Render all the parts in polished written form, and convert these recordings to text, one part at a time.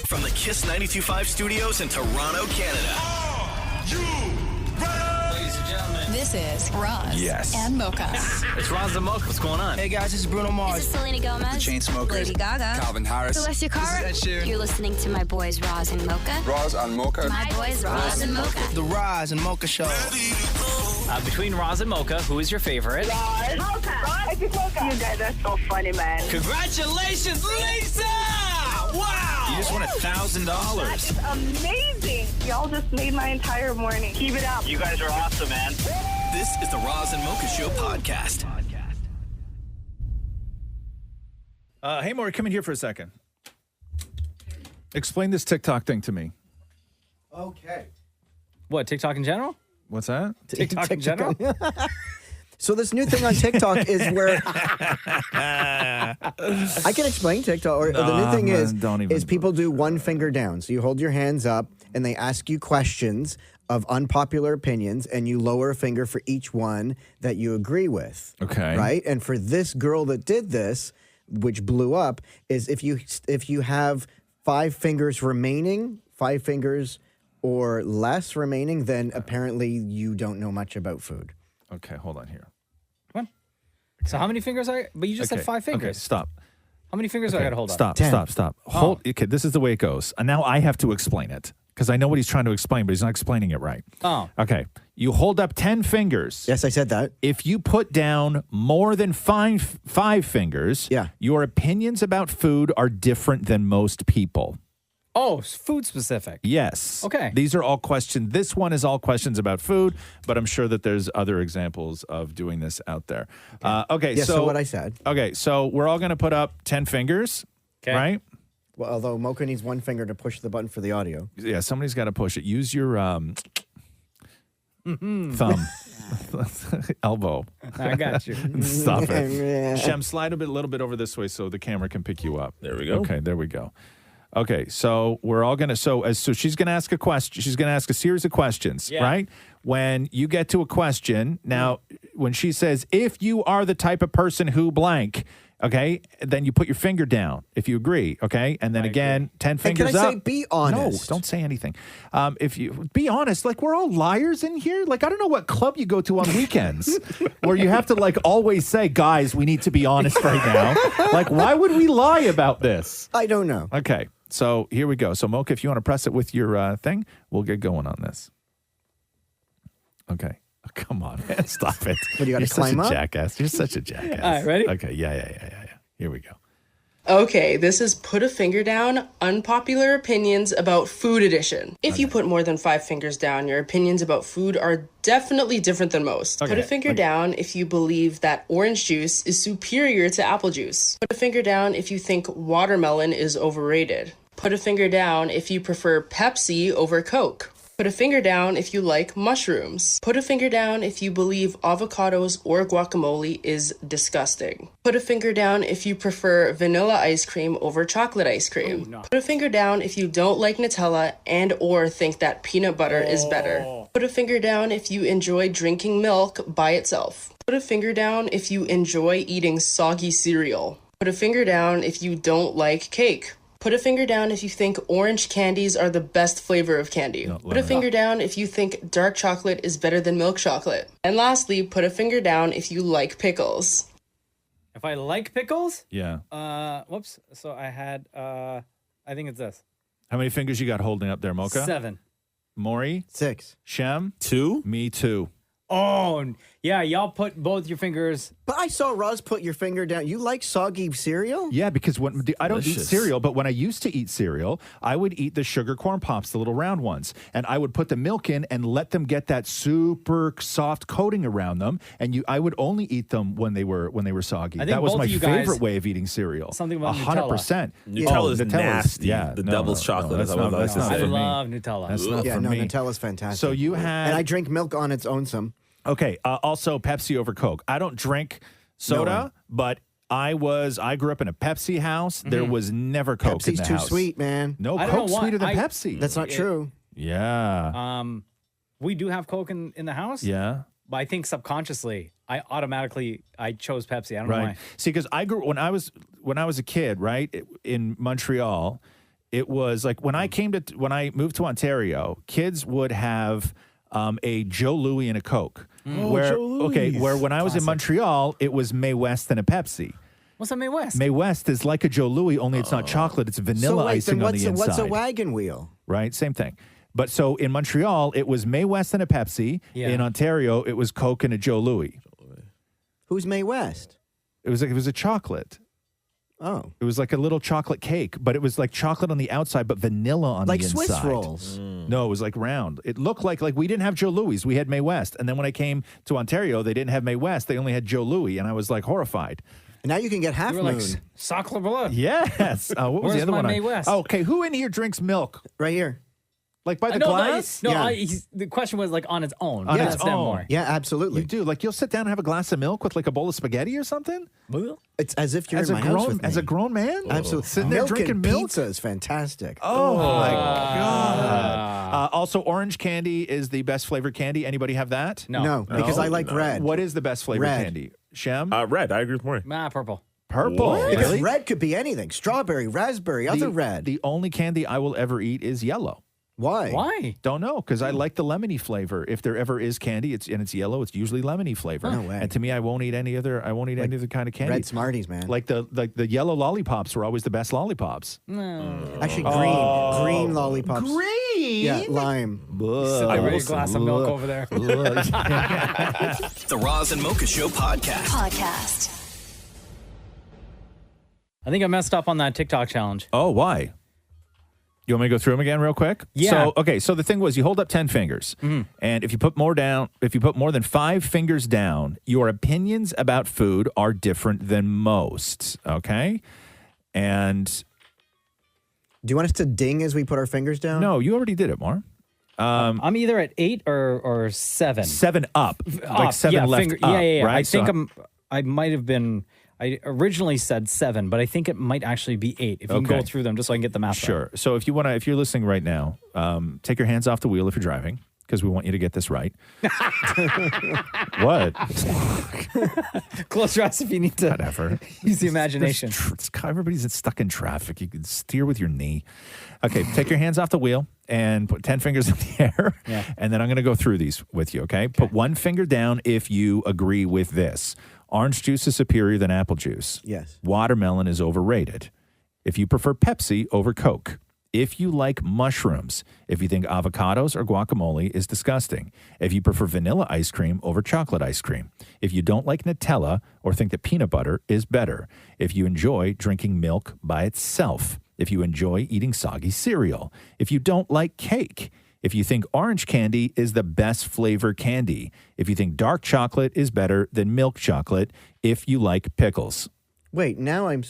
From the Kiss 92.5 studios in Toronto, Canada. Are you ready? Ladies and gentlemen. This is Roz and Mocha. It's Roz and Mocha. What's going on? Hey guys, this is Bruno Mars. This is Selena Gomez. The Chainsmokers. Lady Gaga. Calvin Harris. Celestia Cara. This is Ed Sheeran. You're listening to my boys Roz and Mocha. Roz and Mocha. My boys Roz and Mocha. The Roz and Mocha Show. Between Roz and Mocha, who is your favorite? Mocha. Mocha. You guys are so funny, man. Congratulations, Lisa! Wow! You just won $1,000. That is amazing. Y'all just made my entire morning. Keep it up. You guys are awesome, man. This is the Roz and Mocha Show podcast. Hey, Maury, come in here for a second. Explain this TikTok thing to me. Okay. What, TikTok in general? What's that? TikTok in general? So this new thing on TikTok is where I can explain TikTok. Or the new thing is people do one finger down. So you hold your hands up and they ask you questions of unpopular opinions, and you lower a finger for each one that you agree with. Okay. Right? And for this girl that did this, which blew up, is if you have 5 fingers remaining, 5 fingers or less remaining, then apparently you don't know much about food. Okay, hold on here. Come on. So how many fingers are? But you just said 5 fingers. Okay, stop. How many fingers do I got to hold up? Stop. 10. Stop. Hold. Okay, this is the way it goes. And now I have to explain it because I know what he's trying to explain, but he's not explaining it right. Oh. Okay. You hold up 10 fingers. Yes, I said that. If you put down more than five fingers, your opinions about food are different than most people. Oh, food specific. Yes. Okay. These are all questions. This one is all questions about food, but I'm sure that there's other examples of doing this out there. Okay. Yeah, so what I said. Okay, so we're all going to put up 10 fingers, right? Well, although Mocha needs one finger to push the button for the audio. Yeah, somebody's got to push it. Use your thumb. Elbow. I got you. Stop it. Shem, slide a little bit over this way so the camera can pick you up. There we go. Okay, there we go. Okay, so we're all gonna. So she's gonna ask a question. She's gonna ask a series of questions, right? When you get to a question, now when she says, "If you are the type of person who blank," okay, then you put your finger down if you agree, okay, and then again, 10 fingers and can I up. say, be honest? No, don't say anything. If you be honest, like we're all liars in here. Like I don't know what club you go to on weekends where you have to like always say, "Guys, we need to be honest right now." Like, why would we lie about this? I don't know. Okay. So here we go. So Mocha, if you want to press it with your thing, we'll get going on this. Okay. Oh, come on, man. Stop it. What, you got to climb up? Jackass. You're such a jackass. All right, ready? Okay. Yeah. Here we go. Okay, this is Put a Finger Down, Unpopular Opinions About Food Edition. If you put more than 5 fingers down, your opinions about food are definitely different than most. Put a finger down if you believe that orange juice is superior to apple juice. Put a finger down if you think watermelon is overrated. Put a finger down if you prefer Pepsi over Coke. Put a finger down if you like mushrooms. Put a finger down if you believe avocados or guacamole is disgusting. Put a finger down if you prefer vanilla ice cream over chocolate ice cream. Oh, no. Put a finger down if you don't like Nutella and or think that peanut butter is better. Put a finger down if you enjoy drinking milk by itself. Put a finger down if you enjoy eating soggy cereal. Put a finger down if you don't like cake. Put a finger down if you think orange candies are the best flavor of candy. Put a finger down if you think dark chocolate is better than milk chocolate. And lastly, put a finger down if you like pickles. If I like pickles? Yeah. Whoops. So I had, I think it's this. How many fingers you got holding up there, Mocha? 7. Maury? 6. Shem? 2. Me 2. Oh, yeah. Y'all put both your fingers. But I saw Roz put your finger down. You like soggy cereal? Yeah, because when I don't eat Delicious. cereal, but when I used to eat cereal, I would eat the sugar corn pops, the little round ones, and I would put the milk in and let them get that super soft coating around them. And I would only eat them when they were soggy. I think That was both my of you guys- favorite way of eating cereal. Something about 100%. Nutella is Nutella's- nasty. Yeah, The devil's chocolate, That's as I would like that's to not say. I for me. love Nutella. That's not Yeah, for no, me. Nutella's fantastic. So you had, and I drink milk on its own some. okay. Also, Pepsi over Coke. I don't drink soda, but I grew up in a Pepsi house. There was never Coke in Pepsi's the too house. sweet, man. No, I don't Coke's know why. sweeter than I- Pepsi. That's not true. Yeah. We do have Coke in the house. Yeah. But I think subconsciously, I chose Pepsi. I don't know why. See, because I grew when I was a kid, right, in Montreal, it was like when I moved to Ontario, kids would have a Joe Louis and a Coke. Where when I was in Montreal, it was May West and a Pepsi. What's a May West? May West is like a Joe Louis, only it's not chocolate. It's vanilla icing on the inside. What's a wagon wheel? Right, same thing. But so in Montreal, it was May West and a Pepsi. Yeah. In Ontario, it was Coke and a Joe Louis. Who's May West? It was a chocolate. Oh. It was like a little chocolate cake, but it was like chocolate on the outside, but vanilla on the inside. Like Swiss rolls. No, it was like round. It looked like we didn't have Joe Louis. We had May West. And then when I came to Ontario, they didn't have May West. They only had Joe Louis, and I was like horrified. And now you can get Half Moon. Like Sacre Bleu. Yes. What was the other one? May West? Oh, okay, who in here drinks milk? Right here. Like by the glass? The question was like on its own. On its own. More. Yeah, absolutely. You do. Like you'll sit down and have a glass of milk with like a bowl of spaghetti or something? It's as if you're as in my house with me. As a grown man? Absolutely. Sitting there drinking and milk? pizza is fantastic. Oh, my God. Also, orange candy is the best flavored candy. Anybody have that? No, because I like red. What is the best flavored Red. candy? Shem? Red. I agree with Maury. Purple. Purple. Because Really? red could be anything. Strawberry, raspberry, other red. The only candy I will ever eat is yellow. Why? Why? Don't know, because I like the lemony flavor. If there ever is candy, it's yellow. It's usually lemony flavor. No way. And to me, I won't eat any other kind of candy. Red Smarties, man. Like the yellow lollipops were always the best lollipops. Actually, green lollipops. Green? Yeah, lime. Sit there with a glass of milk over there. The Roz and Mocha Show Podcast. I think I messed up on that TikTok challenge. Oh, why? You want me to go through them again real quick? Yeah. So the thing was, you hold up 10 fingers, and if you put more than 5 fingers down, your opinions about food are different than most. Okay, and do you want us to ding as we put our fingers down? No, you already did it, Mar. I'm either at 8 or 7. 7 up, like 7 left up. Yeah. Right? I think I might have been. I originally said 7, but I think it might actually be 8. If you can go through them, just so I can get the math. Sure. Right. So if you're listening right now, take your hands off the wheel if you're driving, because we want you to get this right. What? Close your eyes if you need to. Whatever. Use the imagination. Everybody's stuck in traffic. You can steer with your knee. Okay, take your hands off the wheel and put 10 fingers in the air. Yeah. And then I'm going to go through these with you, okay? Put one finger down if you agree with this. Orange juice is superior than apple juice. Yes. Watermelon is overrated. If you prefer Pepsi over Coke. If you like mushrooms. If you think avocados or guacamole is disgusting. If you prefer vanilla ice cream over chocolate ice cream. If you don't like Nutella or think that peanut butter is better. If you enjoy drinking milk by itself. If you enjoy eating soggy cereal. If you don't like cake. If you think orange candy is the best flavor candy. If you think dark chocolate is better than milk chocolate. If you like pickles. Wait, now I'm...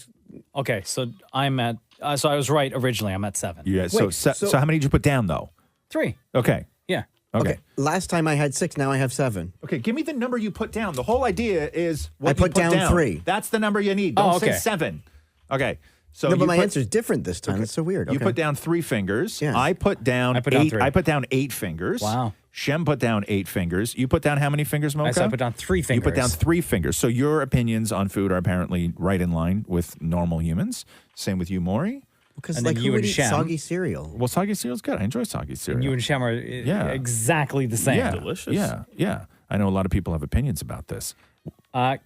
Okay, so I'm at... so I was right originally. I'm at 7. Yeah. Wait, So how many did you put down, though? 3. Okay. Yeah. Okay. Last time I had 6, now I have 7. Okay, give me the number you put down. The whole idea is what I you put down 3. That's the number you need. Don't say 7. Okay. So no, but my put, answer is different this time. It's so weird. You Okay. put down 3 fingers. Yeah. I put down 8. 3. I put down 8 fingers. Wow. Shem put down 8 fingers. You put down how many fingers, Mocha? I put down 3 fingers. You put down 3 fingers. So your opinions on food are apparently right in line with normal humans. Same with you, Maury. Because And like then who you would and eat Shem. soggy cereal? Well, soggy cereal's good. I enjoy soggy cereal. You and Shem are exactly the same. yeah, Delicious. Yeah. I know a lot of people have opinions about this.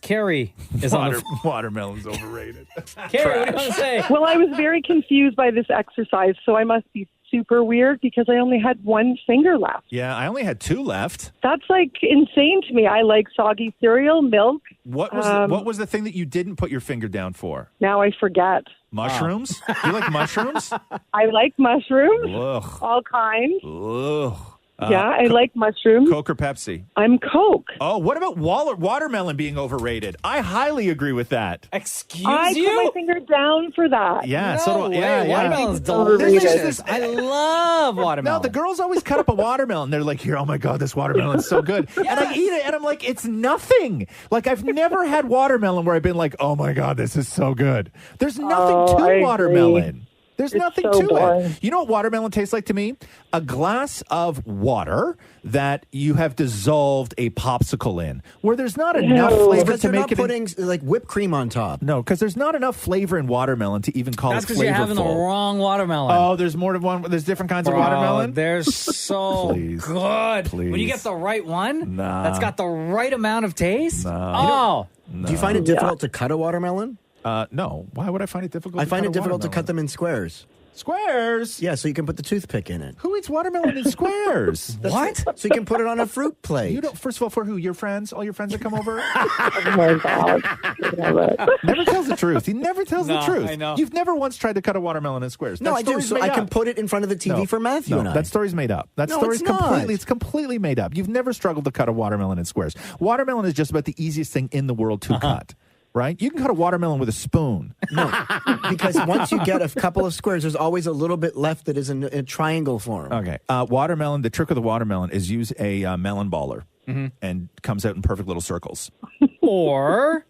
Carrie is on the... Watermelon's overrated. Carrie, what do you want to say? Well, I was very confused by this exercise, so I must be super weird because I only had 1 finger left. Yeah, I only had 2 left. That's like insane to me. I like soggy cereal, milk. What was the thing that you didn't put your finger down for? Now I forget. Mushrooms? You like mushrooms? I like mushrooms, Ugh. all kinds. Ugh. Yeah, I like mushrooms. Coke or Pepsi? I'm Coke. Oh, what about watermelon being overrated? I highly agree with that. Excuse I you? put my finger down for that. Yeah, No so do, way. yeah. Watermelon's Overrated. delicious. I love watermelon. No, the girls always cut up a watermelon. They're like, here, oh my God, this watermelon's so good. And I eat it, and I'm like, it's nothing. Like, I've never had watermelon where I've been like, oh my God, this is so good. There's nothing I to agree. watermelon. There's It's nothing so to boring. it. You know what watermelon tastes like to me? A glass of water that you have dissolved a popsicle in, where there's not enough flavor Because to they're make not it. putting like whipped cream on top. No, because there's not enough flavor in watermelon to even call That's it because you're having the flavorful. wrong watermelon. Oh, there's more than one. There's different kinds of Bro, watermelon. They're so Please. good. When you Please. get the right one, Nah. that's got the right amount of taste. No. Oh, Do you find it difficult to cut a watermelon? No. Why would I find it difficult? I to find cut it a difficult to watermelon? cut them in squares. Squares? Yeah, so you can put the toothpick in it. Who eats watermelon in squares? what? So you can put it on a fruit plate. You don't. First of all, for who? Your friends? All your friends that come over? Oh my God. Never tells the truth. He never tells the No, truth. I know. You've never once tried to cut a watermelon in squares. No, That I do. story's So made I can up. put it in front of the TV for Matthew and I. That story's made up. That No, story's it's not. completely made up. You've never struggled to cut a watermelon in squares. Watermelon is just about the easiest thing in the world to cut. Right? You can cut a watermelon with a spoon. No, because once you get a couple of squares, there's always a little bit left that is in a triangle form. Okay. Watermelon, the trick of the watermelon is use a melon baller and comes out in perfect little circles. Or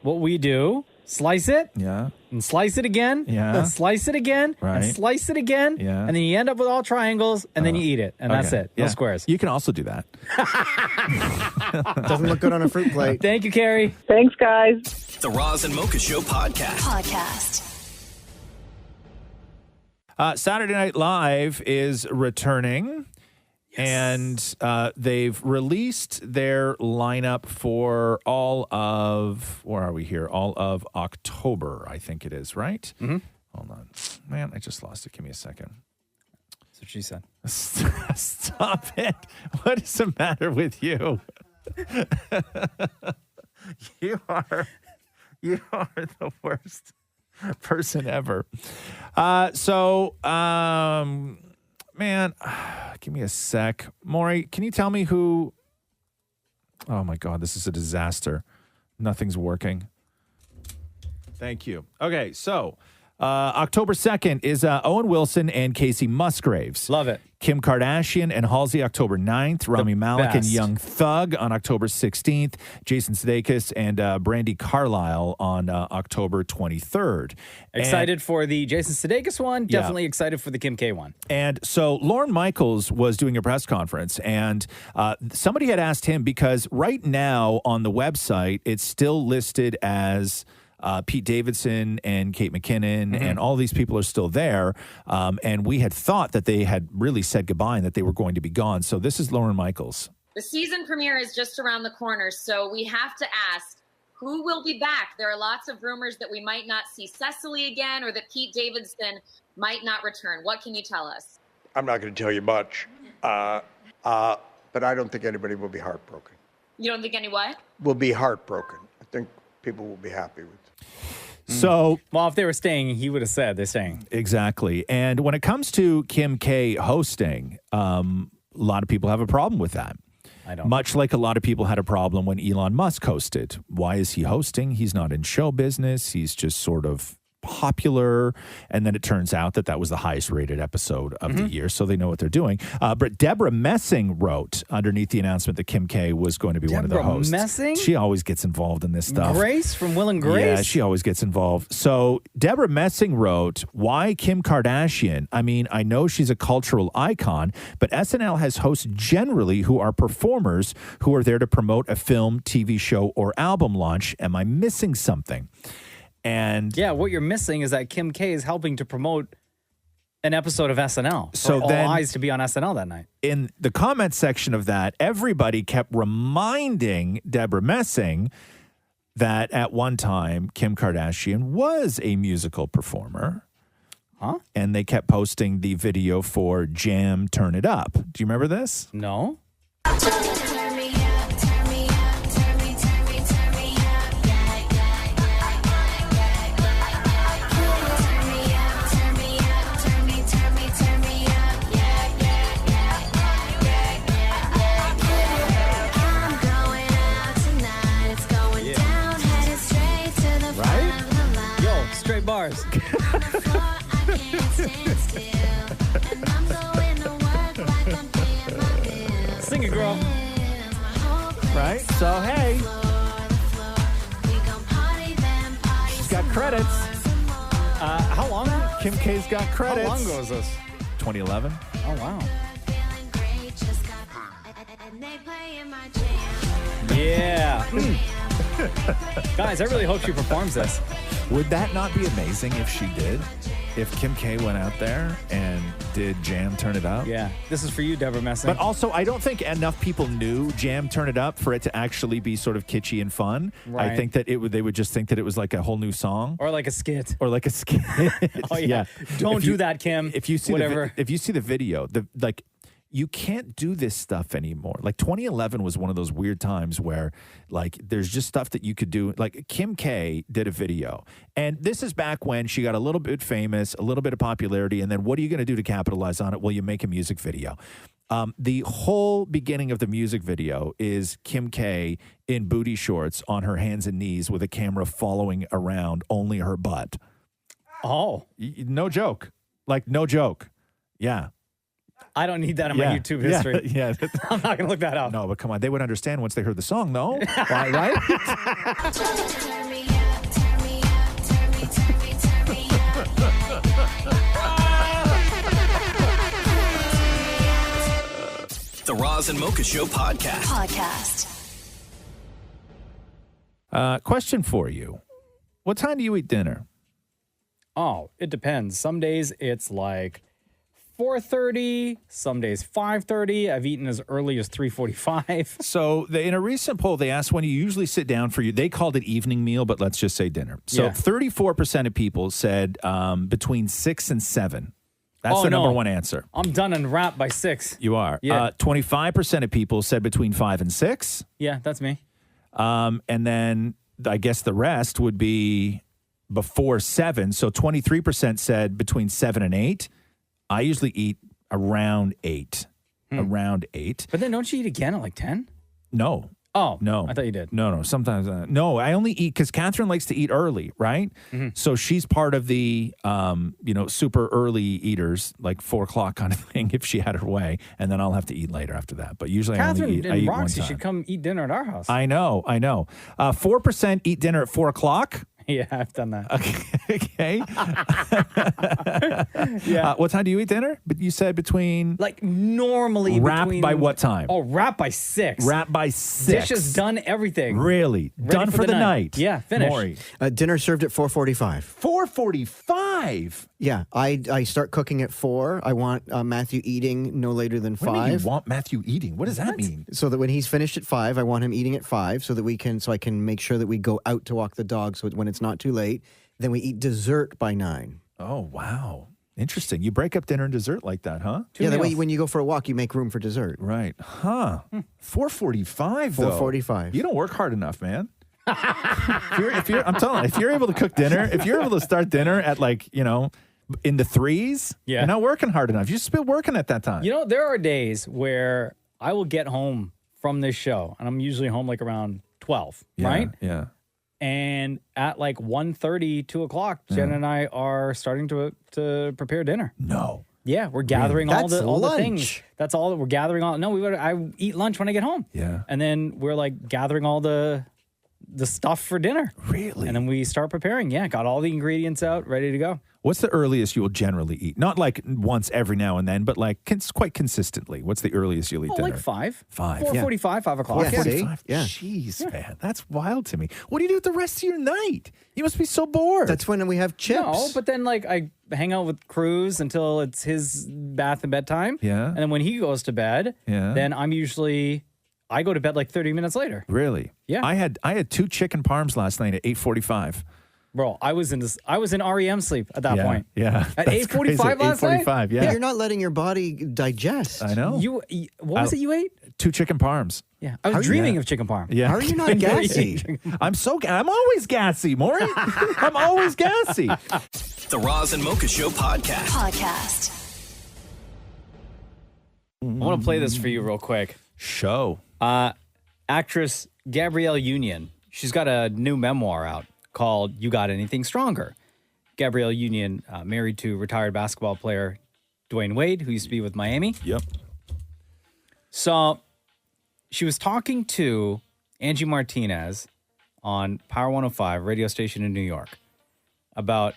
what we do, slice it, Yeah. and slice it again, Yeah. and slice it again, Right. and slice it again, Yeah. and then you end up with all triangles, and then you eat it, and that's Okay. it. No Yeah. squares. You can also do that. Doesn't look good on a fruit plate. Thank you, Carrie. Thanks, guys. The Roz and Mocha Show podcast. Saturday Night Live is returning. And they've released their lineup for all of, where are we here? All of October, I think it is, right? Mm-hmm. Hold on. Man, I just lost it. Give me a second. That's what she said. Stop it. What is the matter with you? You are the worst person ever. Man, give me a sec. Maury, can you tell me who... Oh, my God, this is a disaster. Nothing's working. Thank you. Okay, so October 2nd is Owen Wilson and Casey Musgraves. Love it. Kim Kardashian and Halsey October 9th. Rami Malek and best. Young Thug on October 16th. Jason Sudeikis and Brandi Carlile on October 23rd. Excited for the Jason Sudeikis one. Yeah. Definitely excited for the Kim K one. And so Lorne Michaels was doing a press conference, and somebody had asked him, because right now on the website, it's still listed as Pete Davidson and Kate McKinnon, and all these people are still there. And we had thought that they had really said goodbye and that they were going to be gone. So this is Lorne Michaels. The season premiere is just around the corner, so we have to ask, who will be back? There are lots of rumors that we might not see Cecily again, or that Pete Davidson might not return. What can you tell us? I'm not going to tell you much, but I don't think anybody will be heartbroken. You don't think any what? Will be heartbroken. I think people will be happy with it. So, well, if they were staying, he would have said they're staying. Exactly. And when it comes to Kim K hosting, a lot of people have a problem with that. I don't. Much like a lot of people had a problem when Elon Musk hosted. Why is he hosting? He's not in show business. He's just sort of popular. And then it turns out that that was the highest rated episode of the year. So they know what they're doing. But Deborah Messing wrote underneath the announcement that Kim K was going to be one of the Deborah hosts. Messing? She always gets involved in this stuff. Grace from Will and Grace? Yeah, she always gets involved. So Deborah Messing wrote, why Kim Kardashian? I mean, I know she's a cultural icon, but SNL has hosts generally who are performers who are there to promote a film, TV show, or album launch. Am I missing something? And yeah, what you're missing is that Kim K is helping to promote an episode of SNL. So for then- all eyes to be on SNL that night. in the comment section of that, everybody kept reminding Deborah Messing that at one time Kim Kardashian was a musical performer. Huh? And they kept posting the video for Jam Turn It Up. Do you remember this? No. Straight bars. Sing it, girl. Right? So, hey. She's got credits. How long? Kim K's got credits. How long ago was this? 2011. Oh, wow. Yeah. Guys, I really hope she performs this. Would that not be amazing if she did? If Kim K went out there and did Jam Turn It Up? Yeah. This is for you, Deborah Messing. But also, I don't think enough people knew Jam Turn It Up for it to actually be sort of kitschy and fun. Right. I think that they would just think that it was like a whole new song. Or like a skit. Or like a skit. Oh, yeah. Don't do that, Kim. If you see Whatever. if you see the video, you can't do this stuff anymore. Like 2011 was one of those weird times where like there's just stuff that you could do. Like Kim K did a video. And this is back when she got a little bit famous, a little bit of popularity. And then what are you going to do to capitalize on it? Well, you make a music video. The whole beginning of the music video is Kim K in booty shorts on her hands and knees with a camera following around only her butt. Oh. No joke. Like, no joke. Yeah. I don't need that in my YouTube history. Yeah. I'm not going to look that up. No, but come on. They would understand once they heard the song, though. Right? The Roz and Mocha Show podcast. Question for you. What time do you eat dinner? Oh, it depends. Some days it's like 4:30, some days 5:30. I've eaten as early as 3:45. So in a recent poll, they asked when you usually sit down for they called it evening meal, but let's just say dinner. So 34% of people said between 6 and 7. That's the number one answer. I'm done and wrapped by 6. You are. Yeah. 25% of people said between 5 and 6. Yeah, that's me. And then I guess the rest would be before 7. So 23% said between 7 and 8. I usually eat around 8. Around 8. But then don't you eat again at like 10? No. Oh. No. I thought you did. No. Sometimes. No, I only eat because Catherine likes to eat early, right? Mm-hmm. So she's part of the, super early eaters, like 4 o'clock kind of thing, if she had her way. And then I'll have to eat later after that. But usually I only eat. Catherine I and eat one Roxy time. should come eat dinner at our house. I know. 4% eat dinner at 4 o'clock. Yeah, I've done that. Okay. Yeah. What time do you eat dinner? But you said between like normally wrap between, by what time? Oh, wrap by 6. Wrap by 6. Dishes done, everything. Really? Ready Done for the night. Yeah, finished. Maury. Dinner served at 4:45. 4:45? Yeah, I start cooking at 4. I want Matthew eating no later than 5. What do you mean you want Matthew eating? What does that mean? So that when he's finished at 5, I want him eating at 5 so I can make sure that we go out to walk the dog so when it's not too late. Then we eat dessert by 9. Oh, wow. Interesting. You break up dinner and dessert like that, huh? Yeah, that way when you go for a walk, you make room for dessert. Right. Huh. 4:45 though. 4:45. You don't work hard enough, man. I'm telling you, if you're able to cook dinner, if you're able to start dinner at in the 3s, you're not working hard enough. You should be working at that time. There are days where I will get home from this show, and I'm usually home like around 12, right? Yeah. And at like 1:30, 2 o'clock, Jen and I are starting to prepare dinner. No. Yeah, we're gathering all That's the lunch. things. That's all that we're gathering. I eat lunch when I get home. Yeah. And then we're like gathering all the stuff for dinner. Really? And then we start preparing. Yeah, got all the ingredients out, ready to go. What's the earliest you will generally eat? Not like once every now and then, but like quite consistently. What's the earliest you'll eat dinner? Like 5. 5. 4:45, 5 o'clock. Yeah, see? 4:45. Yeah. Jeez, man. That's wild to me. What do you do with the rest of your night? You must be so bored. That's when we have chips. No, but then like I hang out with Cruz until it's his bath and bedtime. Yeah. And then when he goes to bed, then I go to bed like 30 minutes later. Really? Yeah. I had 2 chicken parms last night at 8:45. Bro, I was in REM sleep at that point. Yeah. At That's 8:45 crazy. last night? 8:45, yeah. You're not letting your body digest. I know. What was it you ate? 2 chicken parms. Yeah. I was dreaming of chicken parm. Yeah. How are you not gassy? I'm always gassy, Maury. I'm always gassy. The Roz and Mocha Show podcast. I want to play this for you real quick. Show. Actress Gabrielle Union. She's got a new memoir out called You Got Anything Stronger. Gabrielle Union, married to retired basketball player Dwayne Wade, who used to be with Miami. Yep. So she was talking to Angie Martinez on Power 105, radio station in New York, about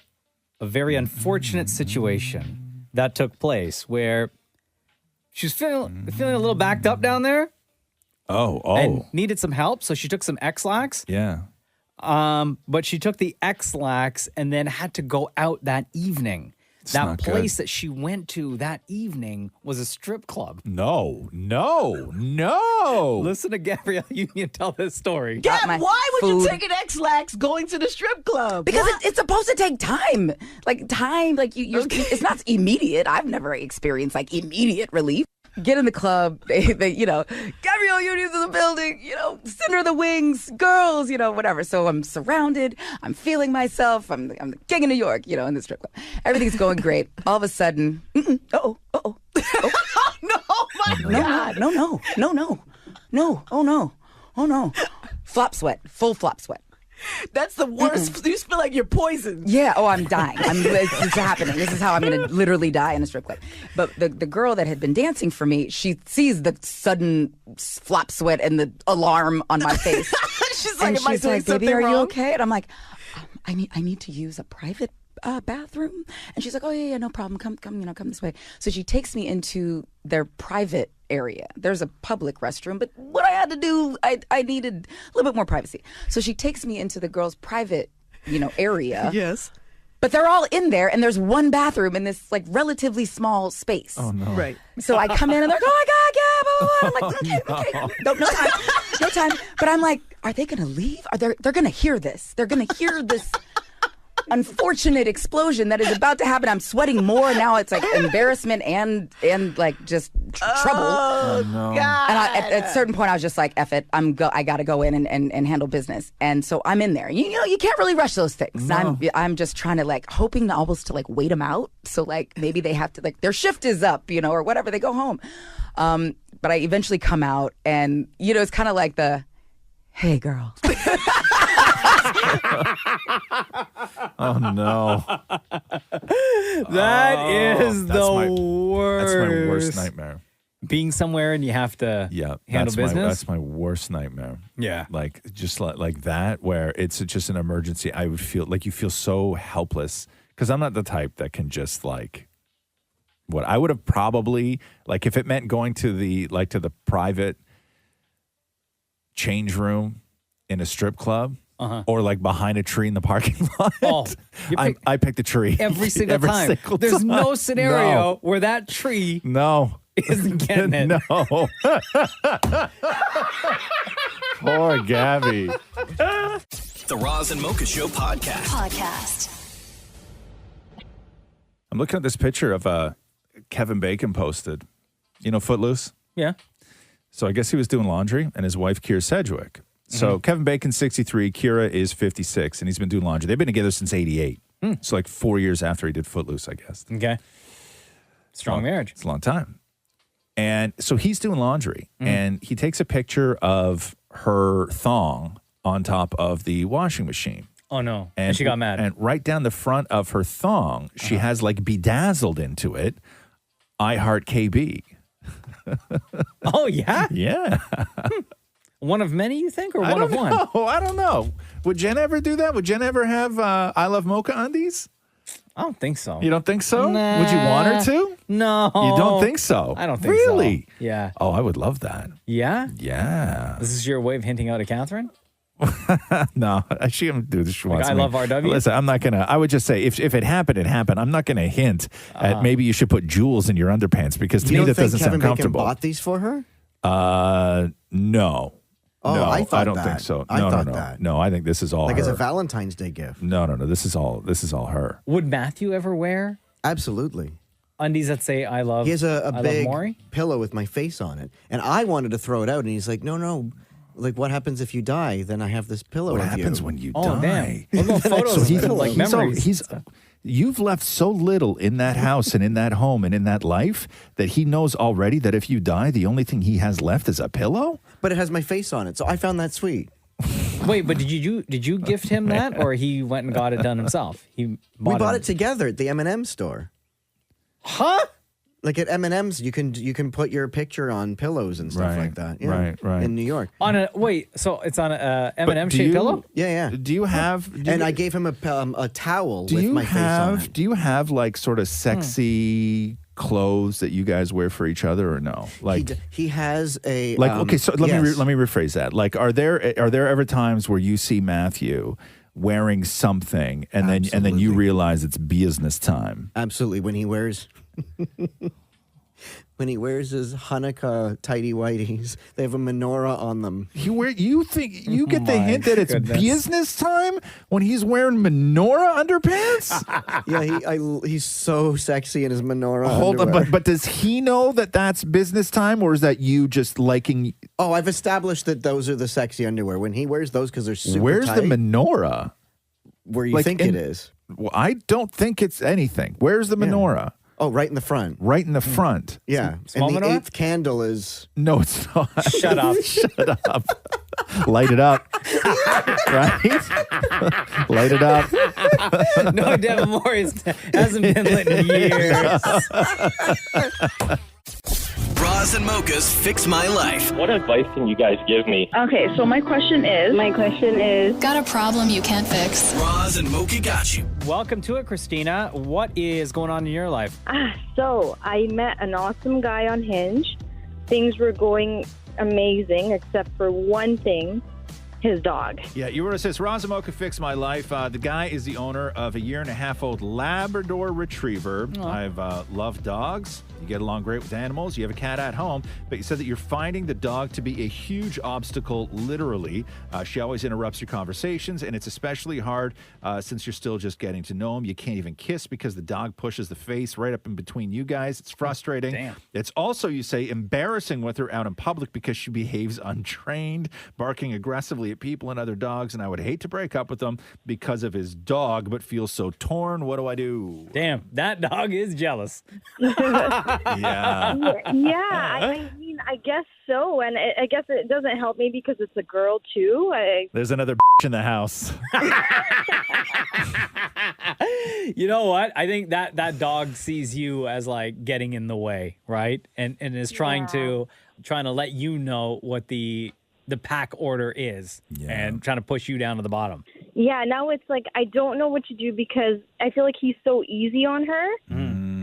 a very unfortunate situation that took place where she was feeling a little backed up down there. Oh. And needed some help, so she took some X-Lax. Yeah. But she took the X-Lax and then had to go out that evening. That place that she went to that evening was a strip club. No. Listen to Gabrielle Union tell this story. Gab, why would you take an X-Lax going to the strip club? Because it's supposed to take time. Like it's not immediate. I've never experienced like immediate relief. Get in the club, Gabrielle Union's in the building, center of the wings, girls, whatever. So I'm surrounded. I'm feeling myself. I'm the king of New York, in the strip club. Everything's going great. All of a sudden, No, my God. No. Flop sweat, full flop sweat. That's the worst. You feel like you're poisoned. Yeah. Oh, I'm dying. It's happening. This is how I'm going to literally die in a strip club. But the girl that had been dancing for me, she sees the sudden flop sweat and the alarm on my face. She's like, baby, are you okay? And I'm like, I need to use a private bathroom. And she's like, oh yeah, no problem. Come this way. So she takes me into their private area. There's a public restroom, but what I had to do, I needed a little bit more privacy. So she takes me into the girls' private, area. Yes. But they're all in there, and there's one bathroom in this like relatively small space. Oh no! Right. So I come in and they're like, oh my God, Gab. I'm like, okay. No time. But I'm like, are they gonna leave? They're gonna hear this? They're gonna hear this unfortunate explosion that is about to happen. I'm sweating more now. It's like embarrassment and like just trouble. Oh no! God. And at a certain point, I was just like, "F it, I got to go in and handle business." And so I'm in there. You can't really rush those things. No. I'm just trying to like hoping almost to like wait them out. So like maybe they have to like their shift is up, or whatever. They go home. But I eventually come out, and it's kind of like the, "Hey, girl." Oh no! That is the That's worst. my worst nightmare. Being somewhere and you have to handle business. That's my worst nightmare. Yeah, like just like that, where it's just an emergency. I would feel like you feel so helpless because I'm not the type that can just like. What I would have probably like if it meant going to the private change room in a strip club. Or like behind a tree in the parking lot. Oh, I picked the tree every single time. There's no scenario where that tree isn't getting it. No. Poor Gabby. The Roz and Mocha Show podcast. I'm looking at this picture of Kevin Bacon posted. Footloose? Yeah. So I guess he was doing laundry, and his wife, Keira Sedgwick. So Kevin Bacon's 63, Keira is 56, and he's been doing laundry. They've been together since 88. So like 4 years after he did Footloose, I guess. Okay. Strong marriage. It's a long time. And so he's doing laundry, and he takes a picture of her thong on top of the washing machine. Oh, no. And she got mad. And right down the front of her thong, she has like bedazzled into it, I Heart KB. Oh, yeah? Yeah. One of many, you think, or one of one? I don't know. Would Jen ever do that? Would Jen ever have I Love Mocha undies? I don't think so. You don't think so? Nah. Would you want her to? No. You don't think so? I don't think really? so. Yeah. Oh, I would love that. Yeah? Yeah. This is your way of hinting out to Catherine? No, she doesn't do this. She wants I me. love RW? Listen, I'm not going to, I would just say, if it happened, it happened. I'm not going to hint at maybe you should put jewels in your underpants because to me that doesn't sound comfortable. You bought these for her? No. Oh, no, I thought I don't that. think so. I No, thought no. that. No, I think this is all like her. as a Valentine's Day gift. No. This is all her. Would Matthew ever wear Absolutely. undies that say I love He has a I big love Maury? pillow with my face on it. And I wanted to throw it out. And he's like, no. Like, what happens if you die? Then I have this pillow What of happens you. when you Oh, die? damn. What about photos he's and like memories? You've left so little in that house and in that home and in that life that he knows already that if you die, the only thing he has left is a pillow? But it has my face on it. So I found that sweet. Wait, but did you gift him that, or he went and got it done himself? We bought it together at the M&M store. Huh? Like at M&M's, you can put your picture on pillows and stuff like that. Yeah. Right. In New York. So it's on a M&M shaped pillow? Yeah. Do you have? And I gave him a towel with my face on it. Do you have like sort of sexy clothes that you guys wear for each other, or no? Like he has a like. Okay, so let me rephrase that. Like, are there ever times where you see Matthew wearing something and then you realize it's business time? Absolutely. When he wears his Hanukkah tighty whities, they have a menorah on them. You get the hint that it's business time when he's wearing menorah underpants? Yeah, he's so sexy in his menorah. Hold underwear. on, but does he know that that's business time, or is that you just liking? Oh, I've established that those are the sexy underwear. When he wears those because they're super Where's tight. the menorah? Where you think it is? Well, I don't think it's anything. Where's the menorah? Oh, right in the front. Right in the front. Yeah. Small and the menorah? 8th candle is... No, it's not. Shut up. Shut up. Light it up. Right? Light it up. No, Devin Morris hasn't been lit in years. Roz and Mocha's Fix My Life. What advice can you guys give me? Okay, so my question is... Got a problem you can't fix? Roz and Mocha got you. Welcome to it, Christina. What is going on in your life? So, I met an awesome guy on Hinge. Things were going amazing, except for one thing. His dog. Yeah, you were says Roz and Mocha Fix My Life. The guy is the owner of a 1.5-year-old Labrador Retriever. I've loved dogs. You get along great with animals. You have a cat at home, but you said that you're finding the dog to be a huge obstacle, literally. She always interrupts your conversations, and it's especially hard since you're still just getting to know him. You can't even kiss because the dog pushes the face right up in between you guys. It's frustrating. Damn. It's also, you say, embarrassing with her out in public because she behaves untrained, barking aggressively at people and other dogs, and I would hate to break up with him because of his dog, but feel so torn. What do I do? Damn, that dog is jealous. Yeah. I mean, I guess so. And I guess it doesn't help me because it's a girl, too. There's another in the house. You know what? I think that dog sees you as like getting in the way, right? And is trying to let you know what the pack order is and trying to push you down to the bottom. Yeah, now it's like I don't know what to do because I feel like he's so easy on her.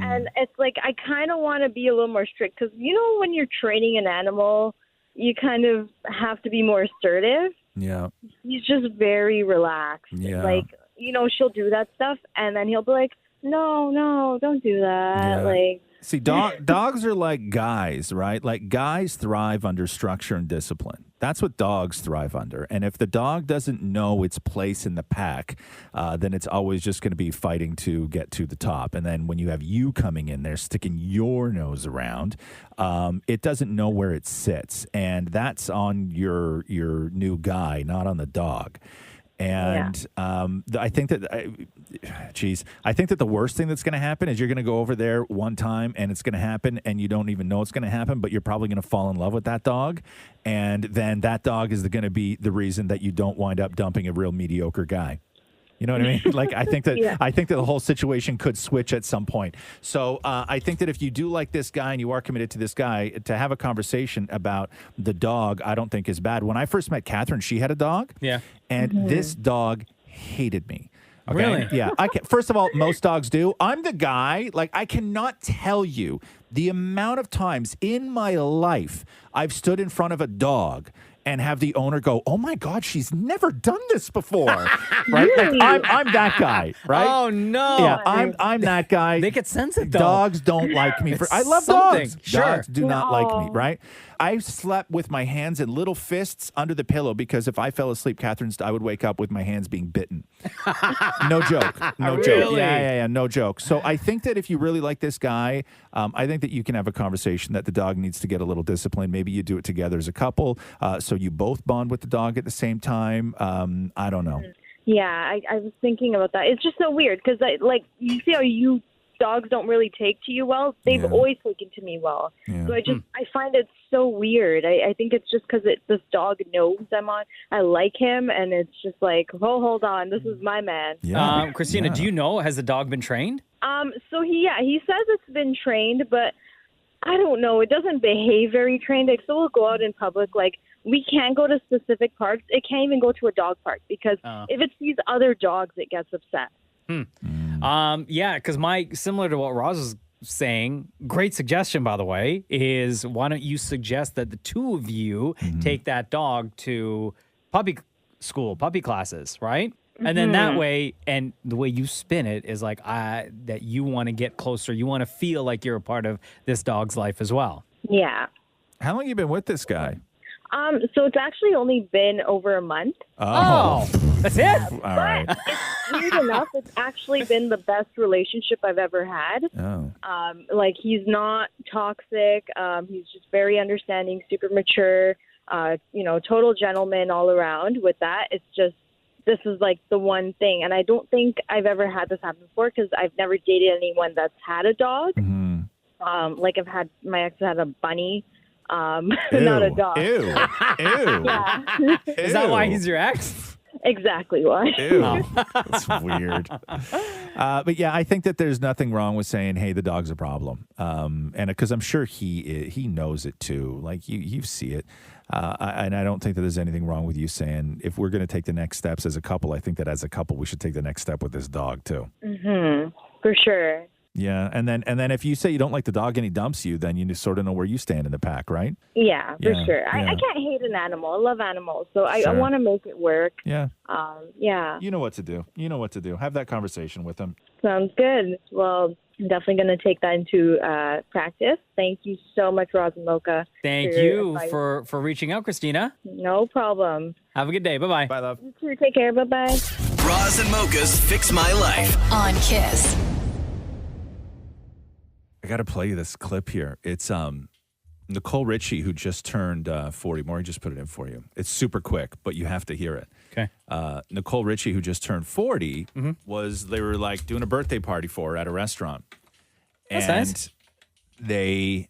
And it's like I kind of want to be a little more strict because, you know, when you're training an animal, you kind of have to be more assertive. Yeah. He's just very relaxed. Yeah. Like, you know, she'll do that stuff and then he'll be like, no, don't do that. Yeah. Like, see, dogs are like guys, right? Like guys thrive under structure and discipline. That's what dogs thrive under. And if the dog doesn't know its place in the pack, then it's always just going to be fighting to get to the top. And then when you have you coming in there, sticking your nose around, it doesn't know where it sits. And that's on your new guy, not on the dog. And I think that, I think that the worst thing that's going to happen is you're going to go over there one time and it's going to happen and you don't even know it's going to happen, but you're probably going to fall in love with that dog. And then that dog is going to be the reason that you don't wind up dumping a real mediocre guy. You know what I mean? Like, I think that the whole situation could switch at some point. So I think that if you do like this guy and you are committed to this guy, to have a conversation about the dog, I don't think is bad. When I first met Catherine, she had a dog. Yeah. And this dog hated me. Okay? Really? Yeah. First of all, most dogs do. I'm the guy, like, I cannot tell you the amount of times in my life I've stood in front of a dog and have the owner go, oh my God, she's never done this before. Right? Really? Like, I'm that guy, right? Oh no. Yeah, I'm that guy. They could sense it though. Dogs don't like me. I love something. dogs. Sure. Dogs do not like me, right? I slept with my hands in little fists under the pillow because if I fell asleep, I would wake up with my hands being bitten. No joke. No joke. Really? Yeah, no joke. So I think that if you really like this guy, I think that you can have a conversation that the dog needs to get a little discipline. Maybe you do it together as a couple, so you both bond with the dog at the same time. I don't know. yeah, I was thinking about that. It's just so weird because, like, you see how dogs don't really take to you well. They've always taken to me well. Yeah. So I find it so weird. I think it's just because this dog knows I like him, and it's just like, oh, hold on, this is my man. Christina, do you know, has the dog been trained? So he says it's been trained, but I don't know. It doesn't behave very trained. It still will go out in public. Like, we can't go to specific parks. It can't even go to a dog park because if it sees other dogs, it gets upset. Yeah, because similar to what Roz was saying, great suggestion, by the way, is why don't you suggest that the two of you take that dog to puppy school, puppy classes, right? And then that way, and the way you spin it is like that you want to get closer. You want to feel like you're a part of this dog's life as well. Yeah. How long have you been with this guy? So it's actually only been over a month. Oh, that's it? All right. It's weird enough. It's actually been the best relationship I've ever had. Oh. Like, he's not toxic. He's just very understanding, super mature, total gentleman all around. With that, it's just, this is like the one thing. And I don't think I've ever had this happen before because I've never dated anyone that's had a dog. Like, my ex had a bunny. Not a dog. Ew. Yeah. Is that why he's your ex? Exactly why. Ew. That's weird. But yeah, I think that there's nothing wrong with saying, hey, the dog's a problem. And because I'm sure he knows it too. Like, you see it. And I don't think that there's anything wrong with you saying, if we're going to take the next steps as a couple, I think that as a couple, we should take the next step with this dog too. For sure. Yeah, and then if you say you don't like the dog and he dumps you, then you sort of know where you stand in the pack, right? Yeah, for sure. I can't hate an animal. I love animals, so I want to make it work. Yeah. Yeah. You know what to do. Have that conversation with him. Sounds good. Well, I'm definitely going to take that into practice. Thank you so much, Roz and Mocha. Thank you for reaching out, Christina. No problem. Have a good day. Bye-bye. Bye, love. You too. Take care. Bye-bye. Roz and Mocha's Fix My Life. On Kiss. I got to play you this clip here. It's Nicole Richie, who just turned 40. Maury just put it in for you. It's super quick, but you have to hear it. Okay. Nicole Richie, who just turned 40, they were like doing a birthday party for her at a restaurant. That's and nice. They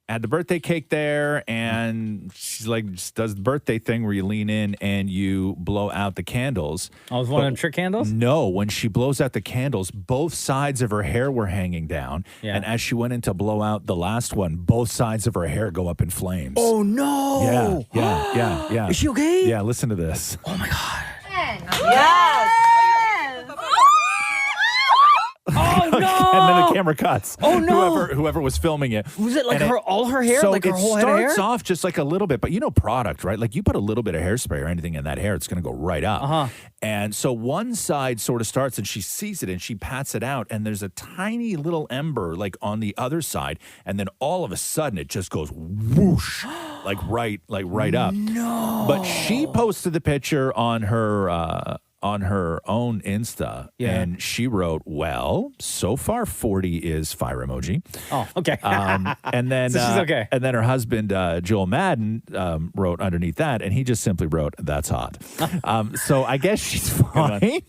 had the birthday cake there, and she's like, just does the birthday thing where you lean in and you blow out the candles. Oh, it was one of them trick candles? No, when she blows out the candles, both sides of her hair were hanging down. Yeah. And as she went in to blow out the last one, both sides of her hair go up in flames. Oh, no. Yeah. Is she okay? Yeah, listen to this. Oh, my God. Yes. Oh, no. And then the camera cuts. Oh, no. Whoever was filming it. Was it like all her hair? So like her it whole head of hair? starts off just like a little bit, but you know product, right? Like you put a little bit of hairspray or anything in that hair, it's going to go right up. And so one side sort of starts and she sees it and she pats it out and there's a tiny little ember like on the other side. And then all of a sudden it just goes whoosh, like right up. No. But she posted the picture on her own Insta, and she wrote, well, so far 40 is fire emoji. Oh, okay. And then So she's okay. And then her husband, Joel Madden, wrote underneath that, and he just simply wrote, that's hot. So I guess she's fine.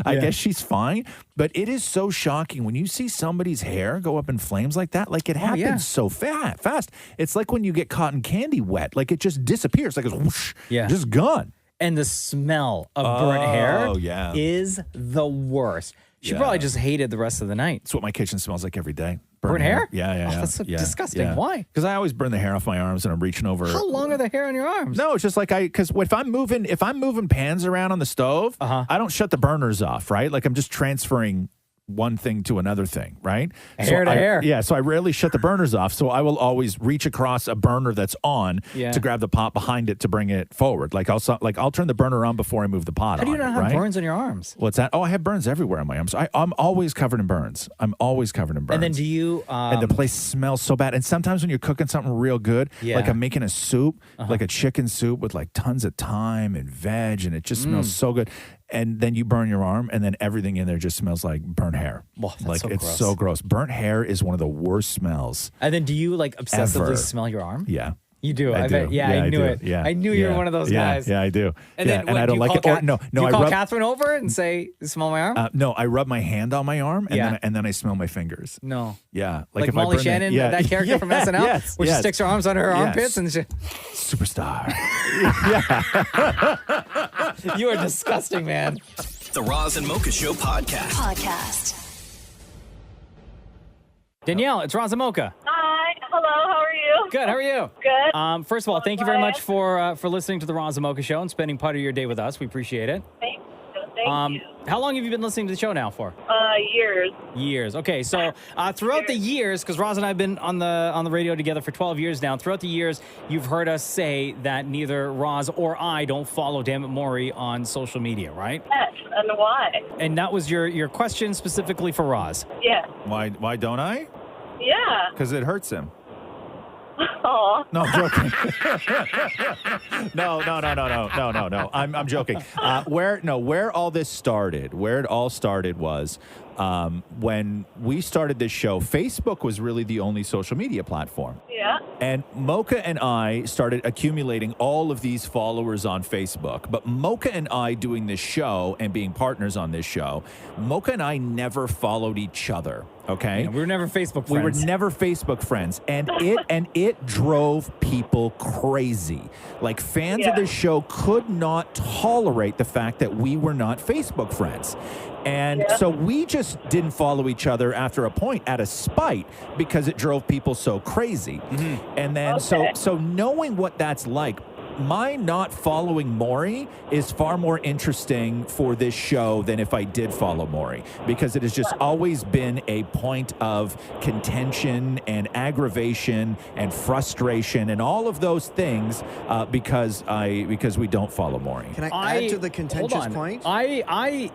I guess she's fine. But it is so shocking when you see somebody's hair go up in flames like that. Like it happens so fast. It's like when you get cotton candy wet. Like it just disappears. Like it's whoosh, just gone. And the smell of burnt hair is the worst. She probably just hated the rest of the night. It's what my kitchen smells like every day. Burnt hair? Yeah. Oh, that's so disgusting. Yeah. Why? Because I always burn the hair off my arms and I'm reaching over. How long are the hair on your arms? No, it's just like because if I'm moving pans around on the stove, I don't shut the burners off, right? Like I'm just transferring one thing to another thing, right? Hair to hair. Yeah, so I rarely shut the burners off. So I will always reach across a burner that's on to grab the pot behind it to bring it forward. Like I'll turn the burner on before I move the pot on. How do you not have burns on your arms? What's that? Oh, I have burns everywhere on my arms. I'm always covered in burns. And then do you... and the place smells so bad. And sometimes when you're cooking something real good, like I'm making a soup, like a chicken soup with like tons of thyme and veg, and it just smells so good. And then you burn your arm, and then everything in there just smells like burnt hair. Oh, that's like so it's gross. so gross. Burnt hair is one of the worst smells. And then do you like obsessively ever. smell your arm? Yeah. You do. I bet. do. Yeah, I knew do. it. Yeah. I knew you were one of those guys. Yeah, I do. And then and I don't like it. No, do you I call rub. Catherine over and say, "Smell my arm"? No, I rub my hand on my arm, and then I smell my fingers. No. Yeah, Like if Molly I burn Shannon, the, that character from SNL, where she sticks her arms under her armpits and she... Superstar. You are disgusting, man. The Roz and Mocha Show podcast. Podcast. Danielle, it's Roz and Mocha. Hi. Hello. Good. How are you? Good. First of all, thank you very much for listening to the Roz and Mocha Show and spending part of your day with us. We appreciate it. Thank you. How long have you been listening to the show now for? Years. Years. Okay, so throughout the years, because Roz and I have been on the radio together for 12 years now. Throughout the years, you've heard us say that neither Roz or I don't follow Damn It Maury on social media, right? Yes, and why? And that was your question specifically for Roz. Yes. Why don't I? Yeah. Because it hurts him. Aw. No, I'm joking. No. I'm joking. Where all this started, where it all started was when we started this show, Facebook was really the only social media platform. Yeah. And Mocha and I started accumulating all of these followers on Facebook. But Mocha and I doing this show and being partners on this show, Mocha and I never followed each other. Okay. Yeah, we were never Facebook friends. We were never Facebook friends. And it drove people crazy. Like fans of the show could not tolerate the fact that we were not Facebook friends. And so we just didn't follow each other after a point out of spite because it drove people so crazy. And then so knowing what that's like, my not following Maury is far more interesting for this show than if I did follow Maury, because it has just always been a point of contention and aggravation and frustration and all of those things because we don't follow Maury. Can I add to the contentious point? I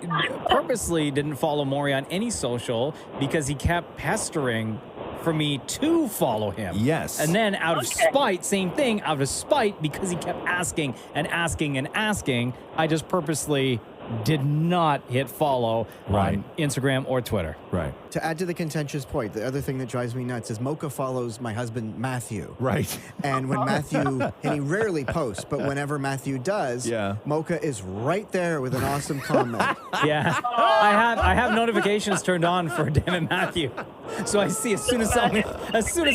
purposely didn't follow Maury on any social because he kept pestering for me to follow him. Yes. And then out of spite, same thing, out of spite, because he kept asking and asking and asking, I just purposely did not hit follow on Instagram or Twitter. Right. To add to the contentious point, the other thing that drives me nuts is Mocha follows my husband, Matthew. Right. And when Matthew, and he rarely posts, but whenever Matthew does, Mocha is right there with an awesome comment. Yeah. I have notifications turned on for Damn It Matthew. So I see as soon as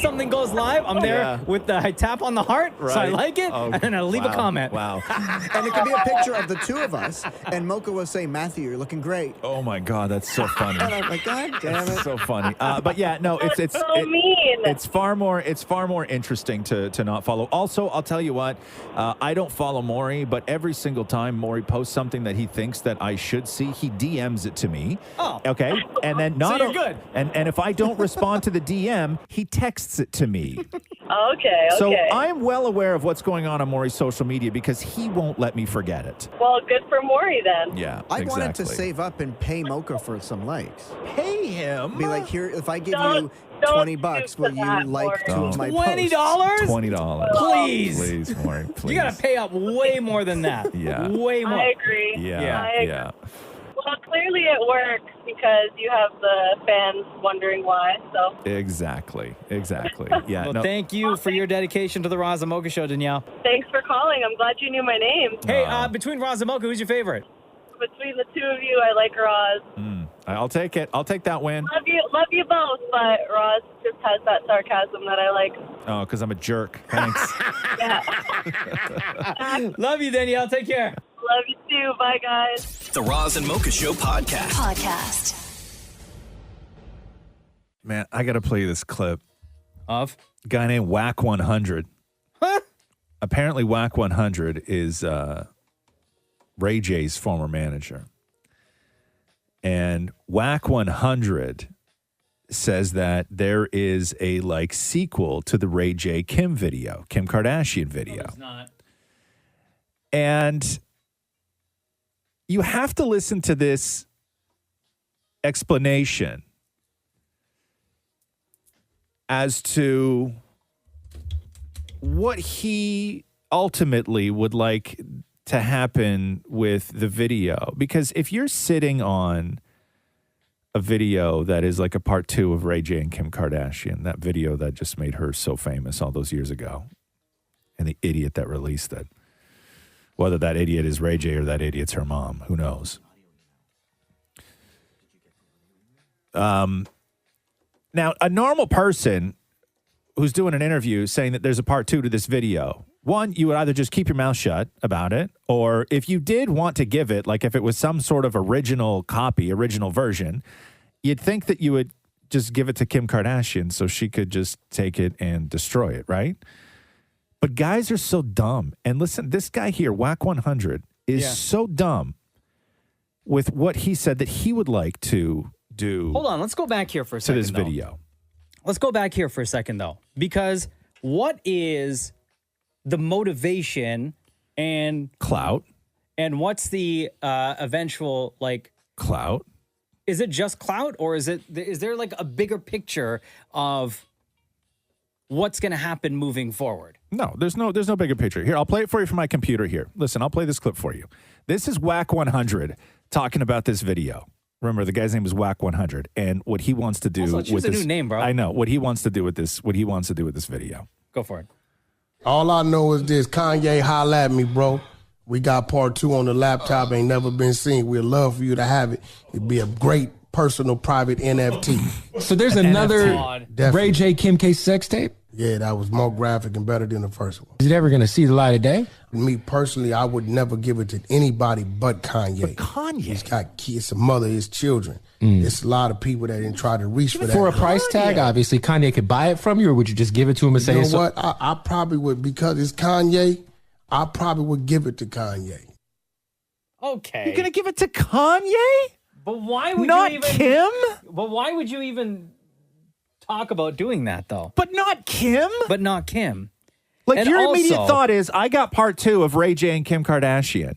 something goes live, I'm there with I tap on the heart, so I like it, and then I leave a comment. Wow. And it could be a picture of the two of us, and Mocha will say, Matthew, you're looking great. Oh my God, that's so funny. And I'm like, God damn it. So funny. But yeah, no, it's mean. It's far more interesting to not follow. Also, I'll tell you what, I don't follow Maury, but every single time Maury posts something that he thinks that I should see, he DMs it to me. Oh. Okay. And then So you're good. And if I don't respond to the DM, he texts it to me. Okay. So I'm well aware of what's going on Maury's social media because he won't let me forget it. Well, good for Maury then. Yeah, I wanted to save up and pay Mocha for some likes. Pay him? Be like, here, if I give you $20, will you like two of my posts? $20? $20. Please, Maury, please. You got to pay up way more than that. Yeah. Way more. I agree. Yeah. Well, clearly it works because you have the fans wondering why. So Exactly. Yeah. Well, thank you for your dedication to the Roz and Mocha Show, Danielle. thanks for calling. I'm glad you knew my name. Hey, between Roz and Mocha, who's your favorite? Between the two of you, I like Roz. I'll take it. I'll take that win. Love you both, but Roz just has that sarcasm that I like. Oh, because I'm a jerk. Thanks. Love you, Danielle. Take care. Love you too. Bye, guys. The Roz and Mocha Show podcast. Man, I got to play you this clip of a guy named Whack 100. Huh? Apparently, Whack 100 is Ray J's former manager. And Whack 100 says that there is a sequel to the Ray J Kim Kardashian video. No, it's not. And you have to listen to this explanation as to what he ultimately would like to happen with the video. Because if you're sitting on a video that is like a part 2 of Ray J and Kim Kardashian, that video that just made her so famous all those years ago, and the idiot that released it, whether that idiot is Ray J or that idiot's her mom, who knows? Now, a normal person who's doing an interview saying that there's a part 2 to this video, one, you would either just keep your mouth shut about it, or if you did want to give it, like if it was some sort of original copy, original version, you'd think that you would just give it to Kim Kardashian so she could just take it and destroy it, right? But guys are so dumb. And listen, this guy here, Whack 100, is so dumb with what he said that he would like to do. Hold on, let's go back here for a second. To this video. Let's go back here for a second, though, because what is the motivation and clout? And what's the eventual clout? Is it just clout, or is there like a bigger picture of what's going to happen moving forward? No, there's no bigger picture. Here, I'll play it for you from my computer here. Listen, I'll play this clip for you. This is Whack 100 talking about this video. Remember, the guy's name is Whack 100, and what he wants to do Also, with choose this. a new name, bro. I know what he wants to do with this. What he wants to do with this video. Go for it. All I know is this: Kanye, holla at me, bro. We got part 2 on the laptop. Ain't never been seen. We'd love for you to have it. It'd be a great personal private NFT. So there's another Ray J Kim K sex tape? Yeah, that was more graphic and better than the first one. Is it ever going to see the light of day? Me personally, I would never give it to anybody but Kanye. But Kanye? He's got kids, a mother, his children. It's a lot of people that didn't try to reach for that. For a price tag, obviously, Kanye could buy it from you, or would you just give it to him and say, you know what? I probably would, because it's Kanye, I probably would give it to Kanye. Okay. You're gonna give it to Kanye? But why would Not you even... Kim? But why would you even talk about doing that, though? But not Kim? But not Kim. Like, And your immediate also- thought is, I got part 2 of Ray J and Kim Kardashian.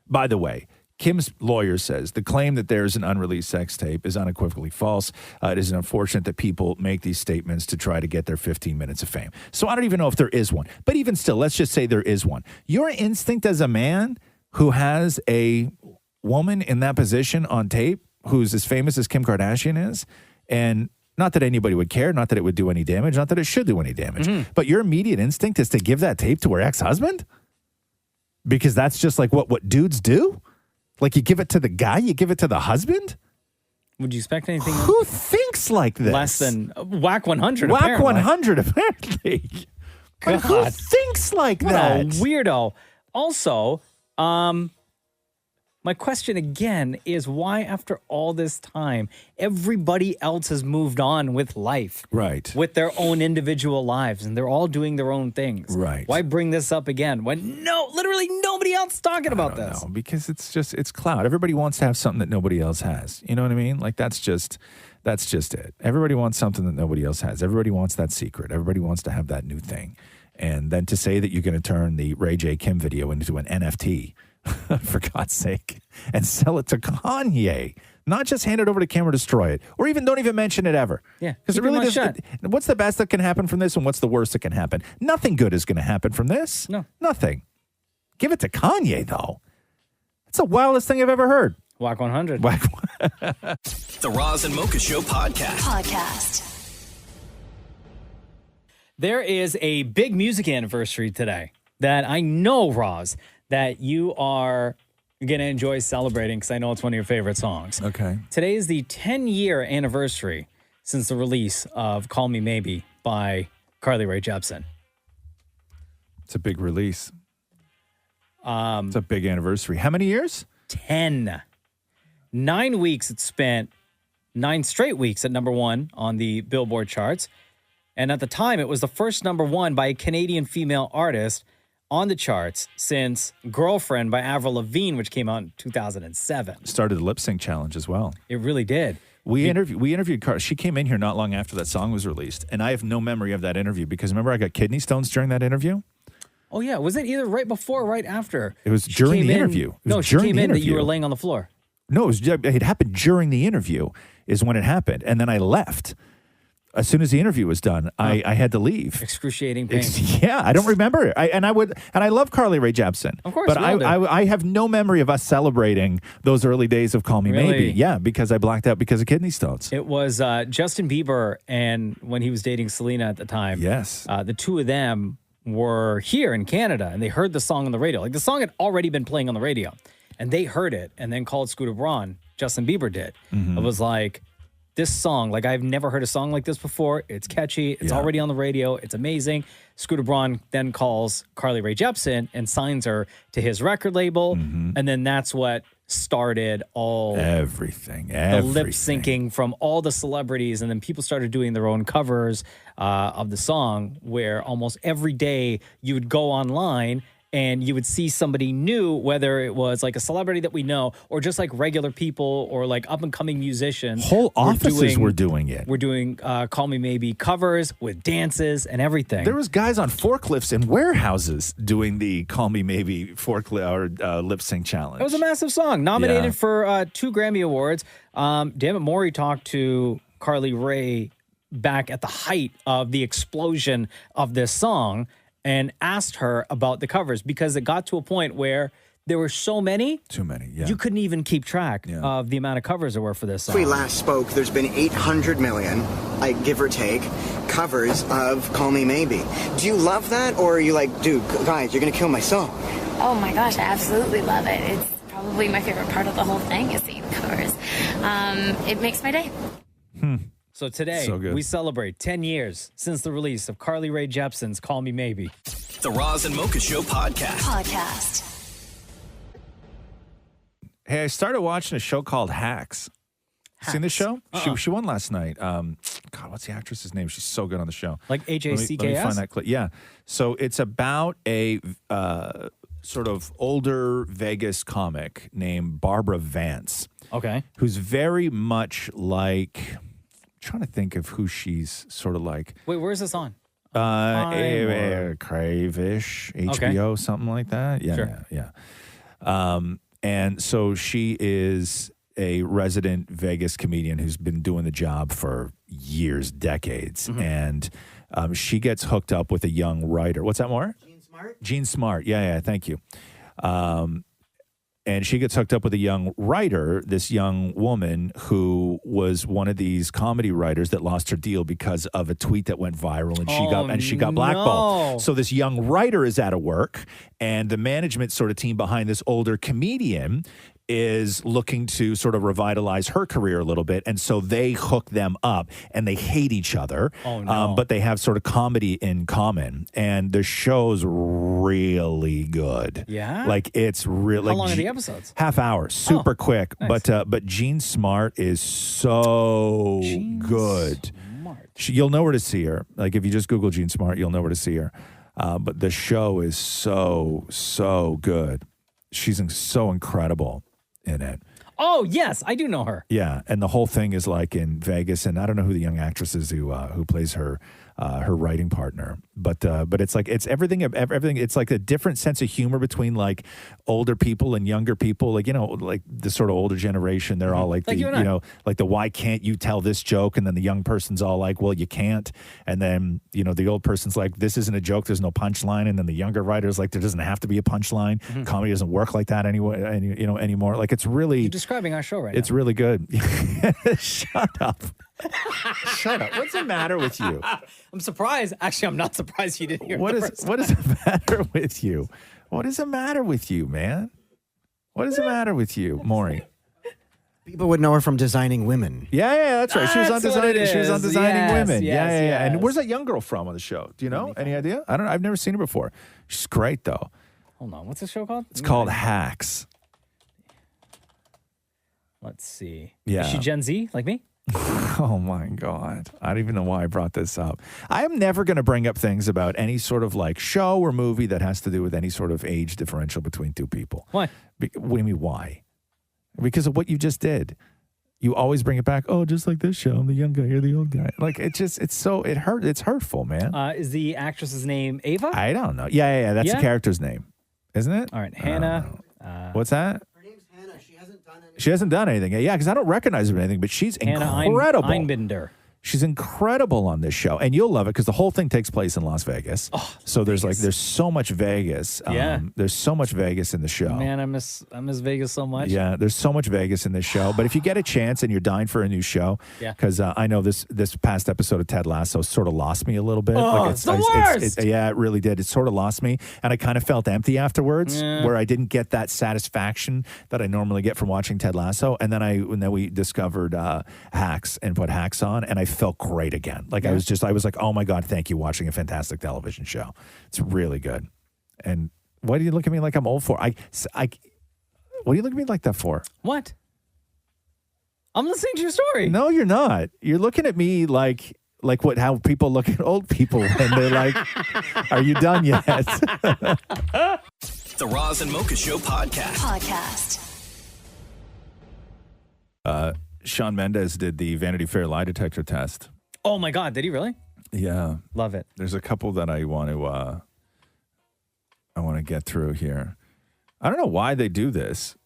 By the way, Kim's lawyer says the claim that there's an unreleased sex tape is unequivocally false. It is unfortunate that people make these statements to try to get their 15 minutes of fame. So I don't even know if there is one. But even still, let's just say there is one. Your instinct as a man who has a woman in that position on tape who's as famous as Kim Kardashian is, and not that anybody would care, not that it would do any damage, not that it should do any damage, but your immediate instinct is to give that tape to her ex-husband? Because that's just like what dudes do? Like, you give it to the guy, you give it to the husband? Would you expect anything Who thinks like this? less than Whack 100? Whack apparently. 100, apparently. But who God. thinks like What that? a weirdo. Also, my question again is why, after all this time, everybody else has moved on with life. Right. With their own individual lives, and they're all doing their own things. Right. Why bring this up again when literally nobody else is talking about this? No, because it's clout. Everybody wants to have something that nobody else has. You know what I mean? Like, that's just it. Everybody wants something that nobody else has. Everybody wants that secret. Everybody wants to have that new thing. And then to say that you're going to turn the Ray J Kim video into an NFT, for God's sake, and sell it to Kanye, not just hand it over to Kim or destroy it, or don't even mention it ever. Yeah, because it keep your really mouth doesn't. What's the best that can happen from this, and what's the worst that can happen? Nothing good is going to happen from this. No, nothing. Give it to Kanye, though. That's the wildest thing I've ever heard. Whack 100. The Roz and Mocha Show Podcast. There is a big music anniversary today that I know, Roz, that you are going to enjoy celebrating because I know it's one of your favorite songs. Okay. Today is the 10-year anniversary since the release of Call Me Maybe by Carly Rae Jepsen. It's a big release. It's a big anniversary. How many years? 10. 9 weeks it spent, 9 straight weeks at number 1 on the Billboard charts. And at the time, it was the first number 1 by a Canadian female artist on the charts since Girlfriend by Avril Lavigne, which came out in 2007. Started the lip sync challenge as well. It really did. We interviewed Carly. She came in here not long after that song was released, and I have no memory of that interview because remember I got kidney stones during that interview? Oh, yeah. Was it either right before or right after? It was She during came the in- interview. It was No, she during came the in that you interview. were laying on the floor. No, it happened during the interview is when it happened, and then I left. As soon as the interview was done, I had to leave. Excruciating pain. Yeah, I don't remember it. I love Carly Rae Jepsen. Of course, but we all do. I have no memory of us celebrating those early days of Call Me Really? Maybe. Yeah, because I blacked out because of kidney stones. It was Justin Bieber and when he was dating Selena at the time. Yes. The two of them were here in Canada and they heard the song on the radio. Like the song had already been playing on the radio and they heard it and then called Scooter Braun. Justin Bieber did. Mm-hmm. It was like, this song, like I've never heard a song like this before. It's catchy. It's already on the radio. It's amazing. Scooter Braun then calls Carly Rae Jepsen and signs her to his record label. Mm-hmm. And then that's what started all everything. The lip syncing from all the celebrities, and then people started doing their own covers of the song, where almost every day you would go online and you would see somebody new, whether it was like a celebrity that we know or just like regular people or like up and coming musicians. Whole offices were doing it. We're doing Call Me Maybe covers with dances and everything. There was guys on forklifts in warehouses doing the Call Me Maybe forklift or lip sync challenge. It was a massive song, nominated for 2 Grammy Awards. Dammit Maury talked to Carly Rae back at the height of the explosion of this song and asked her about the covers, because it got to a point where there were so many. Too many, yeah. You couldn't even keep track of the amount of covers there were for this song. Since we last spoke, there's been 800 million, give or take, covers of Call Me Maybe. Do you love that, or are you like, dude, guys, you're going to kill my song? Oh my gosh, I absolutely love it. It's probably my favorite part of the whole thing is seeing the covers. It makes my day. So today, So good. we celebrate 10 years since the release of Carly Rae Jepsen's Call Me Maybe. The Roz and Mocha Show podcast. Hey, I started watching a show called Hacks. Seen the show? She won last night. God, what's the actress's name? She's so good on the show. Like HACKS? Let me find that clip. Yeah. So it's about a sort of older Vegas comic named Barbara Vance. Okay. Who's very much like, I'm trying to think of who she's sort of like. Wait, where is this on? Crave-ish, HBO, something like that. Yeah, Sure. yeah. And so she is a resident Vegas comedian who's been doing the job for years, decades. And she gets hooked up with a young writer. What's that, more? Jean Smart? Jean Smart. Yeah, thank you. And she gets hooked up with a young writer, this young woman who was one of these comedy writers that lost her deal because of a tweet that went viral, and she got blackballed. no. So this young writer is out of work, and the management sort of team behind this older comedian is looking to sort of revitalize her career a little bit. And so they hook them up, and they hate each other. Oh, no. But they have sort of comedy in common. And the show's really good. Yeah? Like, it's really... How long are the episodes? Half hour. Super quick. nice. But Jean Smart is so good. You'll know where to see her. Like, if you just Google Jean Smart, you'll know where to see her. But the show is so good. She's so incredible in it. Oh, yes, I do know her. Yeah, and the whole thing is like in Vegas, and I don't know who the young actress is who plays her writing partner, but it's like it's everything. It's like a different sense of humor between like older people and younger people. Like, you know, like the sort of older generation, they're all like the, you and I. know, like the why can't you tell this joke, and then the young person's all like, well, you can't, and then you know the old person's like, this isn't a joke, there's no punchline, and then the younger writer's like, there doesn't have to be a punchline. Comedy doesn't work like that anymore. Like it's really. You're describing our show right now. It's really good. Shut up. Shut up. What's the matter with you? I'm surprised. Actually, I'm not surprised you didn't hear What the is first what is the matter with you? What is the matter with you, man? What is the matter with you, Maury? People would know her from Designing Women. Yeah, that's right. She was on That's what it Designing. She was on is. Designing Yes, Women. yes, Yeah. And yes. where's that young girl from on the show? Do you know? Any idea? I don't know. I've never seen her before. She's great though. Hold on. What's the show called? It's called Hacks. Let's see. Yeah. Is she Gen Z like me? Oh my God. I don't even know why I brought this up. I am never going to bring up things about any sort of like show or movie that has to do with any sort of age differential between two people. Why? What do you mean, why? Because of what you just did. You always bring it back. Oh, just like this show. I'm the young guy, you're the old guy. Like, it's hurtful, man. Is the actress's name Ava? I don't know. Yeah. That's the character's name, isn't it? All right. Hannah. What's that? She hasn't done anything. Yeah, because I don't recognize her or anything, but she's Hannah incredible. Einbinder. She's incredible on this show, and you'll love it because the whole thing takes place in Las Vegas. So there's so much Vegas. Yeah. There's so much Vegas in the show. Man, I miss Vegas so much. Yeah, there's so much Vegas in this show. But if you get a chance and you're dying for a new show, Yeah. because I know this past episode of Ted Lasso sort of lost me a little bit. Oh, it's the worst! Yeah, it really did. It sort of lost me, and I kind of felt empty afterwards, Yeah. where I didn't get that satisfaction that I normally get from watching Ted Lasso. And then we discovered Hacks and put Hacks on, and I felt great again. Like I was like, oh my God, thank you, watching a fantastic television show. It's really good. And why do you look at me like I'm old for? What are you looking at me like that for? What? I'm listening to your story. No, you're not. You're looking at me like what? How people look at old people when they're like, "Are you done yet?" The Roz and Mocha Show Podcast. Shawn Mendes did the Vanity Fair lie detector test. Oh my God, did he really? Yeah, love it. There's a couple that I want to get through here. I don't know why they do this.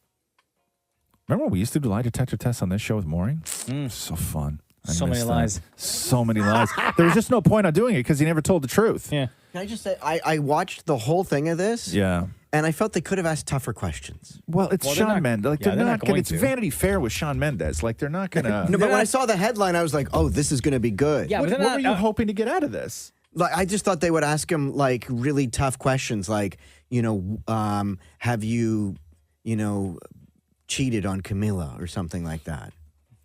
Remember when we used to do lie detector tests on this show with Maureen? So fun. So many lies. So many lies. There was just no point on doing it because he never told the truth. Yeah. Can I just say, I watched the whole thing of this. Yeah. And I felt they could have asked tougher questions. Well, it's Shawn Mendes. Like, they're not going to. It's Vanity Fair with Shawn Mendes. Like, they're not going to. No, but when I saw the headline, I was like, oh, this is going to be good. Yeah, what were you hoping to get out of this? Like, I just thought they would ask him, like, really tough questions. Like, have you, cheated on Camilla or something like that.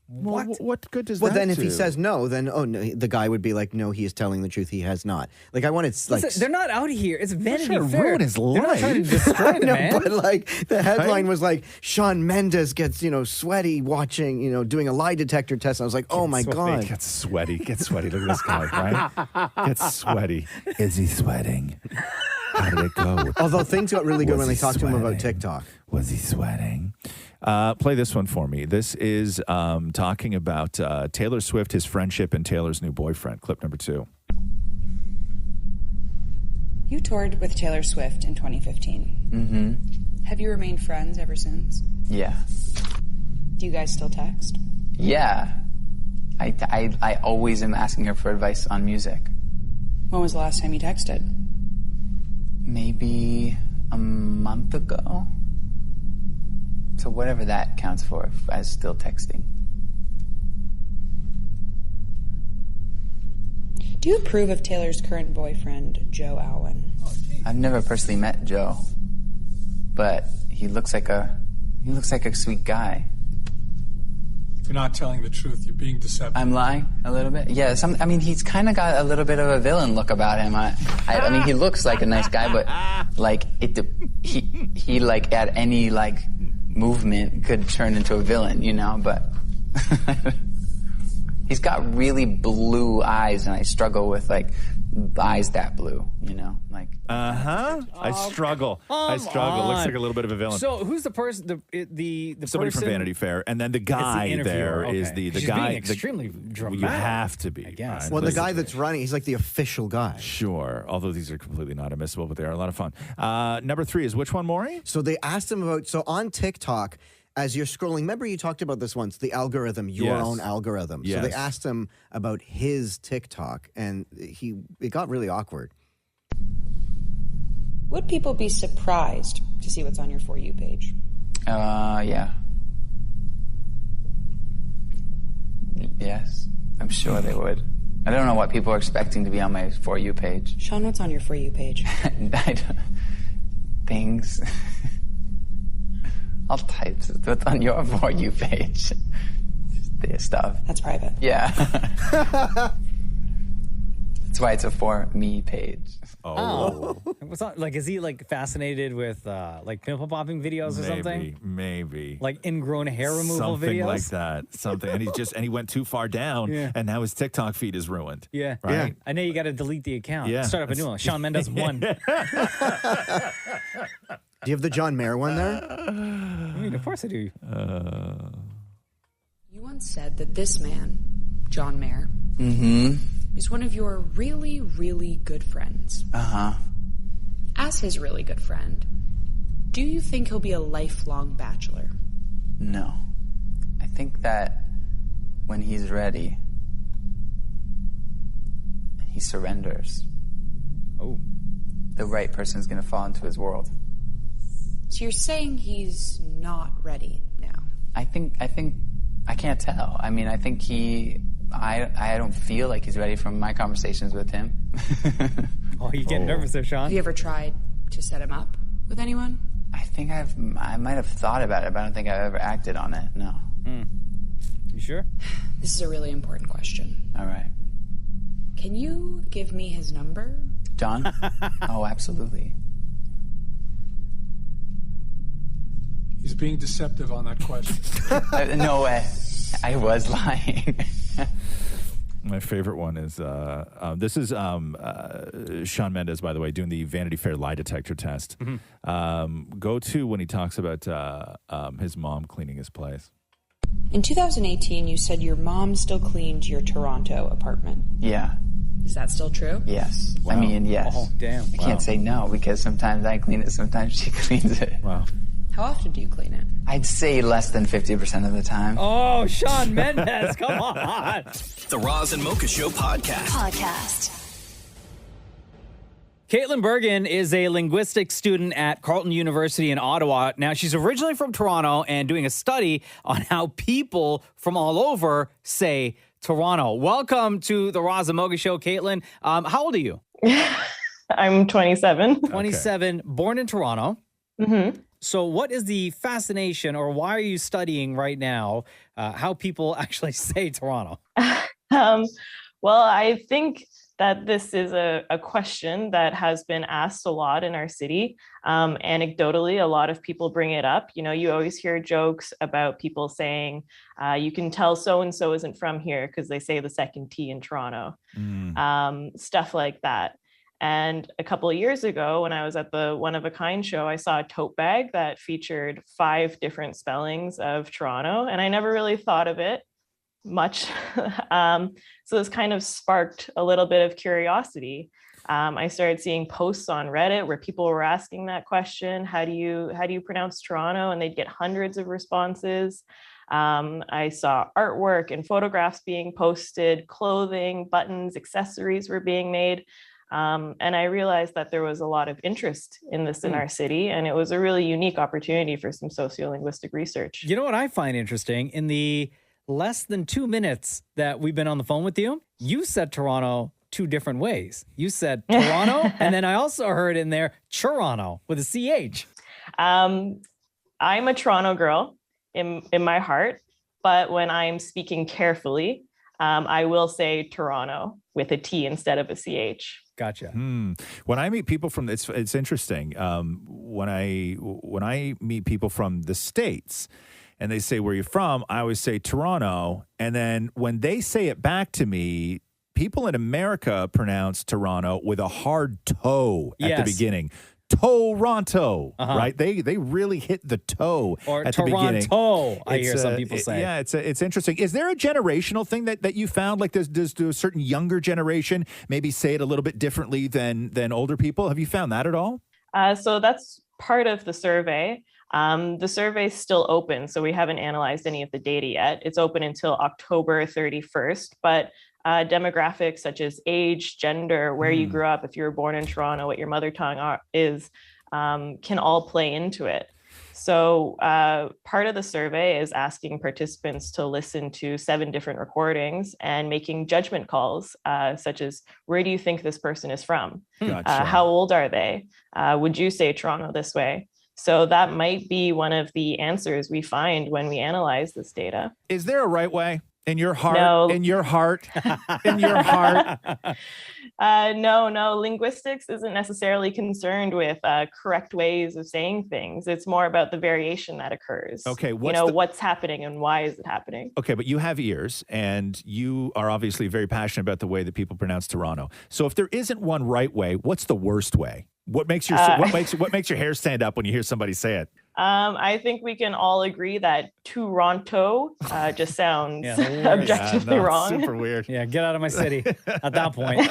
What good does that Well, then if do? he says no, then, no, the guy would be like, no, he is telling the truth. He has not. Like, I wanted, like... Listen, they're not out here. It's Vanity trying to Fair. ruin his They're not life. trying to destroy the man. But, like, the headline was like, Shawn Mendes gets, sweaty watching, doing a lie detector test. I was like, oh, my God. Gets sweaty. Look at this guy, right? Gets sweaty. Is he sweating? How did it go? Although things got really good Was when they he talked to him about sweating? TikTok. Was he sweating? Play this one for me. This is talking about Taylor Swift, his friendship, and Taylor's new boyfriend. Clip number 2. You toured with Taylor Swift in 2015. Mm-hmm. Have you remained friends ever since? Yeah. Do you guys still text? Yeah. I always am asking her for advice on music. When was the last time you texted? Maybe a month ago. So whatever that counts for as still texting. Do you approve of Taylor's current boyfriend, Joe Alwyn? I've never personally met Joe, but he looks like a sweet guy. You're not telling the truth. You're being deceptive. I'm lying a little bit. Yeah, he's kind of got a little bit of a villain look about him. I mean, he looks like a nice guy, but like he like at any like movement could turn into a villain, But he's got really blue eyes, and I struggle with like eyes that blue, Like I struggle. Looks like a little bit of a villain. So who's the person? The Somebody person, from Vanity Fair, and then the guy there is the She's guy. being extremely dramatic. You have to be. I guess. Well, the guy that's running, he's like the official guy. Sure, although these are completely not admissible, but they are a lot of fun. Number 3 is which one, Maury? So they asked him about, on TikTok, as you're scrolling, remember you talked about this once, the algorithm, your own algorithm. Yes. So they asked him about his TikTok, and it got really awkward. Would people be surprised to see what's on your For You page? Yeah. Yes, I'm sure they would. I don't know what people are expecting to be on my For You page. Shawn, what's on your For You page? Things. I'll type what's on your For You page. Just their stuff. That's private. Yeah. That's why it's a For Me page. Oh. What's on, like, is he like fascinated with like pimple popping videos or something? Maybe. Like ingrown hair removal something videos? like that. Something. And he went too far down, and now his TikTok feed is ruined. Yeah. Right? Yeah. I know you got to delete the account. Yeah. Start up a new one. Shawn Mendes 1. Do you have the John Mayer one there? I mean, of course I do. You once said that this man, John Mayer, is one of your really, really good friends. As his really good friend, do you think he'll be a lifelong bachelor? No. I think that when he's ready, he surrenders. Oh. The right person's going to fall into his world. So you're saying he's not ready now? I think I can't tell. I mean, I think I don't feel like he's ready from my conversations with him. Oh, you getting nervous there, Shawn? Have you ever tried to set him up with anyone? I think I might have thought about it, but I don't think I've ever acted on it. No. You sure? This is a really important question. All right. Can you give me his number? John? Oh, absolutely. He's being deceptive on that question. No way. I was lying. My favorite one is this is Shawn Mendes, by the way, doing the Vanity Fair lie detector test. Go to when he talks about his mom cleaning his place. In 2018, you said your mom still cleaned your Toronto apartment. Yeah. Is that still true? Yes. Wow. I mean, yes. Oh, damn. I can't say no because sometimes I clean it, sometimes she cleans it. Wow. How often do you clean it? I'd say less than 50% of the time. Oh, Shawn Mendes, come on. The Roz and Mocha Show podcast. Caitlin Bergen is a linguistics student at Carleton University in Ottawa. Now, she's originally from Toronto and doing a study on how people from all over say Toronto. Welcome to the Roz and Mocha Show, Caitlin. How old are you? I'm 27. 27, born in Toronto. Mm-hmm. So what is the fascination, or why are you studying right now how people actually say Toronto? Well, I think that this is a question that has been asked a lot in our city. Anecdotally, a lot of people bring it up. You know, you always hear jokes about people saying, you can tell so-and-so isn't from here because they say the second T in Toronto, stuff like that. And a couple of years ago, when I was at the One of a Kind show, I saw a tote bag that featured 5 different spellings of Toronto, and I never really thought of it much. So this kind of sparked a little bit of curiosity. I started seeing posts on Reddit where people were asking that question, how do you pronounce Toronto? And they'd get hundreds of responses. I saw artwork and photographs being posted, clothing, buttons, accessories were being made. And I realized that there was a lot of interest in this in our city, and it was a really unique opportunity for some sociolinguistic research. You know what I find interesting? In the less than 2 minutes that we've been on the phone with you, you said Toronto 2 different ways. You said Toronto, and then I also heard in there Toronto with a CH. I'm a Toronto girl in my heart, but when I'm speaking carefully, I will say Toronto with a T instead of a CH. Gotcha. When I meet people from, it's interesting. When I meet people from the States and they say, where are you from? I always say Toronto. And then when they say it back to me, people in America pronounce Toronto with a hard toe at the beginning. Toronto, right? They really hit the toe or at Toronto, the beginning. I hear some people say. Yeah, it's interesting. Is there a generational thing that you found? Like, does a certain younger generation maybe say it a little bit differently than older people? Have you found that at all? So that's part of the survey. The survey is still open, so we haven't analyzed any of the data yet. It's open until October 31st, but demographics such as age, gender, where you grew up, if you were born in Toronto, what your mother tongue is, can all play into it. So part of the survey is asking participants to listen to 7 different recordings and making judgment calls, such as, where do you think this person is from? Gotcha. How old are they? Would you say Toronto this way? So that might be one of the answers we find when we analyze this data. Is there a right way? In your heart, No. in your heart, in your heart. No. Linguistics isn't necessarily concerned with correct ways of saying things. It's more about the variation that occurs. Okay, what's happening and why is it happening? Okay, but you have ears, and you are obviously very passionate about the way that people pronounce Toronto. So if there isn't one right way, what's the worst way? What makes your what makes your hair stand up when you hear somebody say it? I think we can all agree that Toronto just sounds objectively wrong. Super weird. Yeah, get out of my city at that point.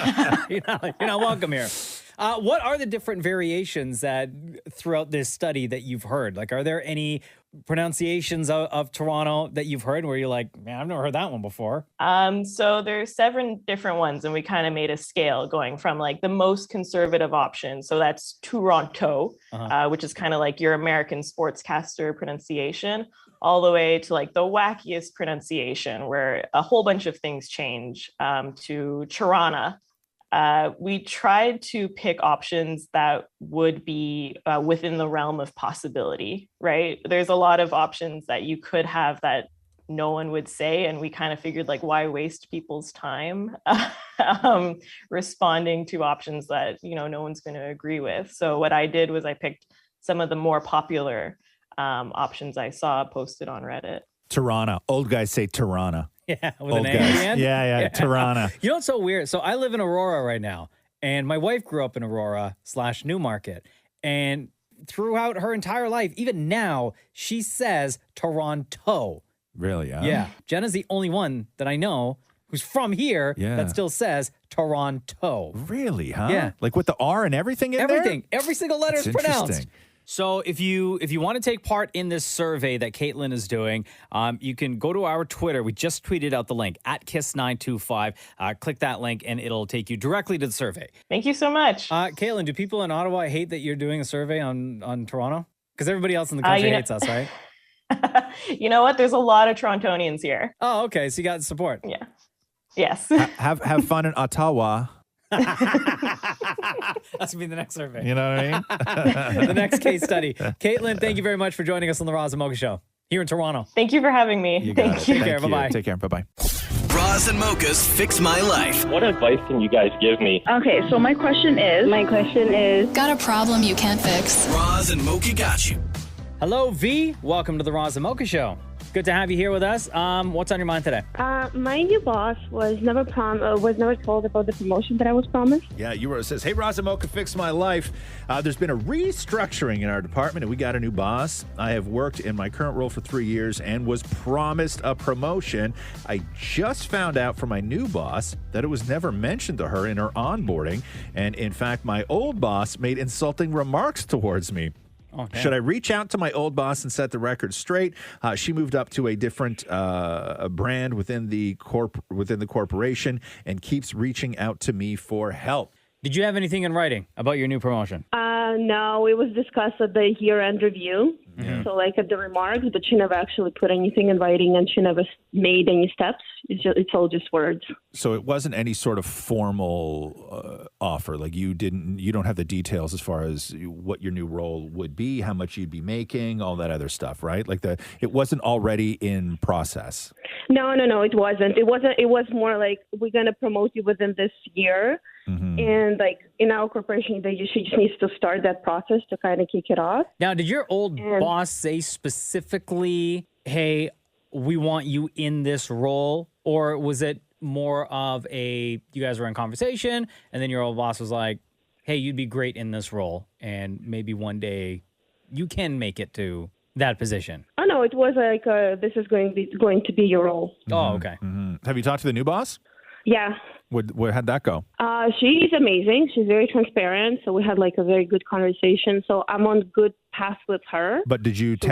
You're not welcome here. What are the different variations that throughout this study that you've heard? Like, are there any pronunciations of Toronto that you've heard where you're like, man, I've never heard that one before? So there's 7 different ones, and we kind of made a scale going from like the most conservative option. So that's Toronto, which is kind of like your American sportscaster pronunciation, all the way to like the wackiest pronunciation where a whole bunch of things change, to Toronto. We tried to pick options that would be within the realm of possibility, right? There's a lot of options that you could have that no one would say, and we kind of figured, like, why waste people's time responding to options that, no one's going to agree with. So what I did was I picked some of the more popular options I saw posted on Reddit. Tirana. Old guys say Tirana. Yeah, with Old an A at guys. the end? Yeah, Tirana. You know what's so weird? So I live in Aurora right now, and my wife grew up in Aurora / Newmarket. And throughout her entire life, even now, she says Toronto. Really? Yeah. Jenna's the only one that I know who's from here that still says Toronto. Really, huh? Yeah. Like with the R and everything in there? Everything. Every single letter is That's pronounced. interesting. So if you want to take part in this survey that Caitlin is doing, you can go to our Twitter. We just tweeted out the link at Kiss925. Click that link and it'll take you directly to the survey. Thank you so much. Caitlin, do people in Ottawa hate that you're doing a survey on Toronto? Because everybody else in the country hates us, right? You know what? There's a lot of Torontonians here. Oh, okay. So you got support. Yeah. Yes. Have fun in Ottawa. That's gonna be the next survey. You know what I mean? The next case study. Caitlin, thank you very much for joining us on the Roz and Mocha Show here in Toronto. Thank you for having me. Thank you. Take care. Bye-bye. Take care. Bye-bye. Roz and Mocha's Fix My Life. What advice can you guys give me? Okay, so my question is... Got a problem you can't fix? Roz and Mocha got you. Hello, V. Welcome to the Roz and Mocha Show. Good to have you here with us. What's on your mind today? My new boss was never told about the promotion that I was promised. Yeah, it says, hey, Roz and Mocha, fix my life. There's been a restructuring in our department, and we got a new boss. I have worked in my current role for 3 years and was promised a promotion. I just found out from my new boss that it was never mentioned to her in her onboarding. And in fact, my old boss made insulting remarks towards me. Oh, should I reach out to my old boss and set the record straight? She moved up to a different brand within the corporation and keeps reaching out to me for help. Did you have anything in writing about your new promotion? No, it was discussed at the year-end review. Yeah. So, like, at the remarks, but she never actually put anything in writing, and she never made any steps. It's all just words. So it wasn't any sort of formal offer. Like you don't have the details as far as what your new role would be, how much you'd be making, all that other stuff, right? Like it wasn't already in process. No, it wasn't. It was more like, we're going to promote you within this year. Mm-hmm. And like in our corporation, she just needs to start that process to kind of kick it off. Now, did your old boss say specifically, hey, we want you in this role? Or was it more of you guys were in conversation and then your old boss was like, hey, you'd be great in this role and maybe one day you can make it to that position? Oh, no, it was like, this is going to be your role. Oh, okay. Mm-hmm. Have you talked to the new boss? Yeah. How'd that go? She's amazing. She's very transparent. So we had like a very good conversation. So I'm on good path with her. But did you So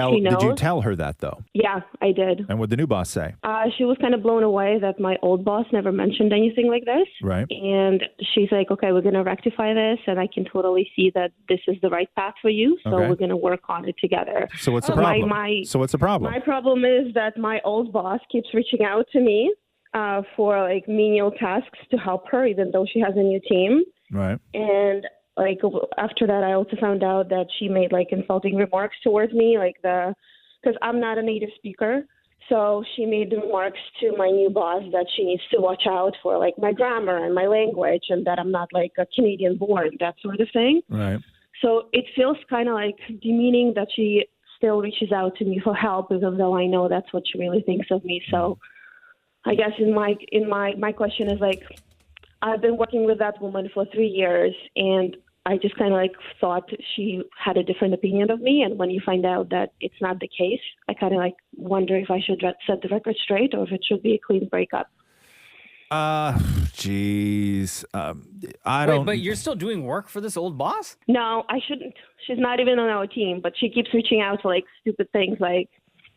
tell she her that though? Yeah, I did. And what did the new boss say? She was kind of blown away that my old boss never mentioned anything like this. Right. And she's like, okay, we're going to rectify this. And I can totally see that this is the right path for you. So Okay. we're going to work on it together. So what's the problem? So what's the problem? My problem is that my old boss keeps reaching out to me for like menial tasks to help her, even though she has a new team. Right. And like after that, I also found out that she made like insulting remarks towards me, because I'm not a native speaker. So she made remarks to my new boss that she needs to watch out for like my grammar and my language, and that I'm not like a Canadian born, that sort of thing. Right. So it feels kind of like demeaning that she still reaches out to me for help, even though I know that's what she really thinks of me. So I guess my question is like, I've been working with that woman for 3 years, and I just kind of like thought she had a different opinion of me. And when you find out that it's not the case, I kind of like wonder if I should set the record straight or if it should be a clean breakup. Geez. I don't. Wait, but you're still doing work for this old boss? No, I shouldn't. She's not even on our team, but she keeps reaching out to like stupid things like,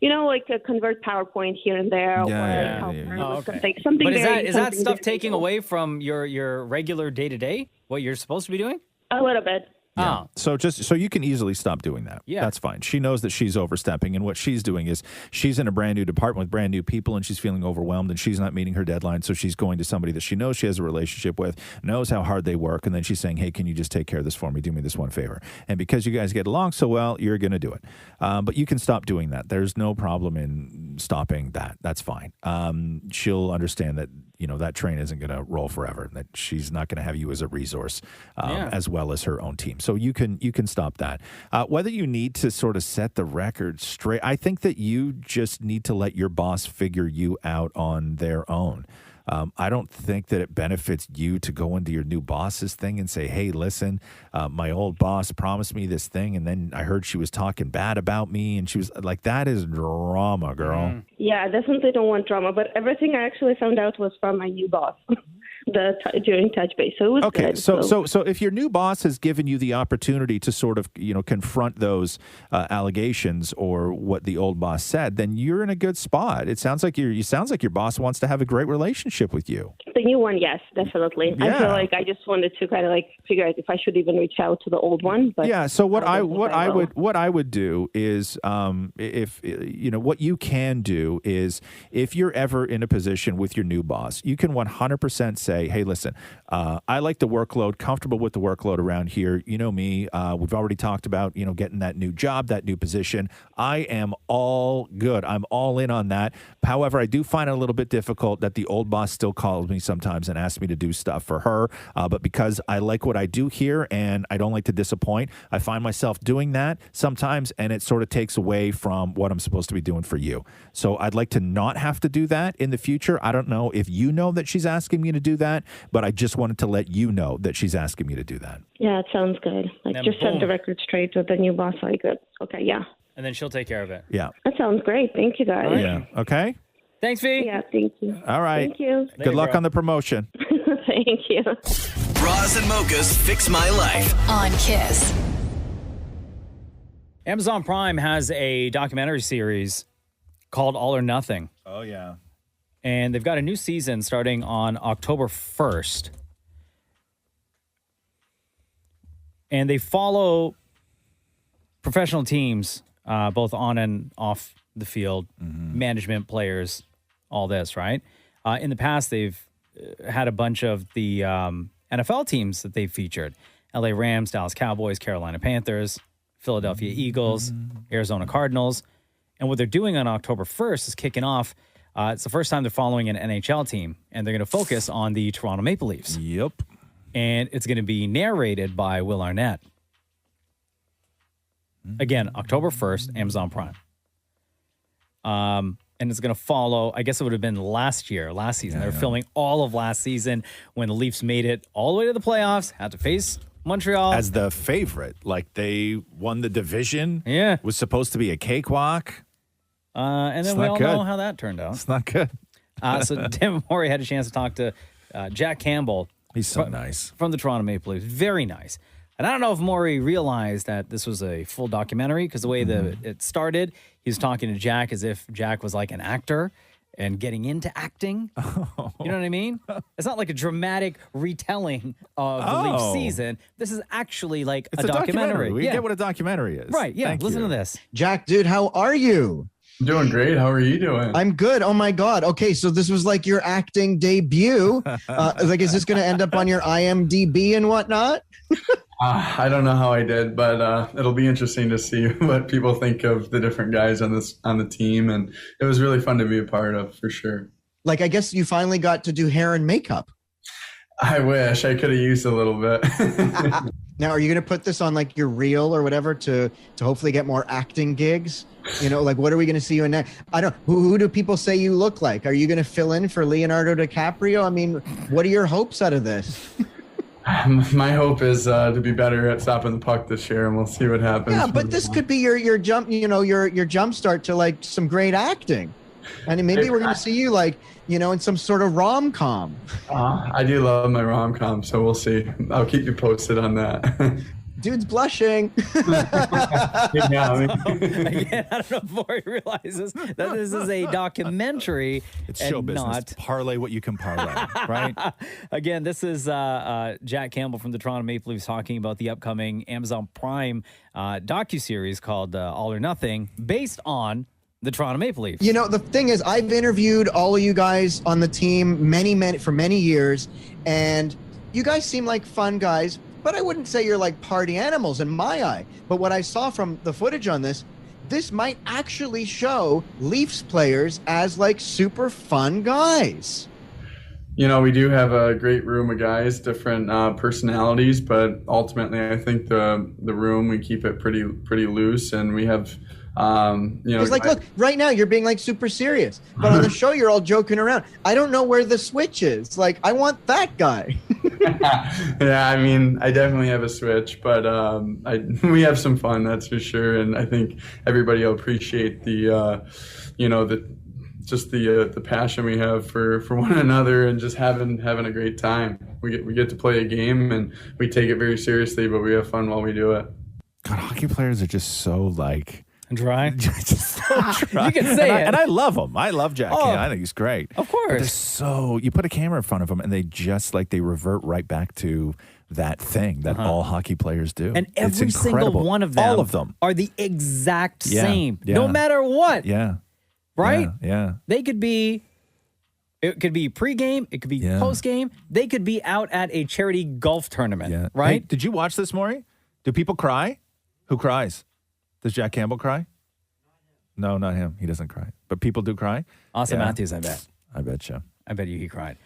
like a convert PowerPoint here and there. Something But very is that something stuff very taking simple. away from your regular day-to-day, what you're supposed to be doing? A little bit. Yeah. So you can easily stop doing that. Yeah. That's fine. She knows that she's overstepping, and what she's doing is she's in a brand new department with brand new people, and she's feeling overwhelmed, and she's not meeting her deadline. So she's going to somebody that she knows she has a relationship with, knows how hard they work, and then she's saying, hey, can you just take care of this for me? Do me this one favor. And because you guys get along so well, you're going to do it. But you can stop doing that. There's no problem in stopping that. That's fine. She'll understand that that train isn't going to roll forever, that she's not going to have you as a resource as well as her own team. So you can stop that. Whether you need to sort of set the record straight, I think that you just need to let your boss figure you out on their own. I don't think that it benefits you to go into your new boss's thing and say, hey, listen, my old boss promised me this thing, and then I heard she was talking bad about me, and she was like, that is drama, girl. Yeah, I definitely don't want drama, but everything I actually found out was from my new boss during touch base. So it was okay. good. So if your new boss has given you the opportunity to sort of, confront those allegations or what the old boss said, then you're in a good spot. It sounds like your boss wants to have a great relationship with you. The new one, yes, definitely. Yeah. I feel like I just wanted to kind of like figure out if I should even reach out to the old one. But yeah. So what I would do is, if what you can do is, if you're ever in a position with your new boss, you can 100% say, hey, listen, I like the workload, comfortable with the workload around here. You know me. We've already talked about getting that new job, that new position. I am all good. I'm all in on that. However, I do find it a little bit difficult that the old boss still calls me sometimes and asks me to do stuff for her. But because I like what I do here and I don't like to disappoint, I find myself doing that sometimes, and it sort of takes away from what I'm supposed to be doing for you. So I'd like to not have to do that in the future. I don't know if you know that she's asking me to do that, but I just wanted to let you know that she's asking me to do that. Yeah, it sounds good. Like, Then just set boom. the record straight with the new boss. Like, good. Okay, yeah. And then she'll take care of it. Yeah. That sounds great. Thank you, guys. Yeah. Okay. Thanks, V. Yeah, thank you. All right. Thank you. Good luck on the promotion. Thank you. Roz and Mocha's Fix My Life. On Kiss. Amazon Prime has a documentary series called All or Nothing. Oh, yeah. And they've got a new season starting on October 1st. And they follow professional teams, both on and off the field, management, players, all this, right? In the past, they've had a bunch of the NFL teams that they've featured. LA Rams, Dallas Cowboys, Carolina Panthers, Philadelphia Eagles, Arizona Cardinals. And what they're doing on October 1st is kicking off. It's the first time they're following an NHL team, and they're going to focus on the Toronto Maple Leafs. Yep. And it's going to be narrated by Will Arnett. Again, October 1st, Amazon Prime. And it's going to follow, I guess it would have been last season. They were filming all of last season when the Leafs made it all the way to the playoffs, had to face Montreal. As the favorite. Like, they won the division. Yeah. Was supposed to be a cakewalk. And then It's we not all good. know how that turned out. It's not good. So Tim Morey had a chance to talk to Jack Campbell. He's so nice. From the Toronto Maple Leafs. Very nice. And I don't know if Morey realized that this was a full documentary, because the way that it started, he was talking to Jack as if Jack was like an actor and getting into acting. You know what I mean? It's not like a dramatic retelling of the Leafs season. This is actually like It's a documentary. We get what a documentary is. Right, yeah. Thank Listen you. to this. Jack, dude, how are you? Doing great. How are you doing? I'm good. Oh my God. Okay, so this was like your acting debut. Like, is this going to end up on your IMDb and whatnot? I don't know how I did, but it'll be interesting to see what people think of the different guys on the team, and it was really fun to be a part of, for sure. Like, I guess you finally got to do hair and makeup. I wish I could have used a little bit. Now, are you going to put this on like your reel or whatever to hopefully get more acting gigs? You know, like, what are we going to see you in next? I don't. Who do people say you look like? Are you going to fill in for Leonardo DiCaprio? I mean, what are your hopes out of this? My hope is to be better at stopping the puck this year, and we'll see what happens. Yeah, but this could be your jump. You know, your jump start to like some great acting, and maybe we're going to see you like, you know, in some sort of rom-com. I do love my rom-com, so we'll see. I'll keep you posted on that. Dude's blushing. Again, I don't know if Morey realizes that this is a documentary. It's and show business. not Parlay what you can parlay, right? Again, this is Jack Campbell from the Toronto Maple Leafs talking about the upcoming Amazon Prime docuseries called All or Nothing, based on the Toronto Maple Leafs. You know, the thing is, I've interviewed all of you guys on the team for many years, and you guys seem like fun guys, but I wouldn't say you're like party animals in my eye. But what I saw from the footage on this might actually show Leafs players as like super fun guys. we do have a great room of guys, different personalities, but ultimately I think the room, we keep it pretty loose, and we have, It's like, look, right now you're being like super serious, but on the show you're all joking around. I don't know where the switch is. Like, I want that guy. Yeah, I mean, I definitely have a switch, but we have some fun, that's for sure, and I think everybody will appreciate the passion we have for one another, and just having a great time. We get to play a game, and we take it very seriously, but we have fun while we do it. God, hockey players are just so dry. Just so dry. You can say it. And I love him. I love Jack. Oh, I think he's great. Of course. But they're so, you put a camera in front of them, and they just they revert right back to that thing that all hockey players do. And It's every single incredible. one of them, all of them, are the exact Yeah, same, yeah. no matter what. Yeah. Right? Yeah. They could be, it could be pregame, it could be postgame. They could be out at a charity golf tournament, right? Hey, did you watch this, Maury? Do people cry? Who cries? Does Jack Campbell cry? No, not him. He doesn't cry. But people do cry? Austin Matthews, I bet. I bet you. I bet you he cried.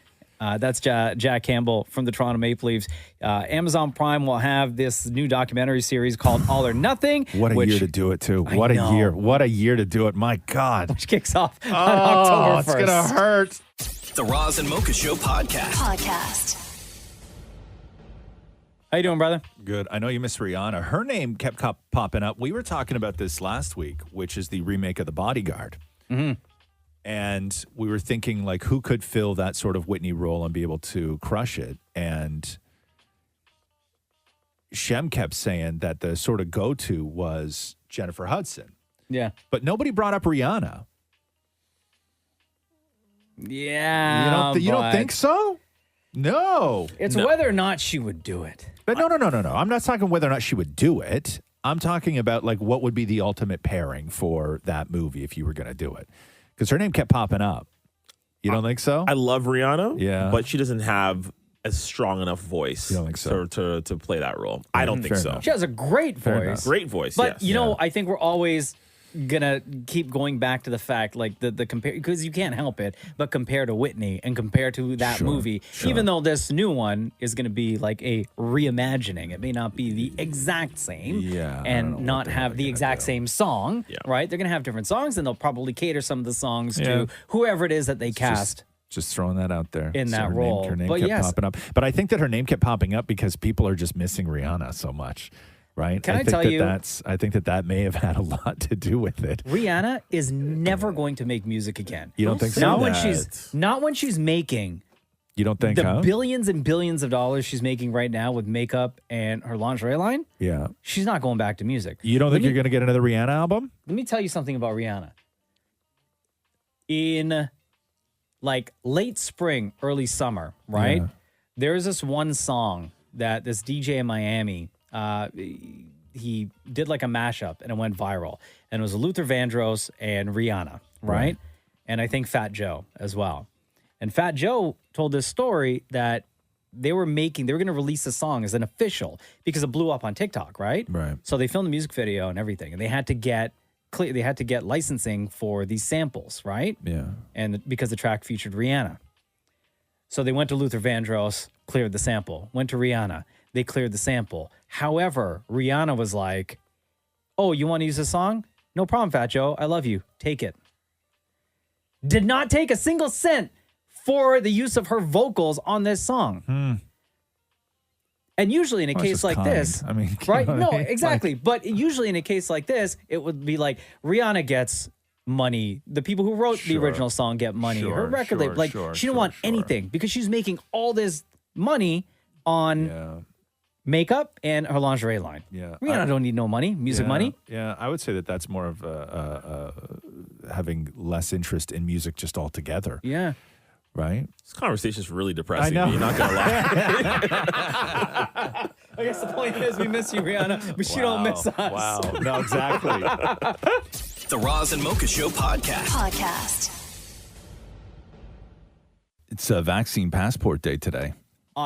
That's Jack Campbell from the Toronto Maple Leafs. Amazon Prime will have this new documentary series called All or Nothing. What a year to do it, too. What a year. What a year to do it. My God. Which kicks off on October 1st. It's going to hurt. The Roz and Mocha Show podcast. How you doing, brother? Good. I know you miss Rihanna. Her name kept popping up. We were talking about this last week, which is the remake of The Bodyguard. Mm-hmm. And we were thinking, who could fill that sort of Whitney role and be able to crush it? And Shem kept saying that the sort of go-to was Jennifer Hudson. Yeah. But nobody brought up Rihanna. Yeah. You don't think so? No. It's whether or not she would do it. But no. I'm not talking whether or not she would do it. I'm talking about what would be the ultimate pairing for that movie if you were going to do it. Because her name kept popping up. You don't think so? I love Rihanna. Yeah. But she doesn't have a strong enough voice to play that role. I don't think so. She has a great voice. Great voice, But, yes. I think we're always going to keep going back to the fact, the compare, because you can't help it, but compare to Whitney and compare to that movie, even though this new one is going to be a reimagining. It may not be the exact same and not have the exact same song, right? They're going to have different songs, and they'll probably cater some of the songs to whoever it is that they cast. Just throwing that out there. In that her role. Her name But kept yes. popping up. But I think that her name kept popping up because people are just missing Rihanna so much, right? Can I think tell you- I think that may have had a lot to do with it. Rihanna is never going to make music again. You don't think so? Not when she's making You don't think, the billions and billions of dollars she's making right now with makeup and her lingerie line. Yeah. She's not going back to music. You don't think you're going to get another Rihanna album? Let me tell you something about Rihanna. In late spring, early summer, right? Yeah. There's this one song that this DJ in Miami, he did a mashup and it went viral. And it was Luther Vandross and Rihanna, right? And I think Fat Joe as well. And Fat Joe told this story that they were going to release the song as an official because it blew up on TikTok, right? Right. So they filmed the music video and everything, and they had to get licensing for these samples, right? Yeah. And because the track featured Rihanna. So they went to Luther Vandross, cleared the sample. Went to Rihanna, they cleared the sample. However, Rihanna was like, "Oh, you want to use this song? No problem, Fat Joe. I love you. Take it." Did not take a single cent for the use of her vocals on this song. And usually in a case like this, I mean, right? you know No, what I mean? exactly. But usually in a case like this, it would be Rihanna gets money. The people who wrote the original song get money. Her record label, she didn't want anything because she's making all this money on makeup and her lingerie line. Yeah. Rihanna don't need no money, music money. Yeah, I would say that that's more of having less interest in music just altogether. Yeah. Right? This conversation's really depressing I know. me, not gonna lie. I guess the point is we miss you, Rihanna, but you don't miss us. Wow. No, exactly. The Roz and Mocha Show podcast. It's a vaccine passport day today.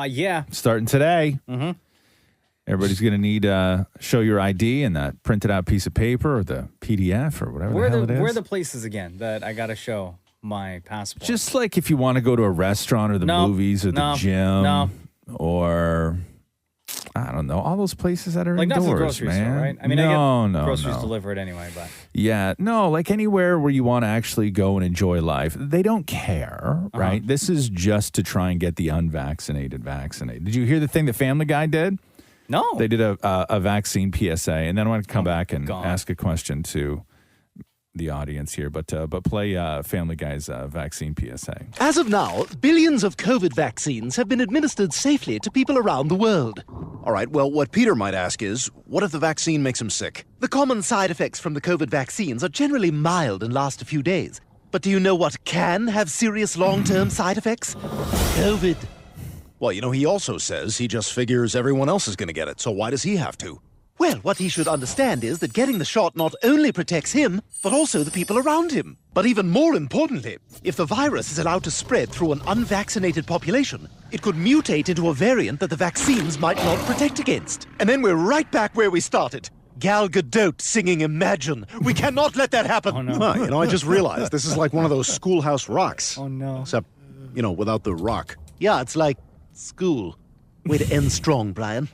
Yeah. Starting today. Mm-hmm. Everybody's going to need show your ID and that printed out piece of paper or the PDF or whatever the hell it is. Where are the places again that I got to show my passport. Just like if you want to go to a restaurant or the movies or the gym or I don't know, all those places that are like not indoors, the grocery man. store, right? I mean, I get groceries delivered anyway, but like anywhere where you want to actually go and enjoy life, they don't care, right? This is just to try and get the unvaccinated vaccinated. Did you hear the thing that Family Guy did? No. They did a vaccine PSA, and then I want to come back and ask a question to the audience here, but play Family Guy's vaccine PSA. As of now, billions of COVID vaccines have been administered safely to people around the world. All right, well, what Peter might ask is, what if the vaccine makes him sick? The common side effects from the COVID vaccines are generally mild and last a few days. But do you know what can have serious long-term side effects? COVID. Well, you know, he also says he just figures everyone else is going to get it, so why does he have to? Well, what he should understand is that getting the shot not only protects him, but also the people around him. But even more importantly, if the virus is allowed to spread through an unvaccinated population, it could mutate into a variant that the vaccines might not protect against. And then we're right back where we started. Gal Gadot singing Imagine. We cannot let that happen. Oh, no. Huh, you know, I just realized this is like one of those Schoolhouse Rocks. Oh, no. Except, you know, without the rock. Yeah, it's like school. Way to end strong, Brian.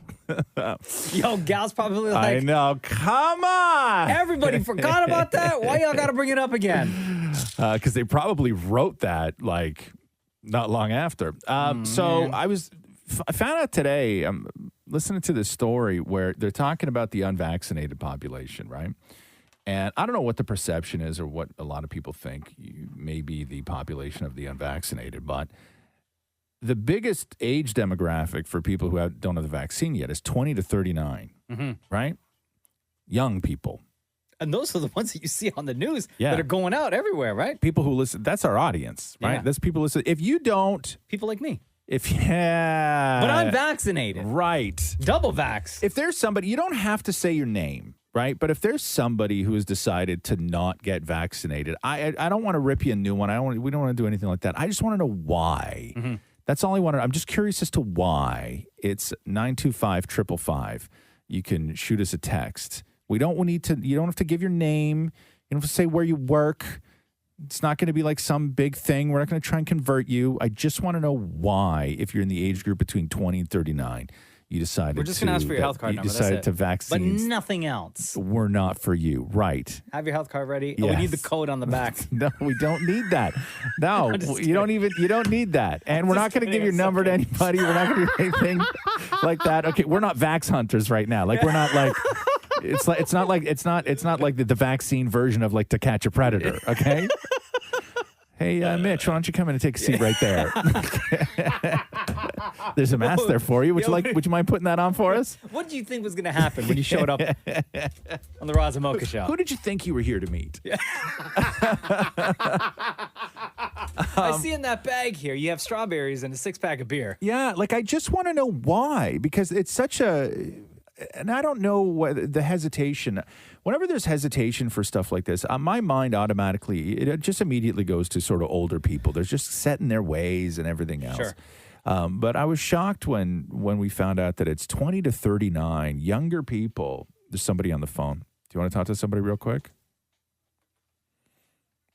Yo, Gal's probably like, I know. Come on. Everybody forgot about that. Why y'all got to bring it up again? Because they probably wrote that like not long after. So I found out today, I'm listening to this story where they're talking about the unvaccinated population, right? And I don't know what the perception is or what a lot of people think may be the population of the unvaccinated, but the biggest age demographic for people who don't have the vaccine yet is 20 to 39, right? Young people. And those are the ones that you see on the news that are going out everywhere, right? People who listen, that's our audience, right? Yeah. That's people listen. If you don't... People like me. But I'm vaccinated. Right. Double vax. If there's somebody, you don't have to say your name, right? But if there's somebody who has decided to not get vaccinated, I don't want to rip you a new one. We don't want to do anything like that. I just want to know why. That's all I want to. I'm just curious as to why. It's 925-555. You can shoot us a text. You don't have to give your name. You don't have to say where you work. It's not going to be like some big thing. We're not going to try and convert you. I just want to know why, if you're in the age group between 20 and 39, you decided We're just going to ask for your health card number. You decided that's to it. vaccines. But nothing else. We're not for you. Right. Have your health card ready. Yes. Oh, we need the code on the back. No, we don't need that. No, you don't need that. And we're not going to give your number to anybody. We're not going to do anything like that. Okay, we're not vax hunters right now. Like we're not like it's not like the vaccine version of like To Catch a Predator, okay? Hey, Mitch, why don't you come in and take a seat right there? There's a mask there for you. Would you mind putting that on for us? What did you think was going to happen when you showed up on the Roz and Mocha show? Who did you think you were here to meet? I see in that bag here, you have strawberries and a 6-pack of beer. Yeah, like I just want to know why, because it's such a... And I don't know what the hesitation. Whenever there's hesitation for stuff like this, my mind automatically, it just immediately goes to sort of older people. They're just set in their ways and everything else. Sure. But I was shocked when we found out that it's 20 to 39, younger people. There's somebody on the phone. Do you want to talk to somebody real quick?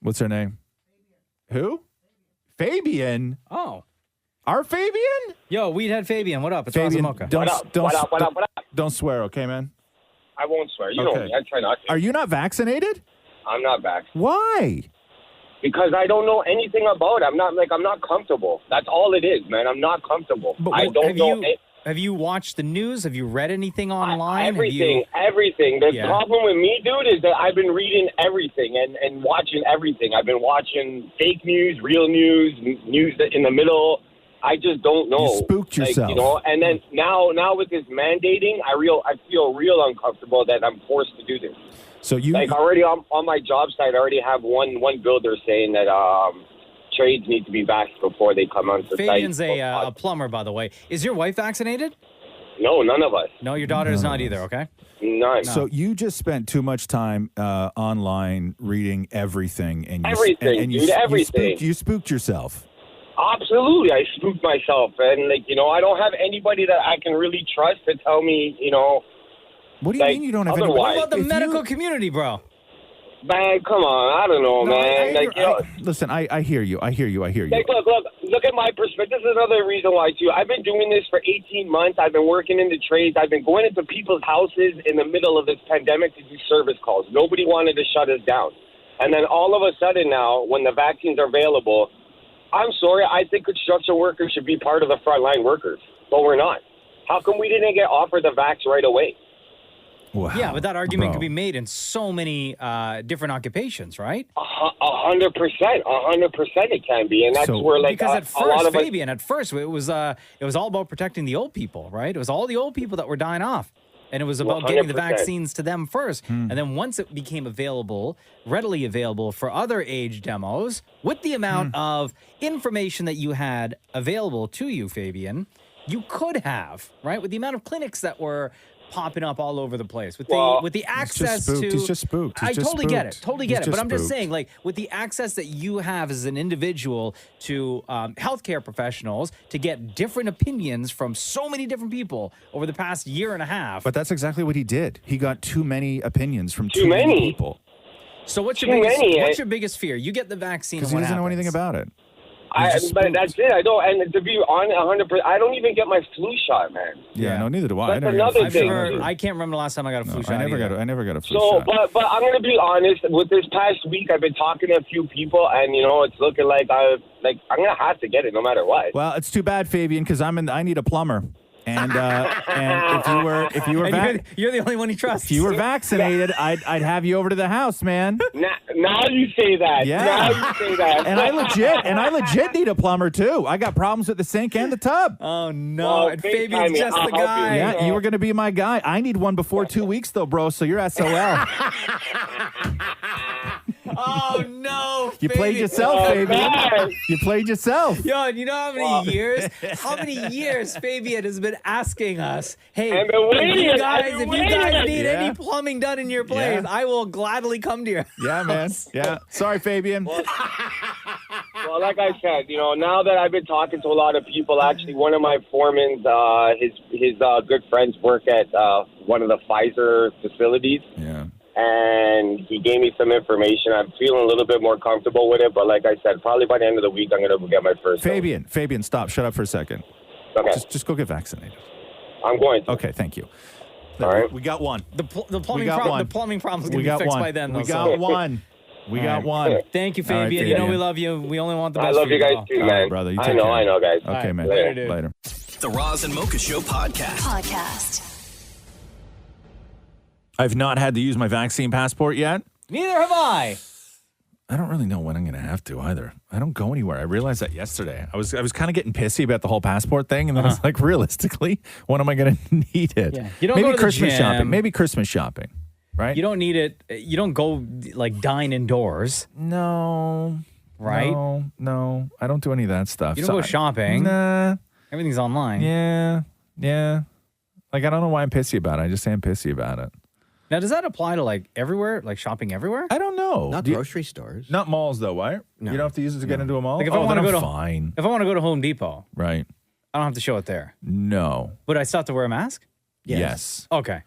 What's her name? Who? Fabian. Oh. Our Fabian? Yo, Weed Head Fabian, what up? It's Roz and Mocha. What up? Don't swear, okay, man? I won't swear. You know me. I try not to. Are you not vaccinated? I'm not vaccinated. Why? Because I don't know anything about it. I'm not comfortable. That's all it is, man. I'm not comfortable. I don't know. Have you watched the news? Have you read anything online? Everything. The problem with me, dude, is that I've been reading everything and watching everything. I've been watching fake news, real news, news in the middle. I just don't know. You spooked yourself. And then now with this mandating, I feel real uncomfortable that I'm forced to do this. So you already on my job site, I already have one builder saying that trades need to be vaxxed before they come onto site. Fabian's a plumber, by the way. Is your wife vaccinated? No, none of us. No, your daughter is not either, okay? None. So you just spent too much time online reading everything. And everything. You spooked yourself. Absolutely. I spooked myself. And, I don't have anybody that I can really trust to tell me, What do you mean you don't have What about the medical community, bro? Man, come on. I don't know, man. Listen, I hear you. I hear you. Like, look at my perspective. This is another reason why, too. I've been doing this for 18 months. I've been working in the trades. I've been going into people's houses in the middle of this pandemic to do service calls. Nobody wanted to shut us down. And then all of a sudden now, when the vaccines are available, I'm sorry, I think construction workers should be part of the frontline workers, but we're not. How come we didn't get offered the vax right away? Wow, yeah, but that argument can be made in so many different occupations, right? 100%. 100% it can be. And that's where, like, because at a lot first, of us, Fabian, it was all about protecting the old people, right? It was all the old people that were dying off. And it was about getting the 100%. vaccines to them first. And then once it became readily available for other age demos, with the amount of information that you had available to you, Fabian, you could have, right? With the amount of clinics that were popping up all over the place, with the access to... He's just spooked. I totally get it. Totally get it. But I'm just spooked. saying, like, with the access that you have as an individual to healthcare professionals to get different opinions from so many different people over the past year and a half. But that's exactly what he did. He got too many opinions from too many people. So what's your biggest fear? You get the vaccine. Because he doesn't know anything about it. but that's it. I don't. And to be honest, 100%, I don't even get my flu shot, man. Yeah, no, neither do I. That's another thing. I can't remember the last time I got a flu shot. I never got a flu So, shot. but I'm gonna be honest. With this past week, I've been talking to a few people, and it's looking like I'm gonna have to get it no matter what. Well, it's too bad, Fabian, because I need a plumber. And if you were you're the only one he trusts. If you were vaccinated, I'd have you over to the house, man. Now you say that. Yeah. Now you say that. And I legit need a plumber too. I got problems with the sink and the tub. Oh no! And Fabian's just the guy. Yeah, you were gonna be my guy. I need one before 2 weeks though, bro. So you're SOL. Oh no! You played yourself, Fabian. You played yourself. Yo, you know how many years Fabian has been asking us, hey, if you guys need any plumbing done in your place, I will gladly come to your Yeah, man. Yeah. Sorry, Fabian. Well, like I said, now that I've been talking to a lot of people, actually, one of my foremans, his good friends work at one of the Pfizer facilities. Yeah. And he gave me some information. I'm feeling a little bit more comfortable with it, but like I said, probably by the end of the week, I'm going to get my first dose. Fabian, stop. Shut up for a second. Okay. Just go get vaccinated. I'm going to. Okay, thank you. All right. We got one. The plumbing problem is going to be fixed by then, though. We got one. We got one. Thank you, Fabian. Right, Fabian. We love you. We only want the best I love for you guys too, man. Right, brother. You I take know, care. guys. Okay, man. Later. The Roz and Mocha Show podcast. I've not had to use my vaccine passport yet. Neither have I. I don't really know when I'm going to have to either. I don't go anywhere. I realized that yesterday. I was kind of getting pissy about the whole passport thing, and then I was like, realistically, when am I going to need it? Yeah. You don't Maybe go to the Christmas gym. shopping. Maybe Christmas shopping, right? You don't need it. You don't go dine indoors. No. Right? No. I don't do any of that stuff. You don't go shopping. Nah. Everything's online. Yeah. Like, I don't know why I'm pissy about it. I just say I'm pissy about it. Now, does that apply to everywhere, shopping everywhere? I don't know. Not grocery stores. Not malls, though, right? No. You don't have to use it to get into a mall? Like if I want to go to fine. If I want to go to Home Depot, right? I don't have to show it there. No. But I still have to wear a mask? Yes. Okay.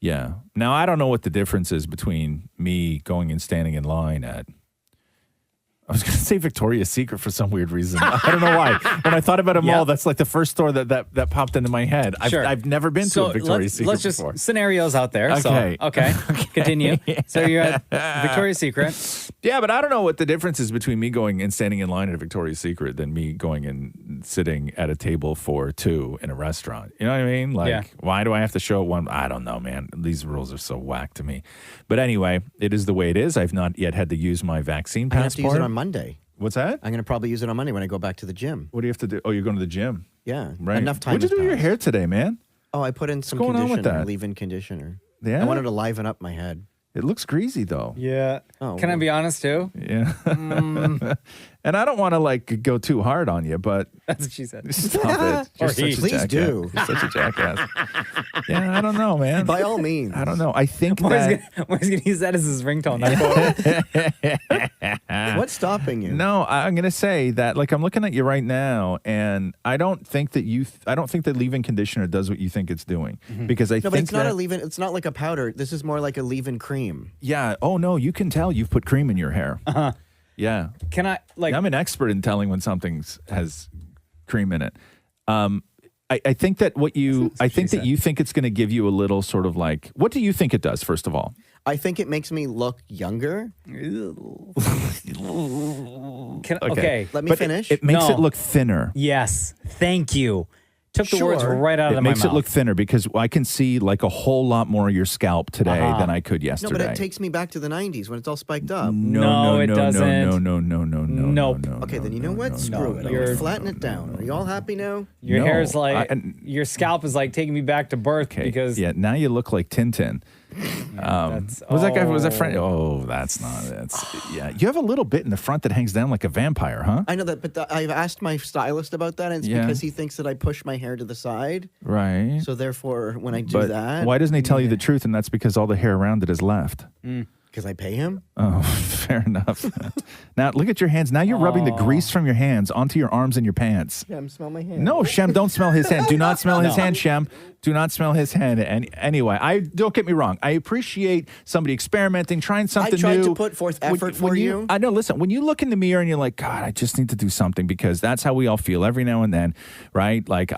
Yeah. Now, I don't know what the difference is between me going and standing in line at... I was going to say Victoria's Secret for some weird reason. I don't know why. When I thought about a mall, that's like the first store that popped into my head. Sure. I've never been to a Victoria's Secret let's just before. Scenarios out there. Okay. So, okay. Continue. So you're at Victoria's Secret. Yeah, but I don't know what the difference is between me going and standing in line at a Victoria's Secret than me going and sitting at a table for two in a restaurant. You know what I mean? Why do I have to show one? I don't know, man. These rules are so whack to me. But anyway, it is the way it is. I've not yet had to use my vaccine passport. I have to use it on Monday. What's that? I'm going to probably use it on Monday when I go back to the gym. What do you have to do? Oh, you're going to the gym. Yeah. Right. Enough time. What'd you do to your hair today, man? Oh, I put in some What's going on with conditioner, that? leave-in conditioner. Yeah? I wanted to liven up my head. It looks greasy, though. Yeah. Oh, Can I be honest, too? Yeah. And I don't want to like go too hard on you, but That's what she said. stop it. You're Or such a please jackass. do. You're such a jackass. Yeah, I don't know, man. By all means. I don't know. I think Moy's that. going to use that as his ringtone. What's stopping you? No, I'm going to say that, like, I'm looking at you right now, and I don't think that I don't think that leave-in conditioner does what you think it's doing, because I No, think but it's not that, a leave-in. It's not like a powder. This is more like a leave-in cream. Yeah. Oh no, you can tell you've put cream in your hair. Uh-huh. Yeah. Can I like? I'm an expert in telling when something's has cream in it. I think that that you think it's going to give you a little sort of like. What do you think it does? First of all, I think it makes me look younger. Okay. Let me But finish. It makes No. it look thinner. Yes. Thank you. Took the words Sure. right out It of my makes mouth. it look thinner because I can see like a whole lot more of your scalp today than I could No, yesterday. but it takes me back to the 90s when it's all spiked up. No, it doesn't. No. Nope. Okay, then you know what? Screw it. I'm You're- gonna flatten it down. Are you all happy now? Your No, hair's like, I- your scalp is like taking me back to birth because Yeah, now you look like Tintin. Was that guy? Was that friend? Oh, that's not. That's yeah. You have a little bit in the front that hangs down like a vampire, huh? I know that, but I've asked my stylist about that, and it's Yeah. because he thinks that I push my hair to the side. Right. So therefore, when I do But that, why doesn't he tell you the truth? And that's because all the hair around it is left. Because I pay him. Oh, fair enough. Now look at your hands. Now you're rubbing the grease from your hands onto your arms and your pants. Shem, smell my hand. No, Shem, don't smell his hand. Do not smell his hand, Shem. Do not smell his hand. And anyway, don't get me wrong. I appreciate somebody experimenting, trying something new. I tried to put forth effort for you. I know. Listen, when you look in the mirror and you're like, God, I just need to do something, because that's how we all feel every now and then, right? Like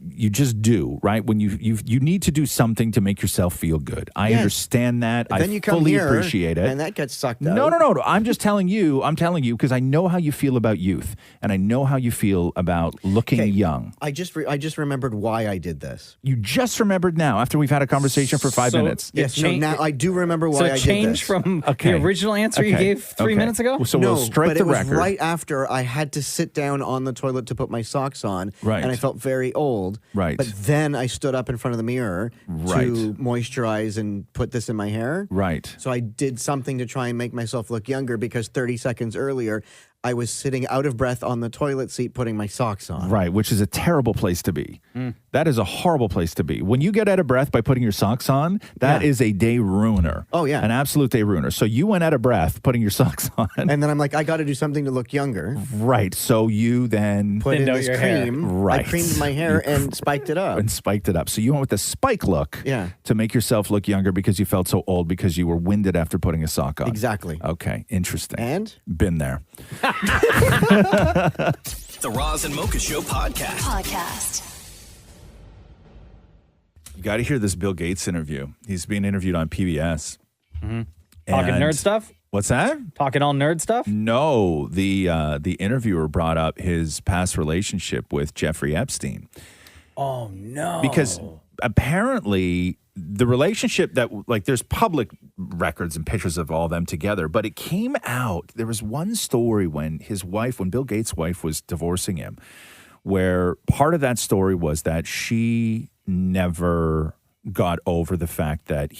you just do, right? When you need to do something to make yourself feel good. I Yes. understand that. But then I you come fully here, appreciate it. and that gets sucked out. No. I'm just telling you. I'm telling you because I know how you feel about youth, and I know how you feel about looking young. I just remembered why I did this. You just remembered now after we've had a conversation for 5 minutes. Yes, no, now I do remember why So I did this. change from the original answer you gave 3 minutes ago? So no, we'll strike but the it was record. right after I had to sit down on the toilet to put my socks on, Right. and I felt very old. Right. But then I stood up in front of the mirror Right. to moisturize and put this in my hair. Right. So I did something to try and make myself look younger because 30 seconds earlier, I was sitting out of breath on the toilet seat putting my socks on. Right, which is a terrible place to be. That is a horrible place to be. When you get out of breath by putting your socks on, that is a day ruiner. Oh, yeah. An absolute day ruiner. So you went out of breath putting your socks on. And then I'm like, I got to do something to look younger. Right. So you then Put in this cream. Right. I creamed my hair and spiked it up. And spiked it up. So you went with the spike look to make yourself look younger because you felt so old because you were winded after putting a sock on. Exactly. Okay, interesting. And? Been there. The Roz and Mocha Show podcast. You got to hear this Bill Gates interview. He's being interviewed on PBS. Talking And- nerd stuff? What's that? Talking all nerd stuff? No, the interviewer brought up his past relationship with Jeffrey Epstein. Oh, no. Because apparently the relationship that, like, there's public records and pictures of all them together, but it came out, there was one story when Bill Gates' wife was divorcing him, where part of that story was that she never got over the fact that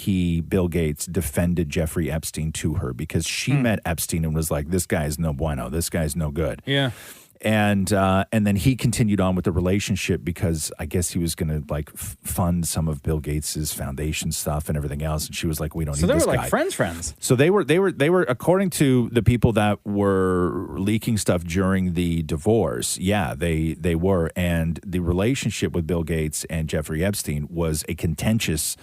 Bill Gates, defended Jeffrey Epstein to her because she met Epstein and was like, this guy's no bueno, this guy's no good. Yeah. And then he continued on with the relationship because I guess he was going to like fund some of Bill Gates's foundation stuff and everything else. And she was like, "We don't need this guy." So they were like friends. So they were according to the people that were leaking stuff during the divorce. Yeah, they were, and the relationship with Bill Gates and Jeffrey Epstein was a contentious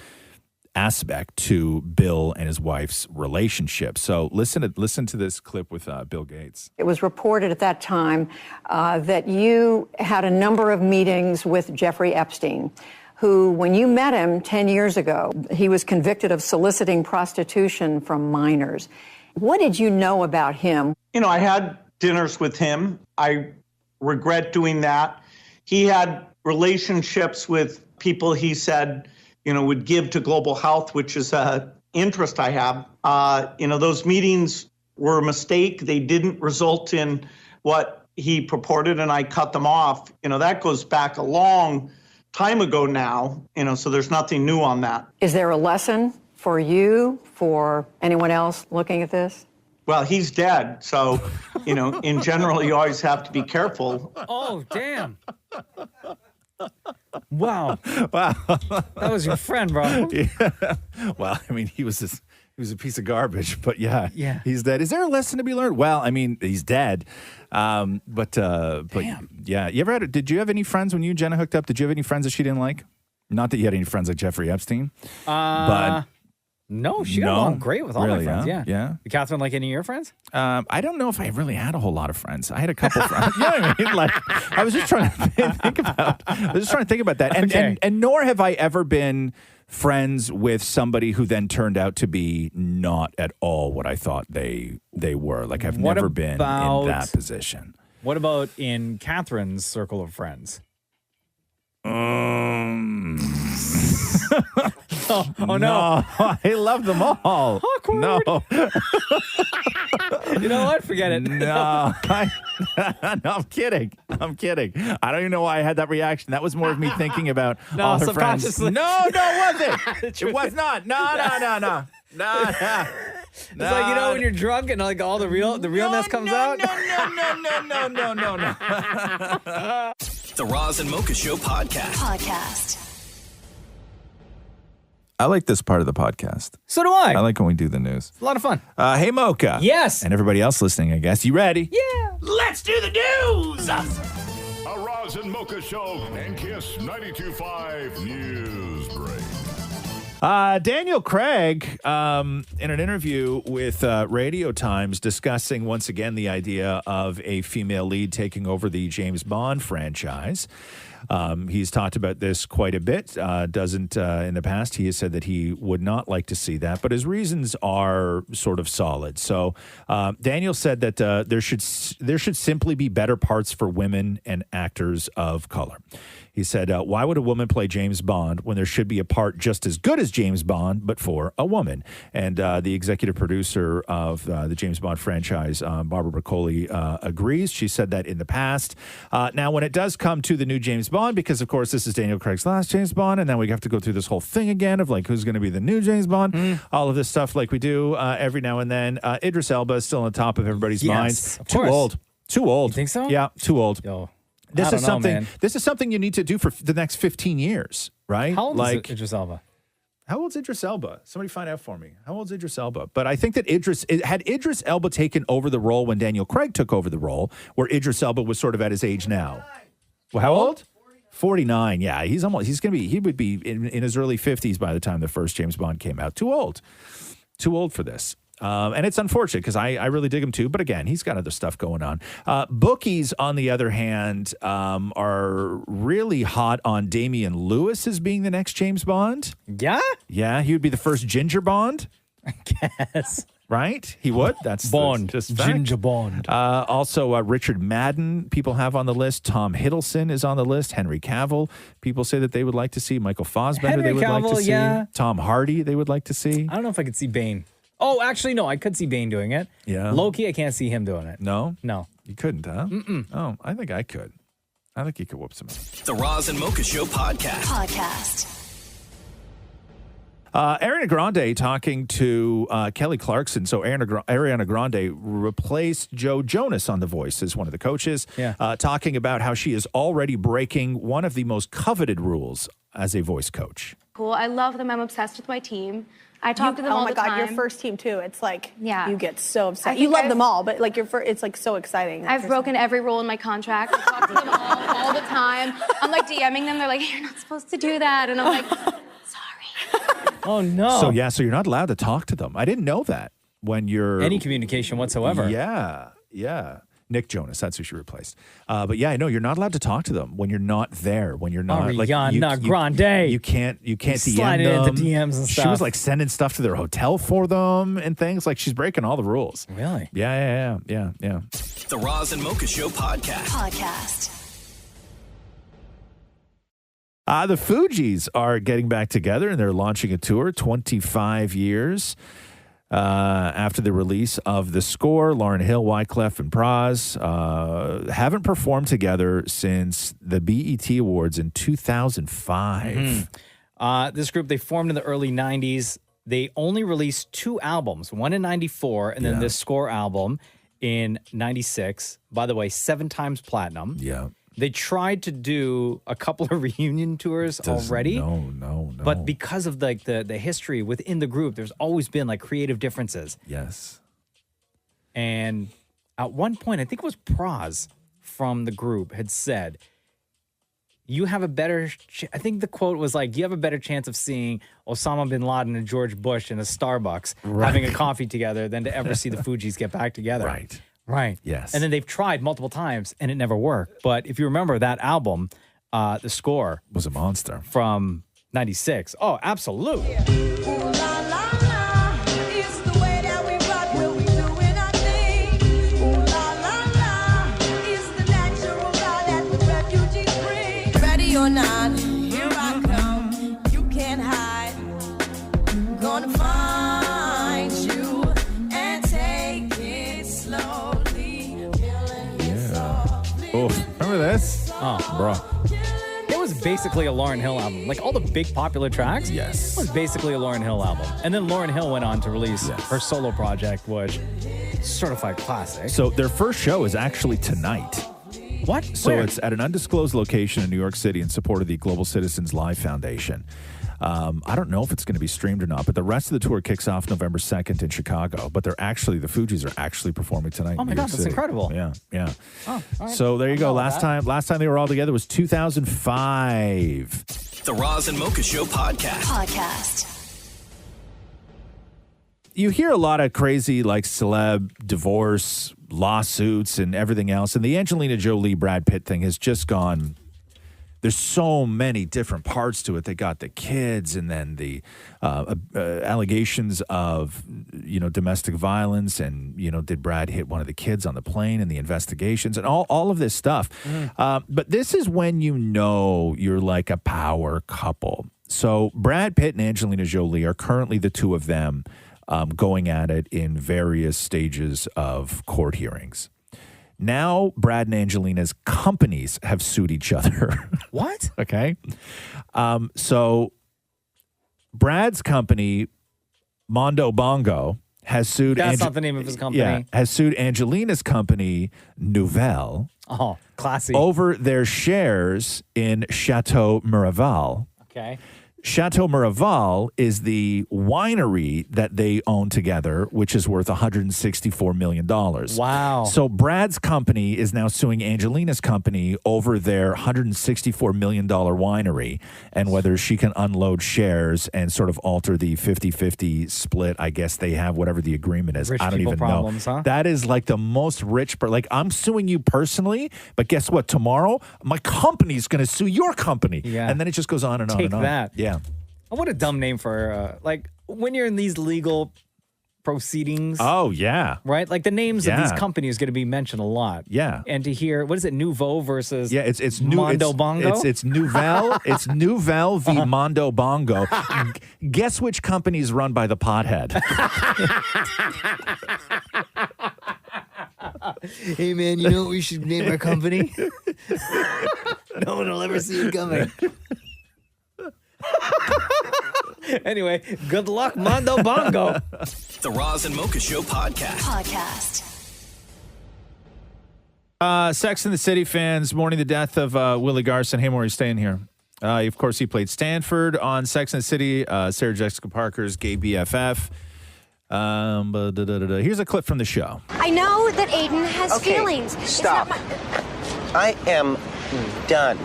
aspect to Bill and his wife's relationship. So listen to this clip with Bill Gates. It was reported at that time that you had a number of meetings with Jeffrey Epstein, who, when you met him 10 years ago, he was convicted of soliciting prostitution from minors. What did you know about him? You know, I had dinners with him. I regret doing that. He had relationships with people he said, would give to global health, which is an interest I have. Those meetings were a mistake. They didn't result in what he purported, and I cut them off. That goes back a long time ago now, so there's nothing new on that. Is there a lesson for you, for anyone else looking at this? Well, he's dead. So, in general, you always have to be careful. Oh, damn. Wow. That was your friend, bro. Yeah. Well, I mean, he was a piece of garbage, but yeah, he's dead. Is there a lesson to be learned? Well, I mean, he's dead. But yeah, did you have any friends when you and Jenna hooked up? Did you have any friends that she didn't like? Not that you had any friends like Jeffrey Epstein, but no, she got along great with all my friends. Yeah. Did Catherine like any of your friends? I don't know if I really had a whole lot of friends. I had a couple friends. You know what I mean? Like, I was just trying to think about that. And nor have I ever been friends with somebody who then turned out to be not at all what I thought they were. Like, I've never been in that position. What about in Catherine's circle of friends? Oh no. I love them all. Awkward. No. You know what? Forget it. No, I'm kidding. I don't even know why I had that reaction. That was more of me thinking about all her friends. No, it wasn't. It was not. No. It's like, when you're drunk and like all the realness comes out. No. The Roz and Mocha Show podcast. I like this part of the podcast. So do I. I like when we do the news. It's a lot of fun. Hey, Mocha. Yes. And everybody else listening, I guess. You ready? Yeah. Let's do the news. A Roz and Mocha Show and Kiss 92.5 News Break. Daniel Craig, in an interview with Radio Times, discussing once again the idea of a female lead taking over the James Bond franchise. He's talked about this quite a bit. In the past, he has said that he would not like to see that, but his reasons are sort of solid. So Daniel said that there should simply be better parts for women and actors of color. He said, why would a woman play James Bond when there should be a part just as good as James Bond, but for a woman? And the executive producer of the James Bond franchise, Barbara Broccoli, agrees. She said that in the past. Now, when it does come to the new James Bond, because, of course, this is Daniel Craig's last James Bond, and then we have to go through this whole thing again of, like, who's going to be the new James Bond, all of this stuff like we do every now and then. Idris Elba is still on top of everybody's minds. Too old. You think so? Yeah, too old. Yo. This is something you need to do for the next 15 years, right? How old is Idris Elba? How old's Idris Elba? Somebody find out for me. How old's Idris Elba? But I think that had Idris Elba taken over the role when Daniel Craig took over the role, where Idris Elba was sort of at his age now. Well, how old? 49. Yeah, he would be in his early 50s by the time the first James Bond came out. Too old for this. And it's unfortunate because I really dig him too. But again, he's got other stuff going on. Bookies, on the other hand, are really hot on Damian Lewis as being the next James Bond. Yeah? Yeah, he would be the first Ginger Bond. I guess. Right? He would. That's Bond. Just fact. Ginger Bond. Also, Richard Madden, people have on the list. Tom Hiddleston is on the list. Henry Cavill, people say that they would like to see. Michael Fassbender, they would like to see. Yeah. Tom Hardy, they would like to see. I don't know if I could see Bane. Oh, actually, no, I could see Bane doing it. Yeah. Loki, I can't see him doing it. No? No. You couldn't, huh? Mm-mm. Oh, I think I could. I think he could whoop some ass. The Roz and Mocha Show podcast. Ariana Grande talking to Kelly Clarkson. So Ariana Grande replaced Joe Jonas on The Voice as one of the coaches, talking about how she is already breaking one of the most coveted rules as a voice coach. Cool. I love them. I'm obsessed with my team. I talk to them all the time. Oh my God, your first team too. It's like, yeah, you get so upset. You love them all, but like it's like so exciting. I've broken every rule in my contract. I talk to them all the time. I'm like DMing them. They're like, you're not supposed to do that. And I'm like, sorry. Oh no. So you're not allowed to talk to them. I didn't know that when you're any communication whatsoever. Yeah. Nick Jonas, that's who she replaced. But yeah, I know you're not allowed to talk to them when you're not there. When you're not Ariana Grande. You can't DM slide them. into DMs and stuff. She was like sending stuff to their hotel for them and things. Like she's breaking all the rules. Really? Yeah. The Roz and Mocha Show podcast. The Fugees are getting back together and they're launching a tour, 25 years. After the release of The Score, Lauryn Hill, Wyclef, and Pras haven't performed together since the BET Awards in 2005. Mm-hmm. This group, they formed in the early 90s. they only released 2 albums, one in 94 and then this Score album in 96. By the way, 7 times platinum. Yeah. They tried to do a couple of reunion tours already. No. But because of like the history within the group, there's always been like creative differences. Yes. And at one point, I think it was Praz from the group had said, you have a better, I think the quote was like, you have a better chance of seeing Osama bin Laden and George Bush in a Starbucks having a coffee together than to ever see the Fugees get back together. Right. Yes. And then they've tried multiple times and it never worked. But if you remember that album, the Score was a monster from 96. Oh, absolutely. Ready or not, here I come. You can't hide. Gonna find you and take it slowly. Oh, remember this? Oh, bro. It was basically a Lauryn Hill album. Like all the big popular tracks, was basically a Lauryn Hill album. And then Lauryn Hill went on to release her solo project, which certified classic. So their first show is actually tonight. What? So Where? it's at an undisclosed location in New York City in support of the Global Citizens Live Foundation. I don't know if it's going to be streamed or not, but the rest of the tour kicks off November 2nd in Chicago. But the Fugees are actually performing tonight. Oh my in New God, York that's City. incredible. Yeah. Oh, all right. So there you go. Last time they were all together was 2005. The Roz and Mocha Show podcast. You hear a lot of crazy like celeb divorce lawsuits and everything else. And the Angelina Jolie Brad Pitt thing has just gone. There's so many different parts to it. They got the kids and then the allegations of, domestic violence and, did Brad hit one of the kids on the plane and the investigations and all of this stuff. But this is when you're like a power couple. So Brad Pitt and Angelina Jolie are currently the two of them going at it in various stages of court hearings. Now, Brad and Angelina's companies have sued each other. What? Okay. So Brad's company, Mondo Bongo, has sued... That's not the name of his company. Yeah, has sued Angelina's company, Nouvelle. Oh, classy. Over their shares in Chateau Miraval. Okay. Chateau Miraval is the winery that they own together, which is worth $164 million. Wow. So Brad's company is now suing Angelina's company over their $164 million winery and whether she can unload shares and sort of alter the 50-50 split. I guess they have whatever the agreement is. Rich I don't people even problems, know. huh? That is like the most rich, like I'm suing you personally, but guess what? Tomorrow, my company's going to sue your company. Yeah. And then it just goes on and on Take and on. that. Yeah. Oh, what a dumb name for, when you're in these legal proceedings. Oh, yeah. Right? Like the names of these companies are going to be mentioned a lot. Yeah. And to hear, what is it, Nouveau versus it's Mondo Bongo? It's Nouvelle. It's Nouvelle v. Mondo Bongo. Guess which company is run by the pothead? Hey, man, you know what we should name our company? No one will ever see it coming. Anyway, good luck, Mondo Bongo. The Roz and Mocha Show podcast. Sex and the City fans mourning the death of Willie Garson. Hey, Maury, staying here. Of course, he played Stanford on Sex and the City, Sarah Jessica Parker's gay BFF. Here's a clip from the show. I know that Aiden has feelings. Stop. I am done.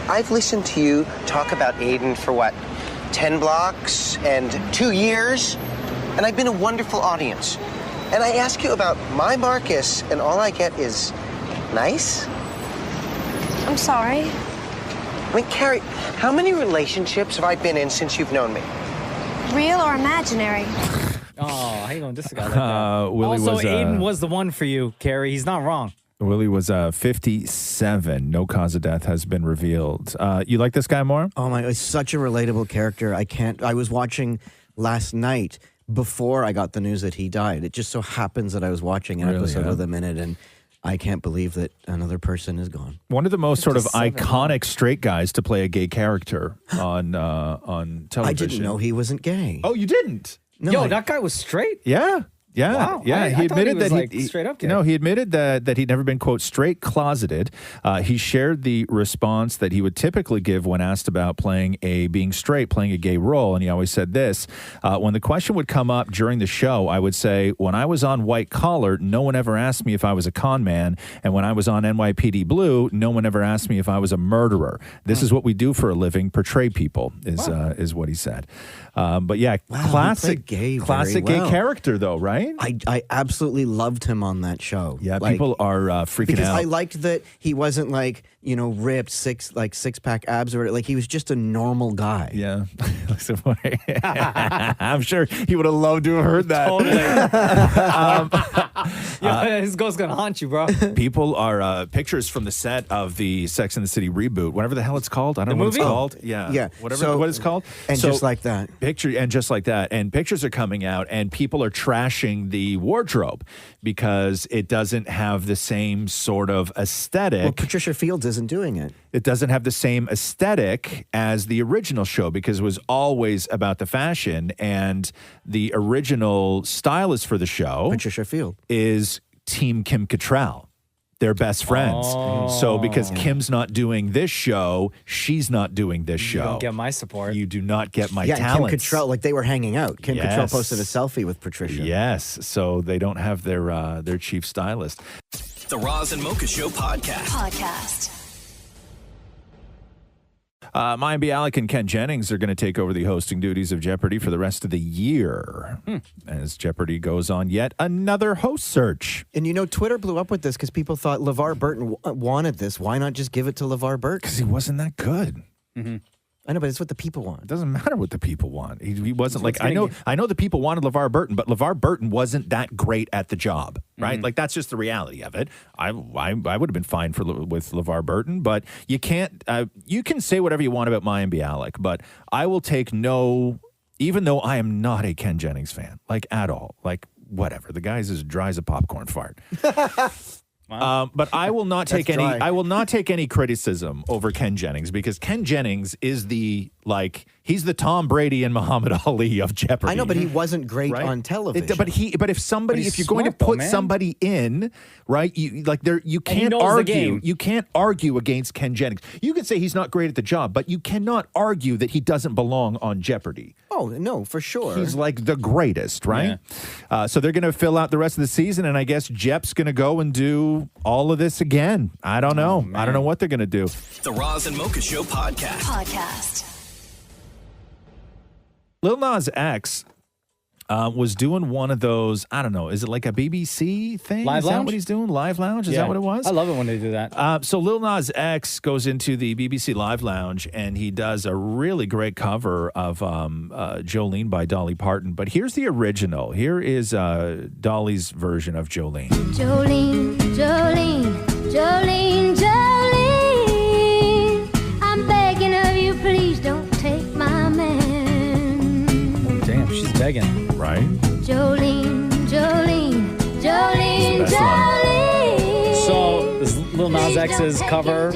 I've listened to you talk about Aiden for 10 blocks and 2 years, and I've been a wonderful audience. And I ask you about my Marcus, and all I get is nice? I'm sorry. I mean, Carrie, how many relationships have I been in since you've known me? Real or imaginary? Oh, how you going to discuss that? Willie also, was, Aiden was the one for you, Carrie. He's not wrong. Willie was 57. No cause of death has been revealed. You like this guy more? Oh my, it's such a relatable character. I was watching last night before I got the news that he died. It just so happens that I was watching an episode with him in it, and I can't believe that another person is gone. One of the most sort of 57. iconic straight guys to play a gay character on television. I didn't know he wasn't gay. Oh, you didn't? Yo, that guy was straight? Yeah. Yeah, Wow. yeah. I He thought he admitted was, that like, straight up gay. No, he admitted that he'd never been, quote, straight closeted. He shared the response that he would typically give when asked about playing a gay role, and he always said this: when the question would come up during the show, I would say, when I was on White Collar, no one ever asked me if I was a con man, and when I was on NYPD Blue, no one ever asked me if I was a murderer. This is what we do for a living: portray people. Is what he said. But yeah, classic gay character though, right? I absolutely loved him on that show. Yeah, people are freaking because out. I liked that he wasn't like, ripped six pack abs or like he was just a normal guy. Yeah. I'm sure he would have loved to have heard that. Totally. His ghost's gonna haunt you, bro. People are pictures from the set of the Sex and the City reboot, whatever the hell it's called. I don't know what it's called. Yeah. Yeah. Whatever what it's called. And just like that. Just like that. And pictures are coming out and people are trashing the wardrobe because it doesn't have the same sort of aesthetic. Well, Patricia Fields isn't doing it. It doesn't have the same aesthetic as the original show because it was always about the fashion, and the original stylist for the show, Patricia Field, is Team Kim Cattrall. They're best friends. So because Kim's not doing this show, she's not doing this show. You don't get my support. You do not get my Kim talents. Cattrall, like they were hanging out. Kim Cattrall posted a selfie with Patricia. Yes, so they don't have their chief stylist. The Roz and Mocha Show podcast. Mayim Bialik and Ken Jennings are going to take over the hosting duties of Jeopardy for the rest of the year as Jeopardy goes on yet another host search. And Twitter blew up with this because people thought LeVar Burton wanted this. Why not just give it to LeVar Burton? Because he wasn't that good. Mm-hmm. I know, but it's what the people want. It doesn't matter what the people want. He wasn't like, I know the people wanted LeVar Burton, but LeVar Burton wasn't that great at the job, right? Like, that's just the reality of it. I would have been fine with LeVar Burton, but you can't, you can say whatever you want about Mayim Bialik, but I will take even though I am not a Ken Jennings fan, like at all, like whatever. The guy's as dry as a popcorn fart. But I will not take any. I will not take any criticism over Ken Jennings because Ken Jennings is he's the Tom Brady and Muhammad Ali of Jeopardy. I know, but he wasn't great on television. But if you're going to put somebody in, right? You can't argue. You can't argue against Ken Jennings. You can say he's not great at the job, but you cannot argue that he doesn't belong on Jeopardy. Oh, no, for sure. He's like the greatest, right? Yeah. So they're going to fill out the rest of the season, and I guess Jep's going to go and do all of this again. I don't know. I don't know what they're going to do. The Roz and Mocha Show podcast. Lil Nas X was doing one of those, I don't know, is it like a BBC thing? Live Is that Lounge? what he's doing? Live Lounge? Is that what it was? I love it when they do that. So Lil Nas X goes into the BBC Live Lounge and he does a really great cover of Jolene by Dolly Parton. But here's the original. Here is Dolly's version of Jolene. Jolene, Jolene, Jolene, Jolene, I'm begging of you, please don't take my man. Damn, she's begging. Right? Jolene, Jolene, Jolene, Jolene. So does Lil Nas X's cover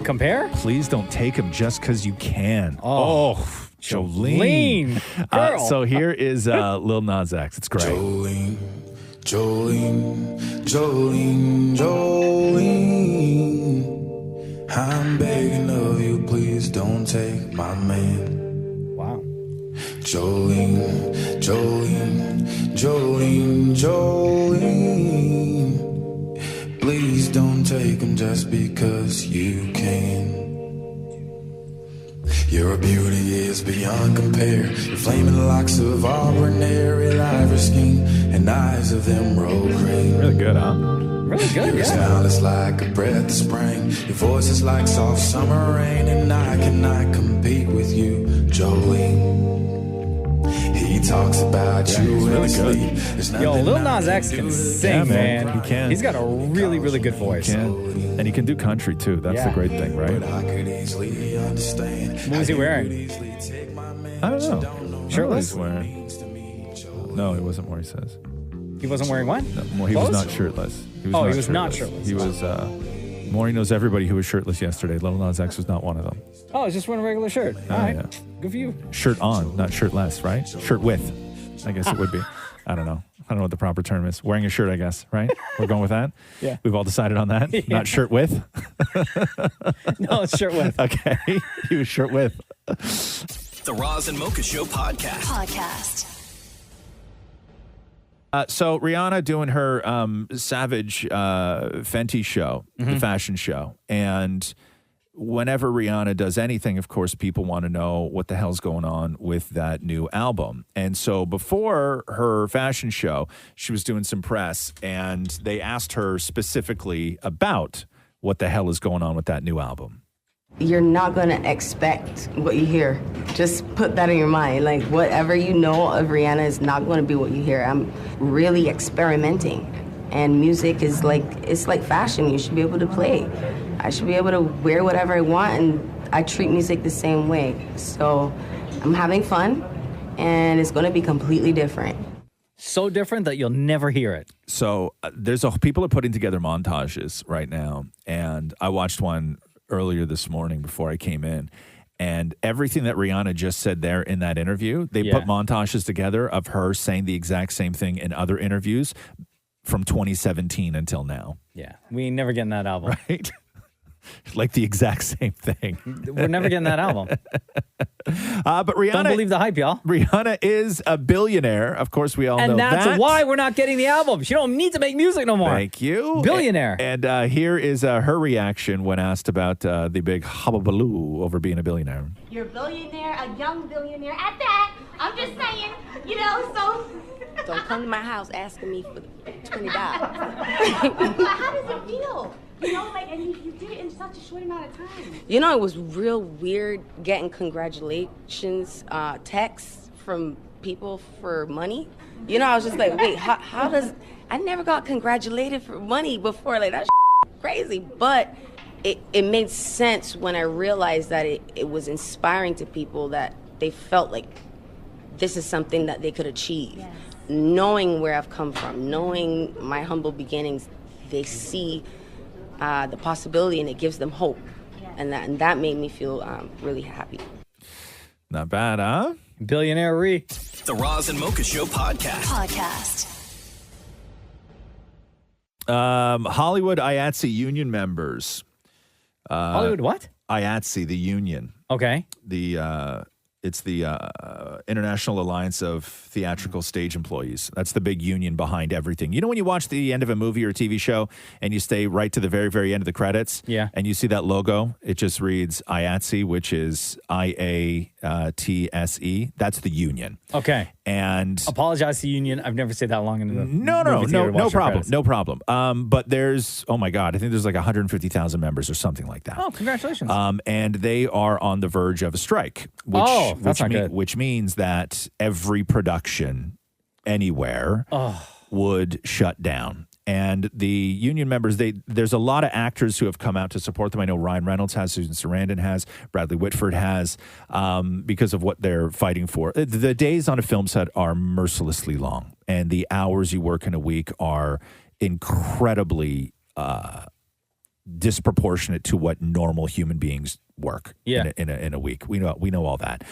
compare? Please don't take him just because you can. Oh, Jolene. Girl. So here is Lil Nas X. It's great. Jolene, Jolene, Jolene, Jolene, I'm begging of you, please don't take my man. Wow. Jolene, Jolene, Jolene, Jolene, please don't take him just because you can. Your beauty is beyond compare. Your flaming locks of auburn hair, your ivory skin, and eyes of emerald green. Really good, huh? Really good, Your smile is like a breath of spring. Your voice is like soft summer rain, and I cannot compete with you, Jolene. He talks about you in his sleep. Yo, Lil Nas X can sing, man. He can. He's got a really, really good voice. He can. And he can do country, too. That's the great thing, right? I could easily understand. What was he wearing? I don't know. Shirtless? No, it wasn't what he says. He wasn't wearing what? No, he was not shirtless. He was not shirtless. He was. Maury knows everybody who was shirtless yesterday. Little Nas X was not one of them. Oh, it's just wearing a regular shirt. All right. Yeah. Good for you. Shirt on, not shirtless, right? Shirt with, I guess it would be. I don't know. I don't know what the proper term is. Wearing a shirt, I guess, right? We're going with that? Yeah. We've all decided on that? Yeah. Not shirt with? No, it's shirt with. Okay. He was shirt with. The Roz and Mocha Show podcast. So Rihanna doing her Savage Fenty show, the fashion show. And whenever Rihanna does anything, of course, people want to know what the hell's going on with that new album. And so before her fashion show, she was doing some press, and they asked her specifically about what the hell is going on with that new album. You're not going to expect what you hear. Just put that in your mind. Like, whatever you know of Rihanna is not going to be what you hear. I'm really experimenting. And music is it's like fashion. You should be able to play. I should be able to wear whatever I want, and I treat music the same way. So I'm having fun, and it's going to be completely different. So different that you'll never hear it. So people are putting together montages right now, and I watched one earlier this morning before I came in, and everything that Rihanna just said there in that interview, they put montages together of her saying the exact same thing in other interviews from 2017 until now. Yeah, we ain't never getting that album. Right? Like the exact same thing. We're never getting that album. But Rihanna... Don't believe the hype, y'all. Rihanna is a billionaire. Of course, we all know that. And that's why we're not getting the album. She don't need to make music no more. Thank you. Billionaire. And here is her reaction when asked about the big hubbubaloo over being a billionaire. You're a billionaire, a young billionaire at that. I'm just saying, so... Don't come to my house asking me for $20. But how does it feel? And you did it in such a short amount of time. It was real weird getting congratulations texts from people for money. I was just like, wait, how does... I never got congratulated for money before. Like, that's crazy. But it made sense when I realized that it was inspiring to people, that they felt like this is something that they could achieve. Yes. Knowing where I've come from, knowing my humble beginnings, they see the possibility, and it gives them hope. Yeah. And that made me feel really happy. Not bad, huh? Billionaire Ree. The Roz and Mocha Show podcast. Hollywood IATSE union members. Hollywood what? IATSE, the union. Okay. It's the International Alliance of Theatrical Stage Employees. That's the big union behind everything. You know when you watch the end of a movie or a TV show and you stay right to the very, very end of the credits? Yeah. And you see that logo? It just reads IATSE, which is IATSE. That's the union. Okay. And apologize to the union. I've never said that long in the No problem. But there's, oh my God, I think there's like 150,000 members or something like that. Oh, congratulations. And they are on the verge of a strike, which means that every production anywhere would shut down. And the union members, there's a lot of actors who have come out to support them. I know Ryan Reynolds has, Susan Sarandon has, Bradley Whitford has, because of what they're fighting for. The days on a film set are mercilessly long, and the hours you work in a week are incredibly disproportionate to what normal human beings work in a week. We know all that.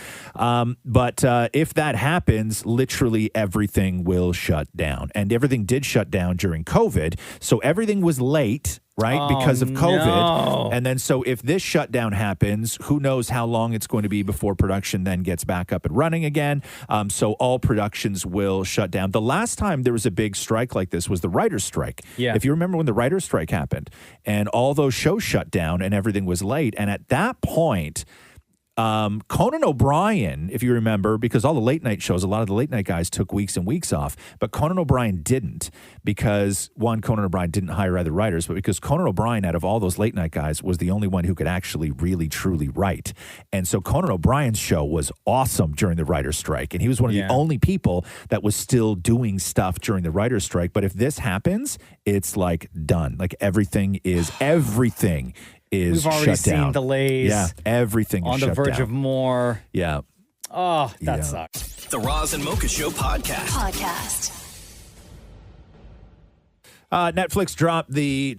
But if that happens, literally everything will shut down. And everything did shut down during COVID. So everything was late, right? Because of COVID. No. And then so if this shutdown happens, who knows how long it's going to be before production then gets back up and running again. So all productions will shut down. The last time there was a big strike like this was the writer's strike. Yeah. If you remember when the writer's strike happened and all those shows shut down and everything was late. And at that point, Conan O'Brien, if you remember, because all the late night shows, a lot of the late night guys took weeks and weeks off, but Conan O'Brien didn't because, one, Conan O'Brien didn't hire other writers, but because Conan O'Brien, out of all those late night guys, was the only one who could actually really, truly write. And so Conan O'Brien's show was awesome during the writer's strike, and he was one of the only people that was still doing stuff during the writer's strike. But if this happens, it's like done. Like everything is We've already shut down. seen delays. Yeah, everything is on shut the verge down. of more. Yeah. Oh, that sucks. The Roz and Mocha Show podcast. Netflix dropped the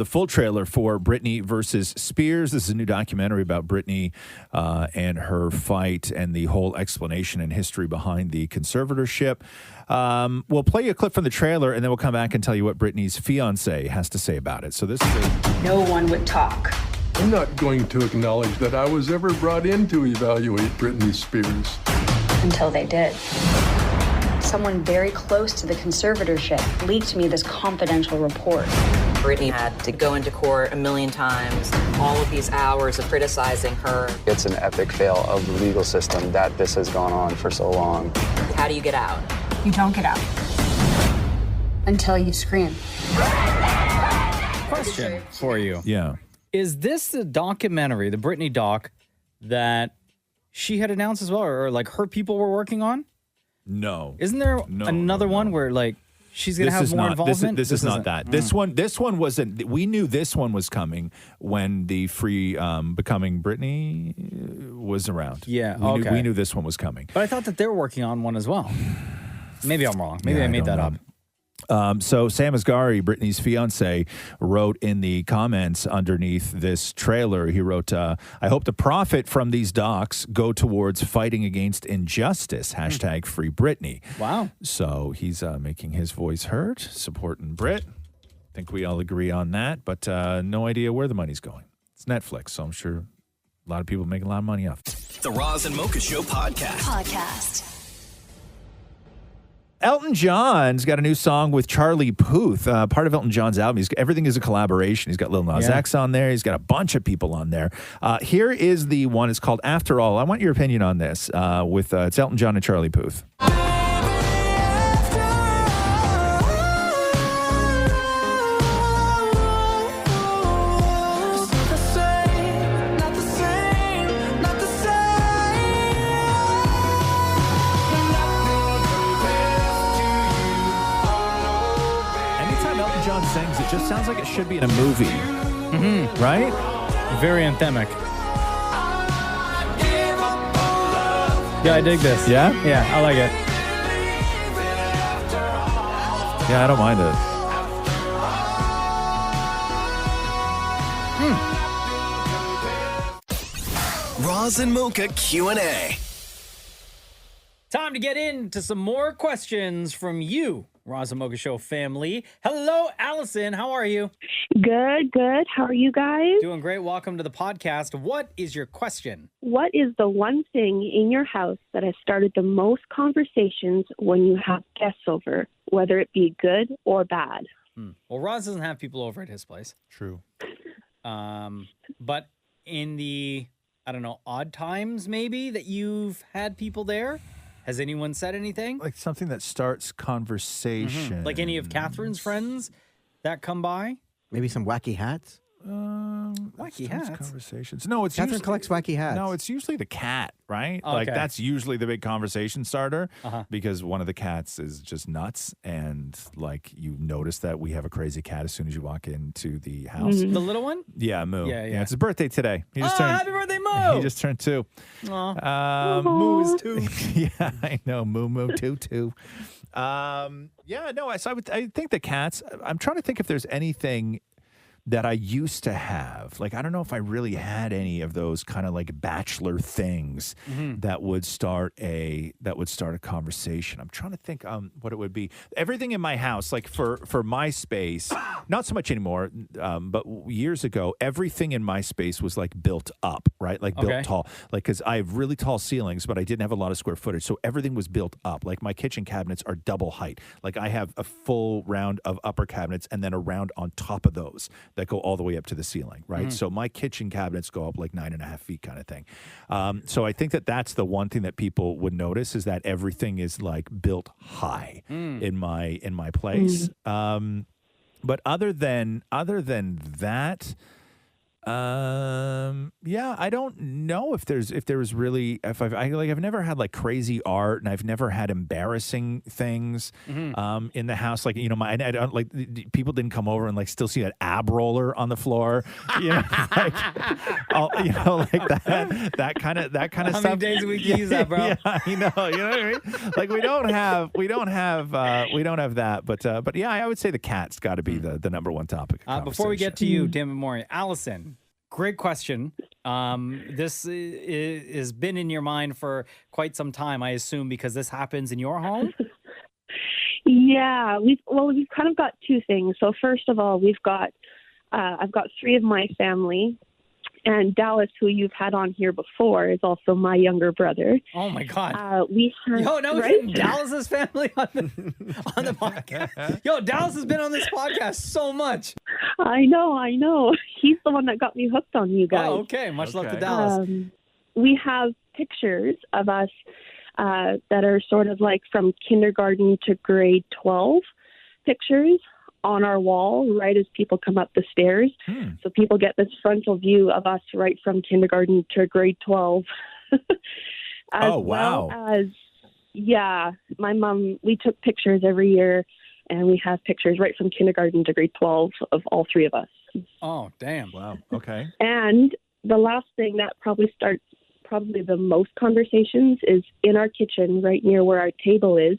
full trailer for Britney versus Spears. This is a new documentary about Britney and her fight and the whole explanation and history behind the conservatorship. We'll play you a clip from the trailer, and then we'll come back and tell you what Britney's fiancé has to say about it. So this is No one would talk. I'm not going to acknowledge that I was ever brought in to evaluate Britney Spears. Until they did. Someone very close to the conservatorship leaked me this confidential report. Britney had to go into court 1 million times. All of these hours of criticizing her. It's an epic fail of the legal system that this has gone on for so long. How do you get out? You don't get out. Until you scream. Question for you. Yeah. Is this the documentary, the Britney doc, that she had announced as well, or like her people were working on? No. Isn't there another one where like she's going to have more involvement? This is not that. This one wasn't. We knew this one was coming when the free Becoming Britney was around. Yeah, we knew this one was coming. But I thought that they were working on one as well. Maybe I'm wrong. Maybe I made that up. So Sam Asghari, Britney's fiance, wrote in the comments underneath this trailer, he wrote, I hope the profit from these docs go towards fighting against injustice, hashtag free Britney. Wow. So he's making his voice heard, supporting Brit. I think we all agree on that, but no idea where the money's going. It's Netflix, so I'm sure a lot of people make a lot of money off it. The Roz and Mocha Show podcast. Elton John's got a new song with Charlie Puth, part of Elton John's album. Everything is a collaboration. He's got Lil Nas X on there. He's got a bunch of people on there. Here is the one. It's called After All. I want your opinion on this. It's Elton John and Charlie Puth. Sings, it just sounds like it should be in a movie. Mm-hmm. Right? Very anthemic. Yeah, I dig this. Yeah? Yeah, I like it. Yeah, I don't mind it. Roz and Mocha Q&A. Time to get into some more questions from you, Roz and Mocha Show family. Hello, Allison. How are you? Good. How are you guys? Doing great. Welcome to the podcast. What is your question? What is the one thing in your house that has started the most conversations when you have guests over, whether it be good or bad? Well, Roz doesn't have people over at his place. True. But in the, odd times maybe that you've had people there, has anyone said anything? Like something that starts conversation. Mm-hmm. Like any of Catherine's friends that come by? Maybe some wacky hats? Wacky hats? Conversations. No, it's Catherine collects wacky hats. No, it's usually the cat, right? Okay. Like that's usually the big conversation starter Uh-huh. because one of the cats is just nuts, and like you notice that we have a crazy cat as soon as you walk into the house. The little one? Yeah, Moo. Yeah. It's his birthday today. He just turned. Happy birthday, Moo! He just turned 2. Aw. Moo is 2. Yeah, I know. Moo 2. I think the cats. I'm trying to think if there's anything that I used to have. Like, I don't know if I really had any of those kind of like bachelor things that would start a conversation. I'm trying to think what it would be. Everything in my house, like for my space, not so much anymore, but years ago, everything in my space was like built up, right? Like built tall. Like, because I have really tall ceilings, but I didn't have a lot of square footage. So everything was built up. Like my kitchen cabinets are double height. Like I have a full round of upper cabinets and then a round on top of those that go all the way up to the ceiling, right? So my kitchen cabinets go up like 9.5 feet kind of thing. So I think that's the one thing that people would notice is that everything is like built high in my place. But other than that, Yeah, I don't know if I've never had like crazy art, and I've never had embarrassing things in the house. Like, I don't like people didn't come over and like still see an ab roller on the floor, like like that kind of stuff. How many days a week you use that, bro? Yeah, I know. You know what I mean? Like we don't have that, but yeah, I would say the cat's got to be the number one topic. Before we get to you, Dan Memorial, Allison, great question. This has been in your mind for quite some time, I assume, because this happens in your home. Yeah, we've kind of got two things. So first of all, I've got three of my family, and Dallas, who you've had on here before, is also my younger brother. Oh my God! Now we're getting Dallas's family on the podcast. Yo, Dallas has been on this podcast so much. I know. He's the one that got me hooked on you guys. Oh, okay. Much love to Dallas. We have pictures of us that are sort of like from kindergarten to grade 12 pictures on our wall right as people come up the stairs. So people get this frontal view of us right from kindergarten to grade 12. Well as, my mom, we took pictures every year, and we have pictures right from kindergarten to grade 12 of all three of us. Oh, damn. Wow. Okay. And the last thing that probably starts the most conversations is in our kitchen, right near where our table is.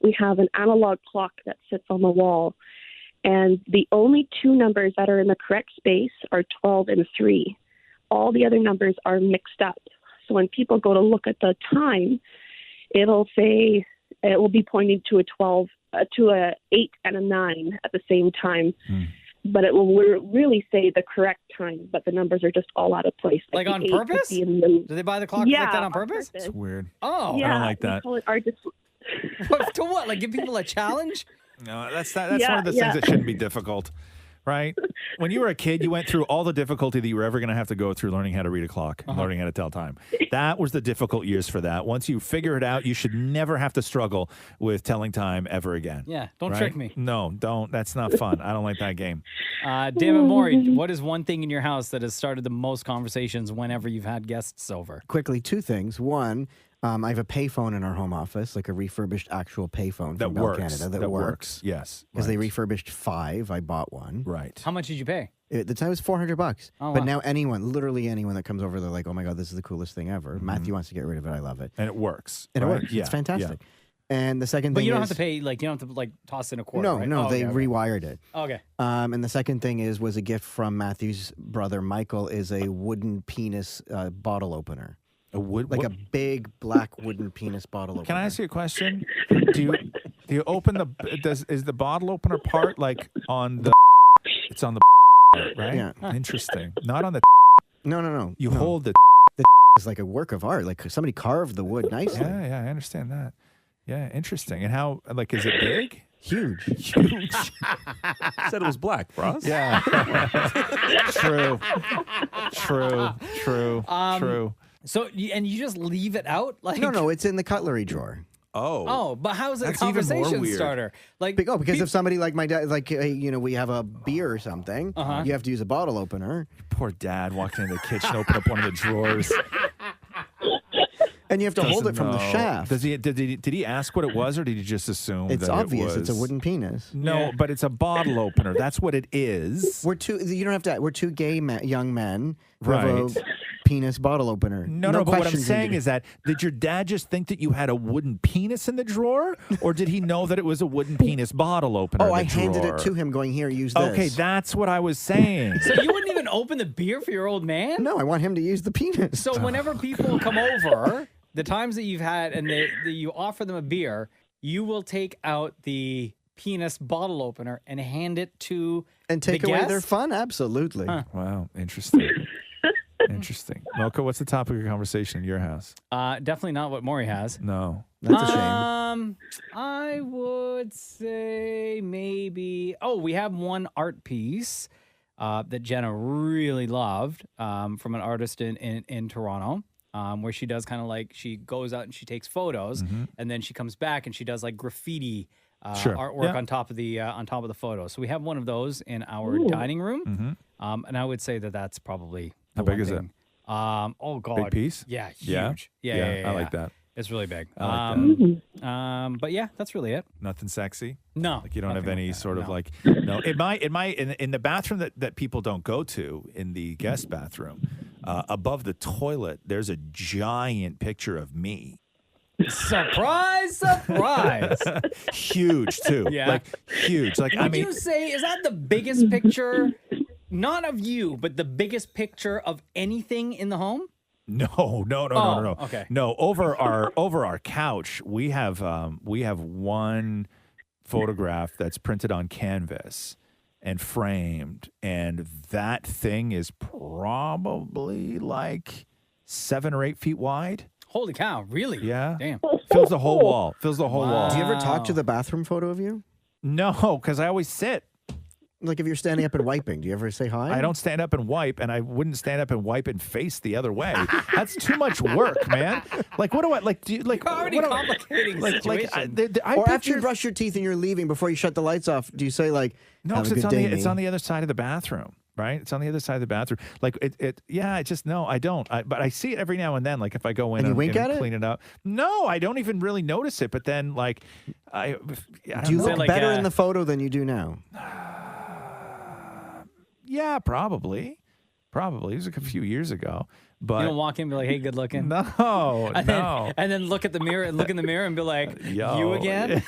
We have an analog clock that sits on the wall. And the only two numbers that are in the correct space are 12 and 3. All the other numbers are mixed up. So when people go to look at the time, it will be pointing to a 12, to a 8 and a 9 at the same time. But it will really say the correct time, but the numbers are just all out of place. Like on purpose? Do they buy the clock like that on purpose? It's weird. Oh, yeah, I don't like that. We call it our To what? Like give people a challenge? No, that's one of the things that shouldn't be difficult, right? When you were a kid, you went through all the difficulty that you were ever going to have to go through learning how to read a clock, and learning how to tell time. That was the difficult years for that. Once you figure it out, you should never have to struggle with telling time ever again. Yeah, don't trick me. No, don't. That's not fun. I don't like that game. Dan Memorial, what is one thing in your house that has started the most conversations whenever you've had guests over? Quickly, two things. One, I have a payphone in our home office, like a refurbished actual payphone That from Bell works. Canada That works. Yes. Because they refurbished 5. I bought one. Right. How much did you pay? At the time it was $400. Oh, but wow. now literally anyone that comes over, they're like, oh my God, this is the coolest thing ever. Matthew wants to get rid of it. I love it. And it works. And right? it works. Yeah. It's fantastic. Yeah. And the second But thing you don't is, have to pay, like, you don't have to, like, toss in a quarter, right? No, they okay. rewired it. Okay. And the second thing was a gift from Matthew's brother, Michael, is a wooden penis bottle opener. A big black wooden penis bottle opener. Can I ask you a question? Do you open is the bottle opener part like on the? It's on the right? Yeah. Interesting. Not on the. No. You hold the. The is like a work of art. Like somebody carved the wood nicely. Yeah, I understand that. Yeah, interesting. And how? Like, is it big? Huge. Said it was black, bros. Yeah. True. So, and you just leave it out? Like No, it's in the cutlery drawer. Oh, but how is it a That's even more conversation weird. starter? Like, because if somebody like my dad, like, hey, we have a beer or something, you have to use a bottle opener. Poor dad walking into the kitchen, open up one of the drawers. And you have to hold it from the know. shaft. Did he ask what it was, or did he just assume It's that obvious. it was? It's a wooden penis. No, but it's a bottle opener. That's what it is. We're two. You don't have to. We're two gay young men who have Right. a penis bottle opener. No, but what I'm questions saying needed. is that did your dad just think that you had a wooden penis in the drawer, or did he know that it was a wooden penis bottle opener? Oh, in the I handed drawer? it to him, going, here, use this. Okay, that's what I was saying. So you wouldn't even open the beer for your old man? No, I want him to use the penis. So whenever people come over, the times that you've had and you offer them a beer, you will take out the penis bottle opener and hand it to and take the away guest? their fun? Absolutely. Wow, interesting. Interesting. Mocha, what's the topic of conversation in your house? Definitely not what Maury has. No. That's a shame. I would say maybe. Oh, we have one art piece that Jenna really loved from an artist in Toronto. Where she does kind of like, she goes out and she takes photos, and then she comes back and she does like graffiti Sure. artwork Yeah. on top of the photo. So we have one of those in our Ooh. dining room, Mhm. and I would say that's probably How the big one is it? thing. Oh God, Big piece? Yeah, Yeah? huge. Yeah, Yeah, yeah, I like yeah. that. It's really big. I like But yeah, that's really it. Nothing sexy? No, Like you don't have nothing any like that, sort of no. like no. In the bathroom that people don't go to, in the guest bathroom, above the toilet, there's a giant picture of me. Surprise, surprise. Huge too. Yeah. Like huge. Like Would I mean you say is that the biggest picture, not of you, but the biggest picture of anything in the home? No. Okay. No, over our couch, we have one photograph that's printed on canvas and framed, and that thing is probably like 7 or 8 feet wide. Holy cow! Really? Yeah. Damn. Fills the whole wall. Fills the whole wall. Do you ever talk to the bathroom photo of you? No, because I always sit. Like if you're standing up and wiping, do you ever say hi? I don't stand up and wipe, and I wouldn't stand up and wipe and face the other way. That's too much work, man. Like, what do I like? Do you like? You're already what do I- complicating the situation. I or after you picture- brush your teeth and you're leaving, before you shut the lights off, do you say like, No, "Have a because good day, it's me"? on the other side of the bathroom, right? It's on the other side of the bathroom. Like I just no, I don't. But I see it every now and then. Like if I go in And you wink and at it? clean it up. No, I don't even really notice it. But then like, I don't Do you know. look better in the photo than you do now? Yeah, probably. It was like a few years ago. But You don't walk in and be like, "Hey, good looking." No, and no. Then, and then look at the mirror and look in the mirror and be like, Yo. "You again?"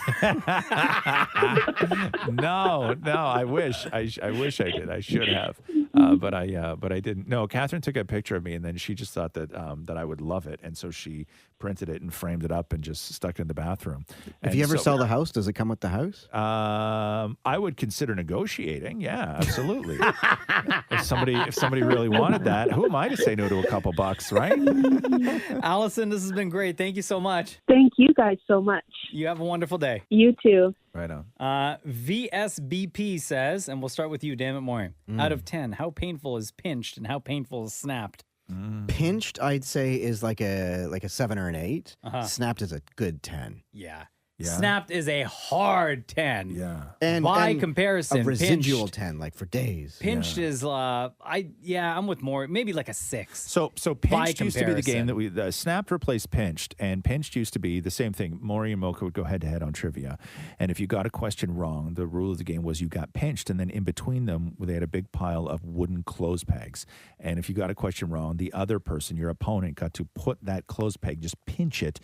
No. I wish I did. I should have, but I didn't. No, Catherine took a picture of me, and then she just thought that that I would love it, and so she printed it and framed it up and just stuck it in the bathroom. If you ever sell the house, does it come with the house? I would consider negotiating. Yeah, absolutely. if somebody really wanted that, who am I to say no to a couple bucks, right? Allison, this has been great. Thank you so much. Thank you guys so much. You have a wonderful day. You too. Right on. VSBP says, and we'll start with you, damn it, Maureen. Out of 10, how painful is pinched and how painful is snapped? Pinched, I'd say, is like a 7 or an 8. Uh-huh. Snapped is a good 10. Yeah. Yeah. Snapped is a hard 10. Yeah. And by and comparison, a residual pinched, 10, like for days. pinched is I'm with more, maybe like a 6. So by pinched used to be the game comparison. that snapped replaced pinched, and pinched used to be the same thing. Maury and Mocha would go head to head on trivia, and if you got a question wrong, the rule of the game was you got pinched, and then in between them they had a big pile of wooden clothes pegs, and if you got a question wrong, the other person, your opponent, got to put that clothes peg, just pinch it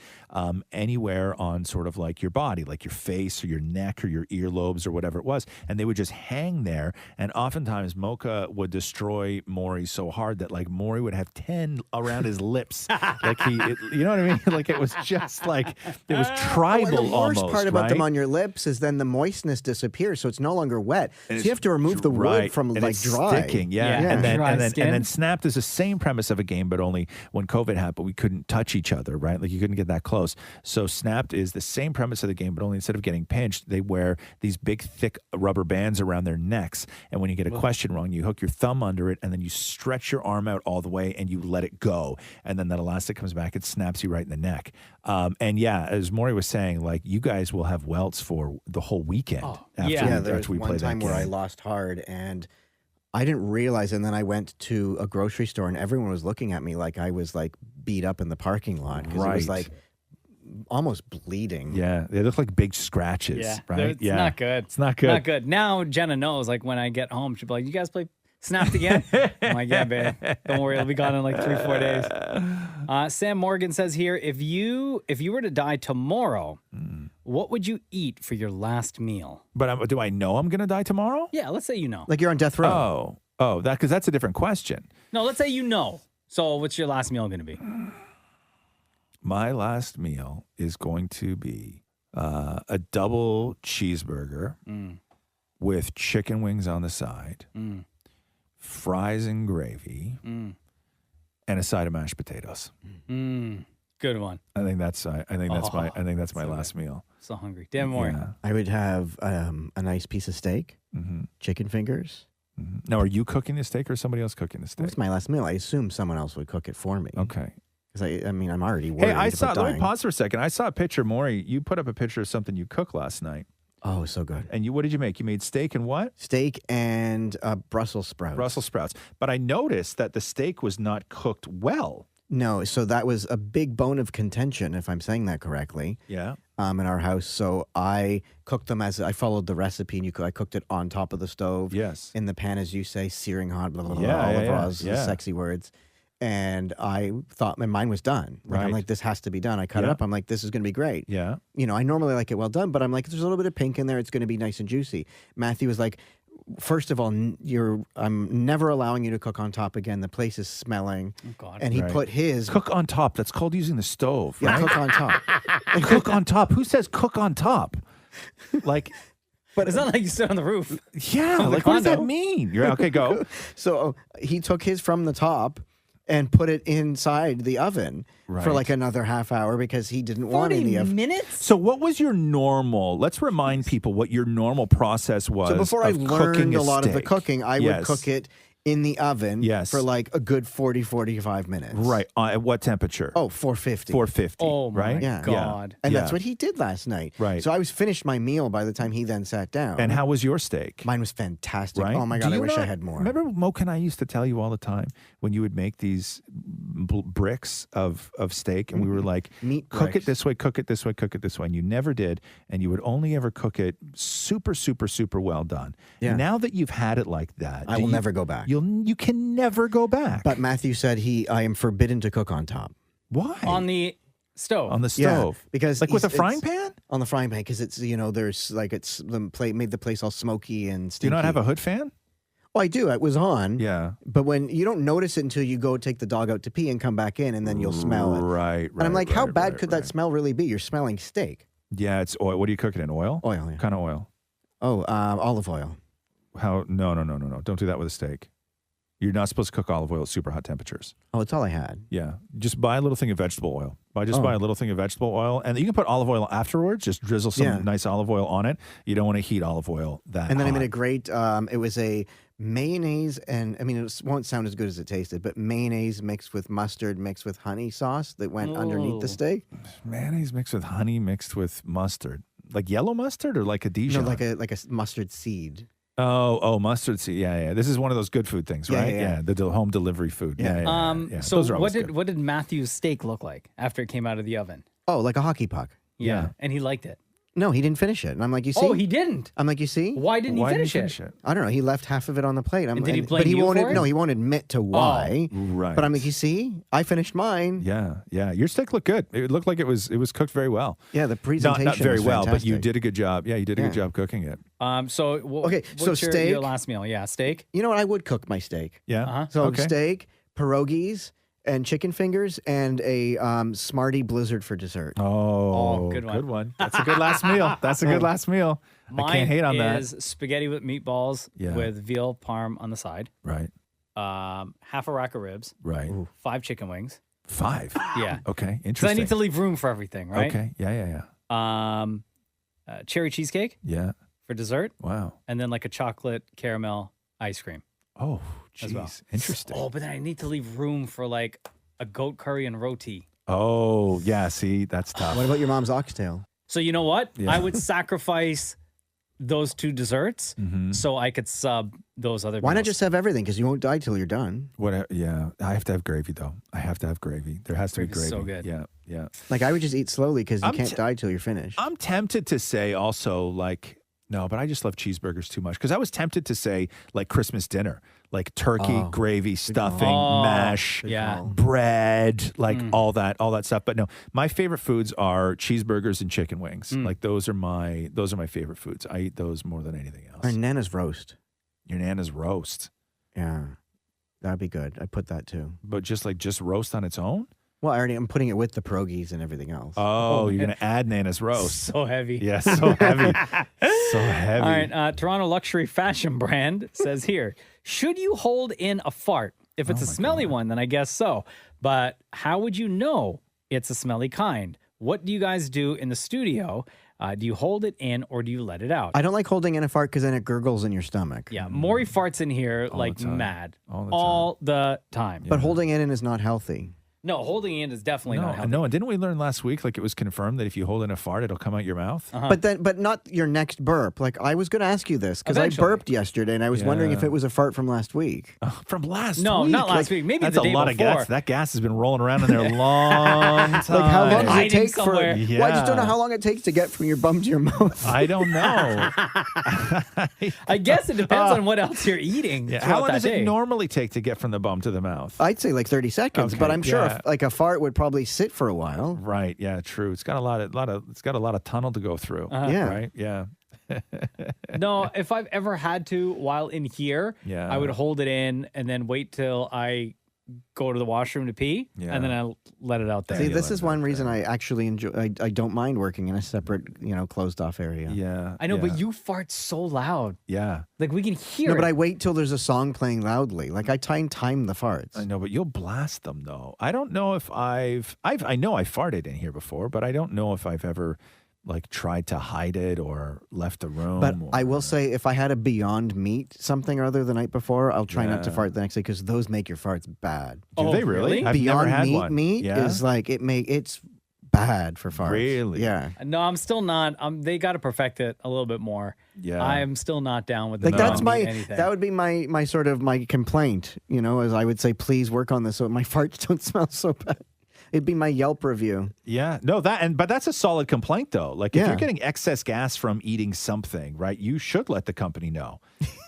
anywhere on sort of like your body, like your face or your neck or your earlobes or whatever it was, and they would just hang there. And oftentimes Mocha would destroy Maury so hard that like Maury would have 10 around his lips, like you know what I mean? Like it was just like it was tribal. Well, the worst almost, part about them right? on your lips is then the moistness disappears, so it's no longer wet. And So you have to remove the wood right, from and like it's dry. sticking, and Dry then skin. snapped is the same premise of a game, but only when COVID happened, we couldn't touch each other, right? Like you couldn't get that close. So snapped is the same premise of the game, but only instead of getting pinched, they wear these big, thick rubber bands around their necks. And when you get a question wrong, you hook your thumb under it, and then you stretch your arm out all the way, and you let it go. And then that elastic comes back, it snaps you right in the neck. And yeah, as Maury was saying, like you guys will have welts for the whole weekend. Yeah, there was after we one play that time where I game. lost hard and I didn't realize, and then I went to a grocery store and everyone was looking at me like I was like beat up in the parking lot because it was Right. like almost bleeding. Yeah, they look like big scratches, Yeah, right? It's not good. It's not good. Not good. Now Jenna knows, like when I get home, she'll be like, "You guys play Snapped again?" I'm like, "Yeah, babe. Don't worry, it'll be gone in like 3-4 days." Sam Morgan says here, if you were to die tomorrow, what would you eat for your last meal? But do I know I'm going to die tomorrow? Yeah, let's say you know. Like you're on death row. Oh, because that's a different question. No, let's say you know. So what's your last meal going to be? My last meal is going to be a double cheeseburger with chicken wings on the side, fries and gravy, and a side of mashed potatoes. Good one. I think that's my last meal. So hungry. Damn Maureen. Yeah. I would have a nice piece of steak, chicken fingers. Now, are you cooking the steak or is somebody else cooking the steak? That's my last meal. I assume someone else would cook it for me. Okay. Because I mean, I'm already worried. Hey, I about saw. Let me dying. pause for a second. I saw a picture, Maury. You put up a picture of something you cooked last night. Oh, so good. And what did you make? You made steak and what? Steak and Brussels sprouts. Brussels sprouts. But I noticed that the steak was not cooked well. No, so that was a big bone of contention, if I'm saying that correctly. Yeah. In our house. So I cooked them I followed the recipe, and I cooked it on top of the stove. Yes. In the pan, as you say, searing hot, blah, blah, blah, Yeah, all yeah, of yeah, Roz's yeah. sexy words. And I thought mine was done. Like, I'm Right. like, this has to be done. I cut it Yeah. up. I'm like, this is going to be great. Yeah. You know, I normally like it well done, but I'm like, there's a little bit of pink in there. It's going to be nice and juicy. Matthew was like, first of all, I'm never allowing you to cook on top again. The place is smelling. Oh, God. And he Right. put his Cook on top. That's called using the stove. Yeah, right? cook on top. Cook on top. Who says cook on top? Like, But it's not like you sit on the roof. yeah. Of the Like, what does that condo. mean? You're okay. Go. So he took his from the top and put it inside the oven for Right. like another half hour because he didn't want any of. minutes? So, what was your normal? Let's remind people what your normal process was. So before I of cooking learned a lot of the steak. cooking, I would Yes. cook it in the oven Yes. for like a good 40, 45 minutes. Right. At what temperature? Oh, 450. 450. Oh, my right? Yeah. God. And Yeah. that's what he did last night. Right. So I was finished my meal by the time he then sat down. And how was your steak? Mine was fantastic. Right? Oh my Do God, I you wish I not- had more. Remember, Mocha and I used to tell you all the time when you would make these bricks of steak, and we were like, Meat cook it bricks. this way, cook it this way, cook it this way. And you never did. And you would only ever cook it super, super, super well done. Yeah. Now that you've had it like that, I will never go back. You can never go back. But Matthew said I am forbidden to cook on top. Why? On the stove. On the Yeah, stove. because Like with a it's- frying it's- pan? On the frying pan, because it's, there's like, it's the plate made the place all smoky and Do you stinky. not have a hood fan? Oh, I do. It was on. Yeah. But when you don't notice it until you go take the dog out to pee and come back in, and then you'll smell it. Right, And I'm like, how right, bad right, could that smell really be? You're smelling steak. Yeah, it's oil. What do you cook it in? Oil? Oil, yeah. What kind of oil? Oh, olive oil. How? No. Don't do that with a steak. You're not supposed to cook olive oil at super hot temperatures. Oh, it's all I had. Yeah. Just buy a little thing of vegetable oil. Buy Oh. a little thing of vegetable oil. And you can put olive oil afterwards. Just drizzle some Yeah. nice olive oil on it. You don't want to heat olive oil that And then I hot. made a great, it was a mayonnaise, and I mean, won't sound as good as it tasted, but mayonnaise mixed with mustard, mixed with honey sauce that went underneath the Oh. steak. Mayonnaise mixed with honey mixed with mustard. Like yellow mustard or like a Dijon? No, like a mustard seed. Oh, mustard seed. Yeah. This is one of those good food things, Yeah, right? yeah. The home delivery food. Yeah. So Those are always good. what did Matthew's steak look like after it came out of the oven? Oh, like a hockey puck. Yeah. And he liked it. No, he didn't finish it. And I'm like, you see? Oh, he didn't. I'm like, you see? Why didn't he finish it? I don't know. He left half of it on the plate. And did he blame but he you won't. for it? No, he won't admit to why. Right. But I'm like, you see? I finished mine. Yeah. Your steak looked good. It looked like it was cooked very well. Yeah, the presentation Not very was well, but you fantastic. did a good job. Yeah, you did a Yeah. good job cooking it. So Okay, so what's your steak. last meal? Yeah, steak. You know what? I would cook my steak. Yeah. Uh-huh. So Okay. steak, pierogies, and chicken fingers, and a Smartie Blizzard for dessert. Oh, good one. That's a good last meal. That's a good last meal. Mine I can't hate on that. is spaghetti with meatballs Yeah. with veal parm on the side. Right. Half a rack of ribs. Right. 5 chicken wings. 5. Yeah. Okay. Because Interesting. I need to leave room for everything, right? Okay. Yeah. Cherry cheesecake Yeah. for dessert, Wow. and then like a chocolate caramel ice cream. Oh, as jeez. well. Interesting. Oh, but then I need to leave room for like a goat curry and roti. Oh, yeah. See, that's tough. What about your mom's oxtail? So you know what? Yeah. I would sacrifice those 2 desserts Mm-hmm. so I could sub those other Why not meals. just have everything? Because you won't die till you're done. Yeah. I have to have gravy, though. I have to have gravy. There has to be Gravy's gravy. so good. Yeah. Like I would just eat slowly because you I'm can't t- die till you're finished. I'm tempted to say also like, no, but I just love cheeseburgers too much. Because I was tempted to say like Christmas dinner, like turkey, Oh, gravy, stuffing, call. mash, Yeah. bread, like all that stuff. But no, my favorite foods are cheeseburgers and chicken wings. Like those are my favorite foods. I eat those more than anything else. Or Nana's roast. Your Nana's roast, Yeah, that'd be good. I'd put that too. but just roast on its own. Well, I'm putting it with the pierogies and everything else. Oh, you're gonna add Nana's roast. So heavy. Yeah, so heavy, so heavy. All right, Toronto luxury fashion brand says here, should you hold in a fart? If it's a smelly one, then I guess so. But how would you know it's a smelly kind? What do you guys do in the studio? Do you hold it in or do you let it out? I don't like holding in a fart because then it gurgles in your stomach. Yeah, Maury farts in here like time. mad. All the All the time. But holding it in is not healthy. No, holding in is definitely not healthy. No, and didn't we learn last week, like it was confirmed that if you hold in a fart, it'll come out your mouth? But not your next burp. Like I was going to ask you this because I Eventually. burped yesterday and I was wondering if Yeah. it was a fart from last week. From last No, week? not last week. Maybe that's the a day lot before. of gas. That gas has been rolling around in there a long time. Like how long does it Hiding take somewhere. for? Well, I just don't know how long it takes to get from your bum to your mouth. I don't know. I guess it depends on what else you're eating. Yeah. throughout How long that does day. it normally take to get from the bum to the mouth? I'd say like 30 seconds, Okay, but I'm sure yeah. like a fart would probably sit for a while. Right. Yeah. True. It's got a lot of tunnel to go through. Yeah. Right. Yeah. No, if I've ever had to while in here, Yeah. I would hold it in and then wait till I go to the washroom to pee, and then I let it out there. See, this is one reason I actually enjoy. I don't mind working in a separate, closed off area. Yeah. I know, but you fart so loud. Yeah. Like we can hear No, it. but I wait till there's a song playing loudly. Like I time the farts. I know, but you'll blast them though. I don't know if I know I farted in here before, but I don't know if I've ever like tried to hide it or left the room. But I will say, if I had a Beyond Meat something or other the night before, I'll try not to Yeah. fart the next day because those make your farts bad. Do they really? I've Beyond never had Meat one. meat Yeah? is like it's bad for farts. Really? Yeah. No, I'm still not. They got to perfect it a little bit more. Yeah. I'm still not down with the Like that's my anything. that would be my sort of my complaint, as I would say, please work on this so my farts don't smell so bad. It'd be my Yelp review. Yeah, no, but that's a solid complaint though. Like if Yeah. you're getting excess gas from eating something, right? You should let the company know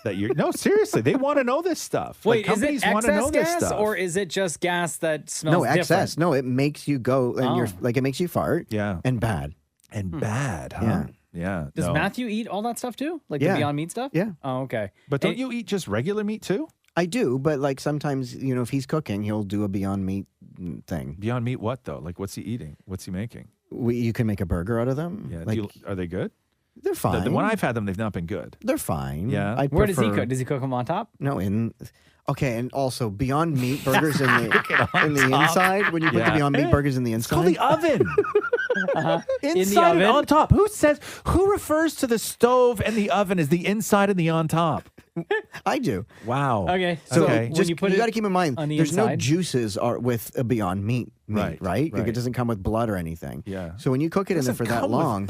that you're. No, seriously, they want to know this stuff. Wait, like, is it companies want to excess know this gas stuff. or is it just gas that smells No, excess. different? No, it makes you go and you're Oh. like it makes you fart. Yeah. And bad. And bad, huh? Yeah. Yeah. Does no. Matthew eat all that stuff too? Like Yeah. the Beyond Meat stuff? Yeah. Oh, okay. But don't And- you eat just regular meat too? I do, but like sometimes, if he's cooking, he'll do a Beyond Meat thing. Beyond Meat, what though? Like, what's he eating? What's he making? You can make a burger out of them. Yeah. Like, Are they good? they're fine. The one I've had them, they've not been good. They're fine. Yeah. Where does he cook? Does he cook them on top? No, okay, and also Beyond Meat burgers in the top. inside. When you put the Yeah. Beyond Meat burgers in the It's inside, called the oven. Inside and on top. Who refers to the stove and the oven as the inside and the on top? I do. Wow. Okay. So when just, you put got it to keep in mind, on the there's no inside? juices with a Beyond Meat, right? Like right. it doesn't come with blood or anything. Yeah. So when you cook it in there for that long,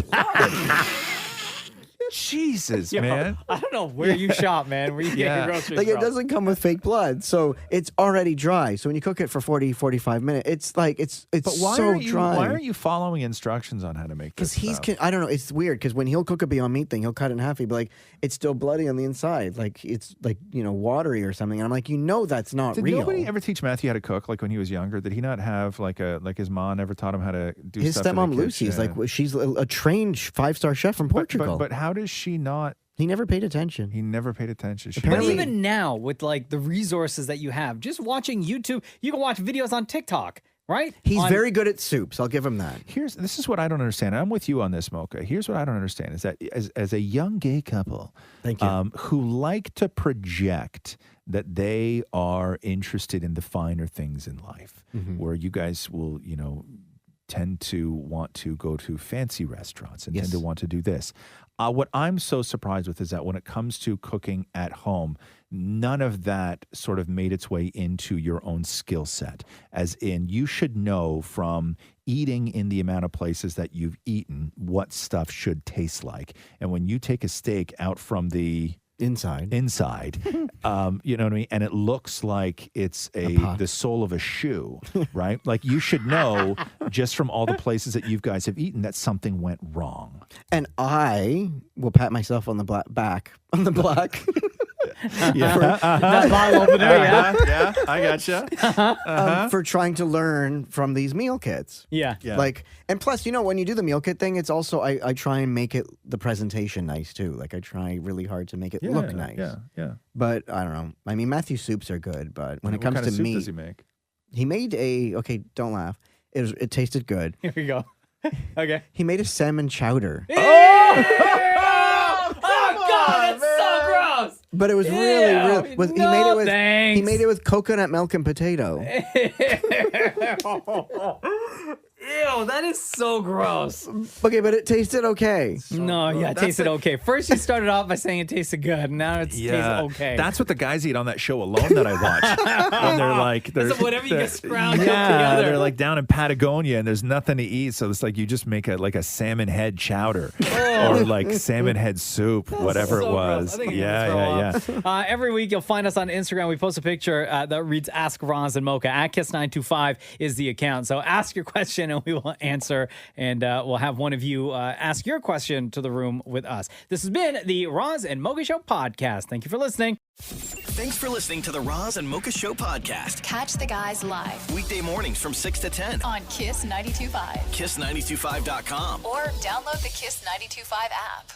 Jesus, Yo, man. I don't know where you shop, man. Where you get your groceries like from. it doesn't come with fake blood, so it's already dry. So when you cook it for 40, 45 minutes, it's like it's But why so aren't you? dry. Why aren't you following instructions on how to make this? Because stuff? I don't know. It's weird because when he'll cook a Beyond Meat thing, he'll cut it in half. He'll be like, it's still bloody on the inside. Like it's like, watery or something. And I'm like, that's not Did real. nobody ever teach Matthew how to cook? Like when he was younger, did he not have like his mom never taught him how to do His stuff in the stepmom Lucy is like, kitchen? she's a trained 5-star chef from Portugal. But how does she not? He never paid attention. He never paid attention. She But never- even now, with like the resources that you have, just watching YouTube, you can watch videos on TikTok, right? He's very good at soups. I'll give him that. This is what I don't understand. I'm with you on this, Mocha. Here's what I don't understand is that as a young gay couple who like to project that they are interested in the finer things in life, where you guys will, tend to want to go to fancy restaurants and tend to want to do this. What I'm so surprised with is that when it comes to cooking at home, none of that sort of made its way into your own skill set. As in, you should know from eating in the amount of places that you've eaten what stuff should taste like. And when you take a steak out from the inside, you know what I mean? And it looks like it's the sole of a shoe, right? Like you should know just from all the places that you guys have eaten that something went wrong. And I will pat myself on the back. That bottle over there, yeah, I gotcha. For trying to learn from these meal kits. Yeah. Like, and plus, when you do the meal kit thing, it's also, I try and make it the presentation nice too. Like I try really hard to make it look nice. Yeah. But I don't know. I mean, Matthew's soups are good, but when it What comes kind to of soup meat, does he make? he made okay, don't laugh. It tasted good. Here we go. Okay. He made a salmon chowder. Oh God, that's so gross. But it was really he made it with coconut milk and potato. Ew, that is so gross. Okay, but it tasted okay. No, yeah, it tasted okay. First, you started off by saying it tasted good. And now it tastes okay. That's what the guys eat on that show Alone that I watch. When they're like, whatever you get scrounged up yeah, together. they're like down in Patagonia and there's nothing to eat. So it's like you just make a salmon head chowder or like salmon head soup, whatever it was. Yeah. Every week you'll find us on Instagram. We post a picture that reads Ask Roz and Mocha. At Kiss925 is the account. So ask your question and we will answer. And we'll have one of you ask your question to the room with us. This has been the Roz and Mocha Show podcast. Thank you for listening. Thanks for listening to the Roz and Mocha Show podcast. Catch the guys live Weekday mornings from 6 to 10 on Kiss 92.5. Kiss925.com. Or download the Kiss 92.5 app.